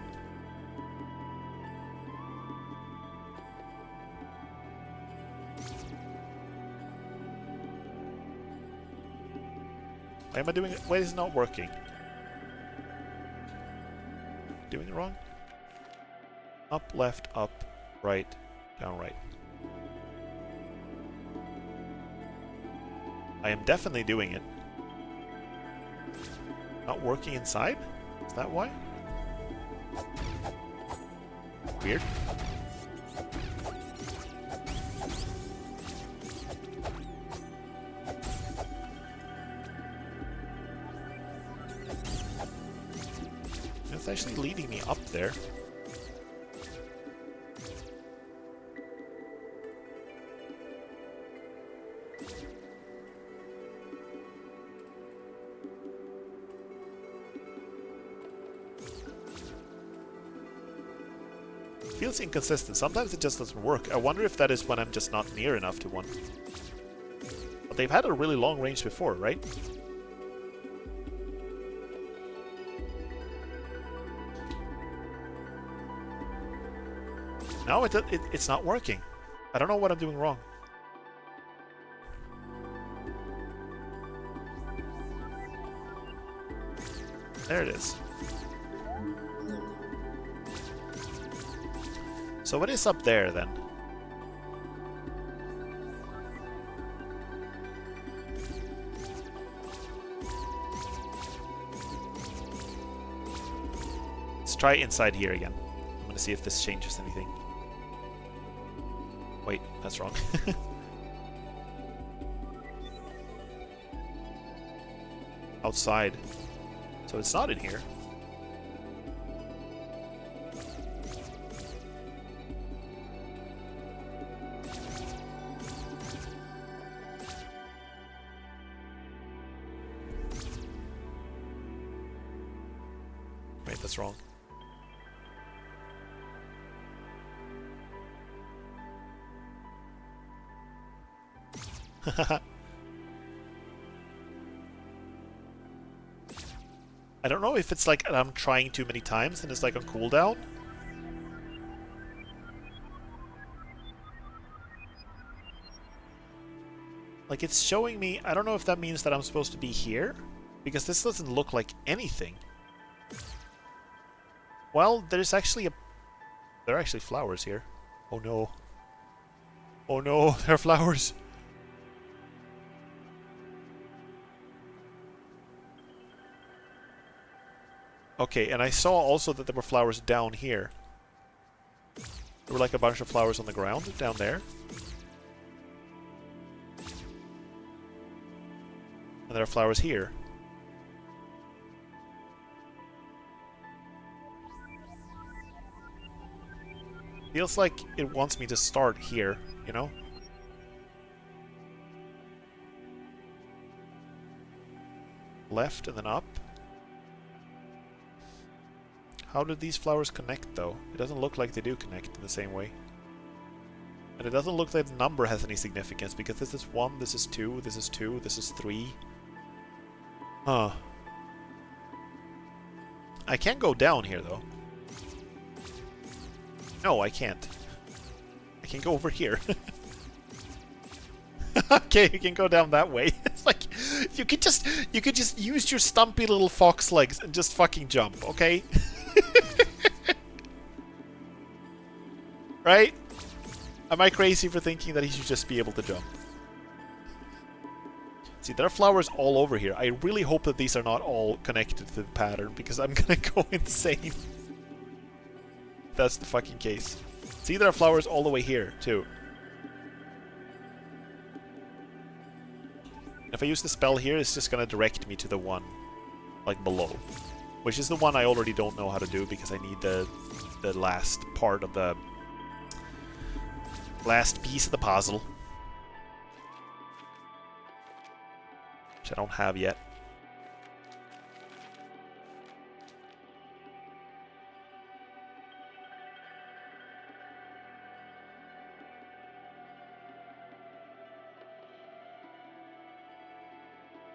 Why am I doing it? Why is it not working? Doing it wrong? Up, left, up, right, down, right. I am definitely doing it. Not working inside? Is that why? Weird. It's actually leading me up there. Feels inconsistent. Sometimes it just doesn't work. I wonder if that is when I'm just not near enough to one. But they've had a really long range before, right? No, it's not working. I don't know what I'm doing wrong. There it is. So what is up there then? Let's try inside here again. I'm gonna see if this changes anything. Wait, that's wrong. Outside. So it's not in here. Wait, that's wrong. I don't know if it's like I'm trying too many times and it's like on cooldown. Like it's showing me, I don't know if that means that I'm supposed to be here, because this doesn't look like anything. Well, there's actually there are actually flowers here. Oh no. Oh no, there are flowers. Okay, and I saw also that there were flowers down here. There were like a bunch of flowers on the ground down there. And there are flowers here. Feels like it wants me to start here, you know? Left and then up. How do these flowers connect, though? It doesn't look like they do connect in the same way. And it doesn't look like the number has any significance, because this is 1, this is 2, this is 2, this is 3. Huh. I can't go down here, though. No, I can't. I can go over here. Okay, you can go down that way. It's like you could just use your stumpy little fox legs and just fucking jump, okay? Right? Am I crazy for thinking that he should just be able to jump? See, there are flowers all over here. I really hope that these are not all connected to the pattern, because I'm gonna go insane. That's the fucking case. See, there are flowers all the way here, too. If I use the spell here, it's just gonna direct me to the one, like, below. Which is the one I already don't know how to do, because I need the last part of the... last piece of the puzzle. Which I don't have yet.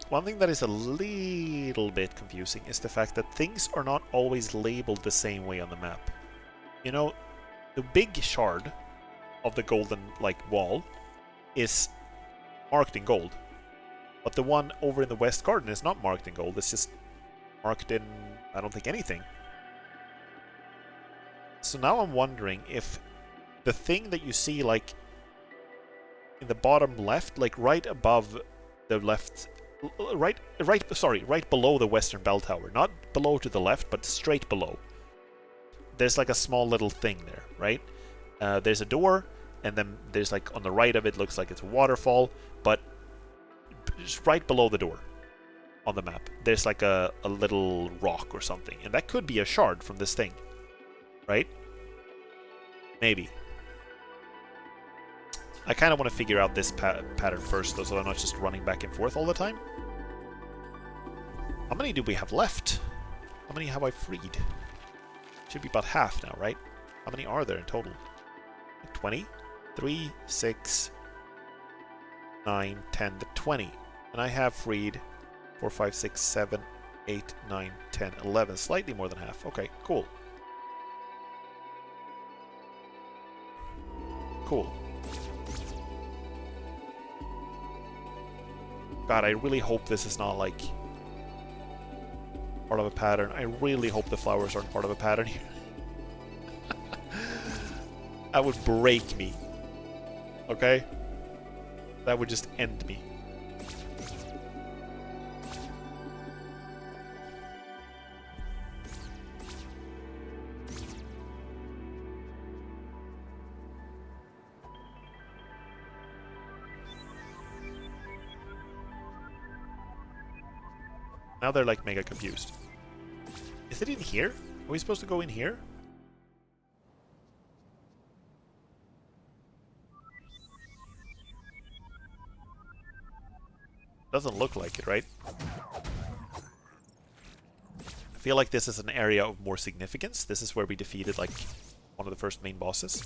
One thing that is a little bit confusing is the fact that things are not always labeled the same way on the map. You know, the big shard of the golden, like, wall is marked in gold. But the one over in the West Garden is not marked in gold, it's just marked in, I don't think, anything. So now I'm wondering if the thing that you see, like, in the bottom left, like right above the left... right below the Western Bell Tower. Not below to the left, but straight below. There's like a small little thing there, right? There's a door, and then there's like on the right of it looks like it's a waterfall, but just right below the door on the map, there's like a little rock or something, and that could be a shard from this thing, right? Maybe. I kind of want to figure out this pattern first, though, so I'm not just running back and forth all the time. How many do we have left? How many have I freed? Should be about half now, right? How many are there in total? 20? 3, 6, 9, 10, 20. And I have freed 4, 5, 6, 7, 8, 9, 10, 11. Slightly more than half. Okay, cool. Cool. God, I really hope this is not like part of a pattern. I really hope the flowers aren't part of a pattern here. That would break me. Okay? That would just end me. Now they're like mega confused. Is it in here? Are we supposed to go in here? Doesn't look like it, right? I feel like this is an area of more significance. This is where we defeated like one of the first main bosses.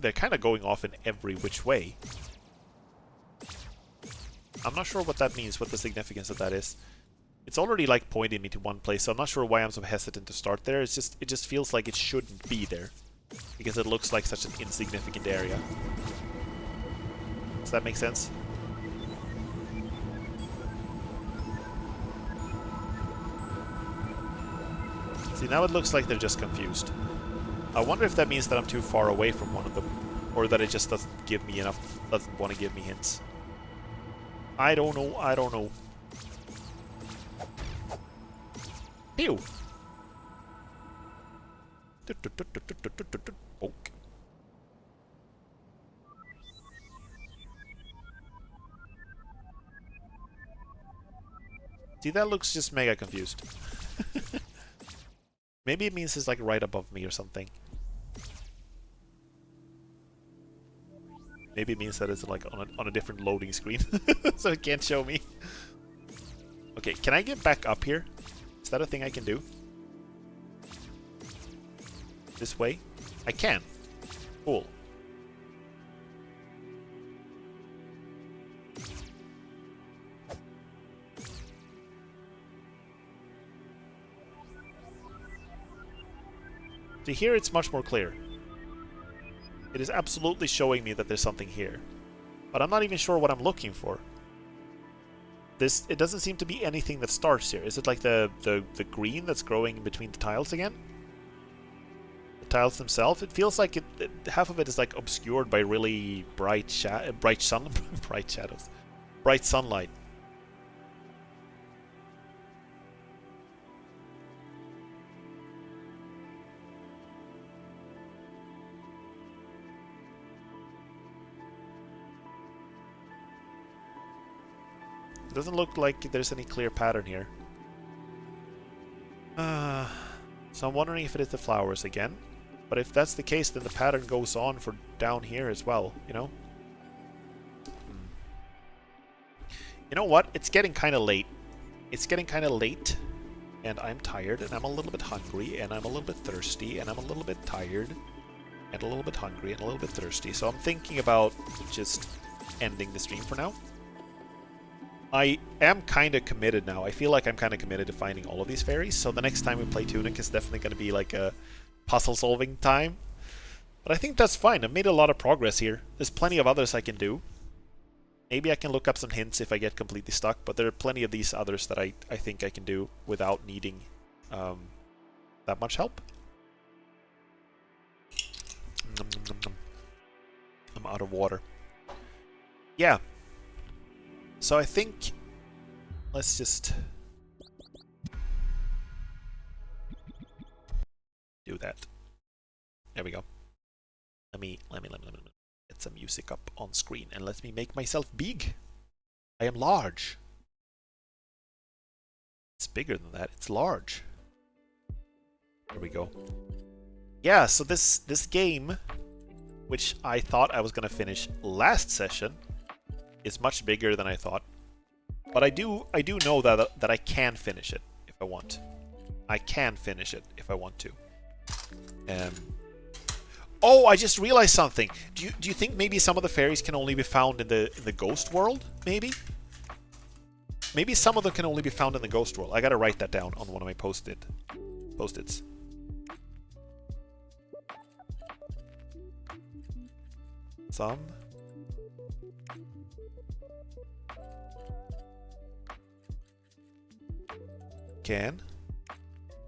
They're kind of going off in every which way. I'm not sure what that means, what the significance of that is. It's already like pointing me to one place, so I'm not sure why I'm so hesitant to start there. It just feels like it shouldn't be there. Because it looks like such an insignificant area. Does that make sense? See, now it looks like they're just confused. I wonder if that means that I'm too far away from one of them. Or that it just doesn't give me enough, doesn't want to give me hints. I don't know, I don't know. Pew! Bonk. See, that looks just mega confused. Maybe it means it's like right above me or something. Maybe it means that it's like on a different loading screen, so it can't show me. Okay, can I get back up here? Is that a thing I can do? This way? I can. Cool. See, here it's much more clear. It is absolutely showing me that there's something here. But I'm not even sure what I'm looking for. It doesn't seem to be anything that starts here. Is it like the green that's growing in between the tiles again? The tiles themselves? It feels like half of it is like obscured by really bright bright shadows. Bright sunlight. It doesn't look like there's any clear pattern here. So I'm wondering if it is the flowers again. But if that's the case, then the pattern goes on for down here as well, you know? You know what? It's getting kind of late. It's getting kind of late. And I'm tired, and I'm a little bit hungry, and I'm a little bit thirsty, and I'm a little bit tired, and a little bit hungry, and a little bit thirsty. So I'm thinking about just ending the stream for now. I am kind of committed now. I feel like I'm kind of committed to finding all of these fairies, so the next time we play Tunic is definitely going to be like a puzzle-solving time. But I think that's fine. I've made a lot of progress here. There's plenty of others I can do. Maybe I can look up some hints if I get completely stuck, but there are plenty of these others that I think I can do without needing that much help. I'm out of water. Yeah. So I think let's just do that. There we go. Let me get some music up on screen and let me make myself big. I am large. It's bigger than that. It's large. There we go. Yeah, so this game, which I thought I was gonna finish last session, is much bigger than I thought. But I do know that I can finish it if I want. I can finish it if I want to. Oh, I just realized something. Do you think maybe some of the fairies can only be found in the ghost world? Maybe. Maybe some of them can only be found in the ghost world. I gotta write that down on one of my post-its. Some can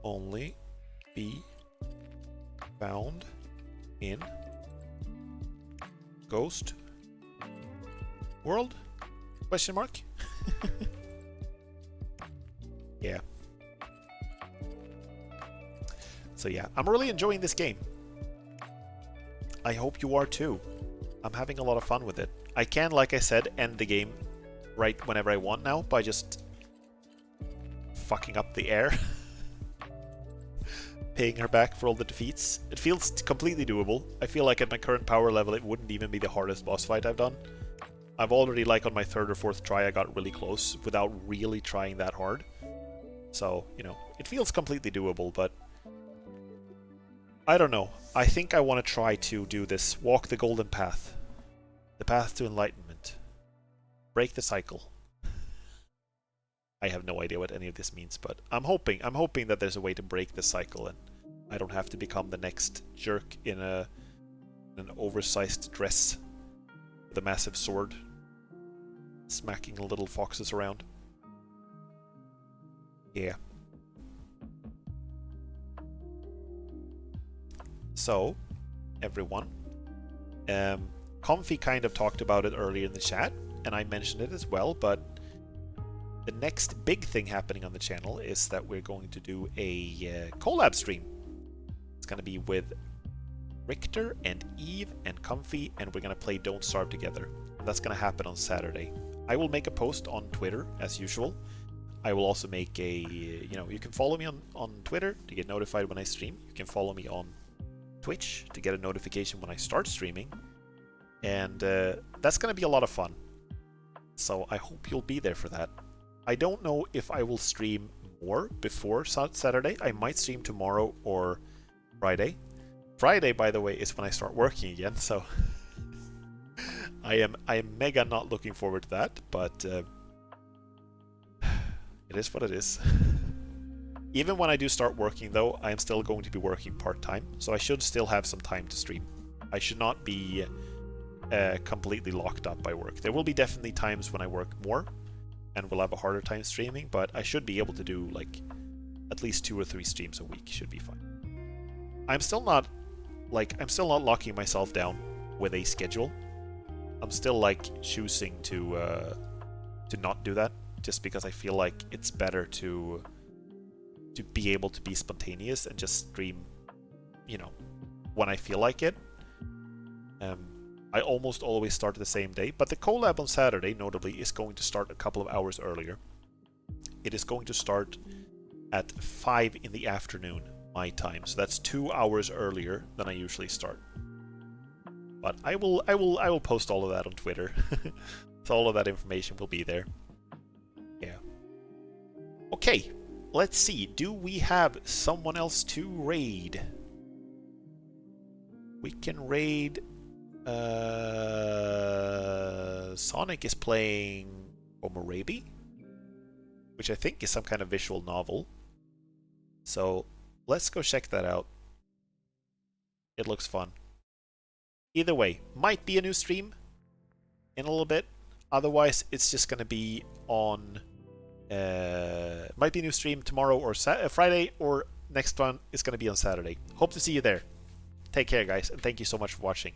only be found in ghost world? Question mark? Yeah. So yeah, I'm really enjoying this game. I hope you are too. I'm having a lot of fun with it. I can, like I said, end the game right whenever I want now by just fucking up the air. Paying her back for all the defeats. It feels completely doable. I feel like at my current power level it wouldn't even be the hardest boss fight I've done. I've already, like on my 3rd or 4th try, I got really close without really trying that hard. So, you know, it feels completely doable, but I don't know. I think I want to try to do this. Walk the golden path. The path to enlightenment. Break the cycle. I have no idea what any of this means, but I'm hoping that there's a way to break the cycle and I don't have to become the next jerk in an oversized dress with a massive sword smacking little foxes around. Yeah. So, everyone, Comfy kind of talked about it earlier in the chat, and I mentioned it as well, but the next big thing happening on the channel is that we're going to do a collab stream. It's going to be with Richter and Eve and Comfy, and we're going to play Don't Starve together. And that's going to happen on Saturday. I will make a post on Twitter, as usual. I will also make a, you can follow me on Twitter to get notified when I stream. You can follow me on Twitch to get a notification when I start streaming. And that's going to be a lot of fun. So I hope you'll be there for that. I don't know if I will stream more before Saturday. I might stream tomorrow or Friday. Friday, by the way, is when I start working again, so I am mega not looking forward to that, but it is what it is. Even when I do start working, though, I am still going to be working part-time, so I should still have some time to stream. I should not be completely locked up by work. There will be definitely times when I work more and will have a harder time streaming, but I should be able to do like at least 2 or 3 streams a week. Should be fine. I'm still not locking myself down with a schedule. I'm still like choosing to not do that, just because I feel like it's better to be able to be spontaneous and just stream, when I feel like it. I almost always start the same day, but the collab on Saturday, notably, is going to start a couple of hours earlier. It is going to start at 5 in the afternoon, my time, so that's 2 hours earlier than I usually start. But I will post all of that on Twitter, so all of that information will be there. Yeah. Okay, let's see. Do we have someone else to raid? We can raid. Sonic is playing Omurabi, which I think is some kind of visual novel. So let's go check that out. It looks fun. Either way, might be a new stream in a little bit. Otherwise, it's just going to be on... might be a new stream tomorrow or Friday, or next one is going to be on Saturday. Hope to see you there. Take care, guys, and thank you so much for watching.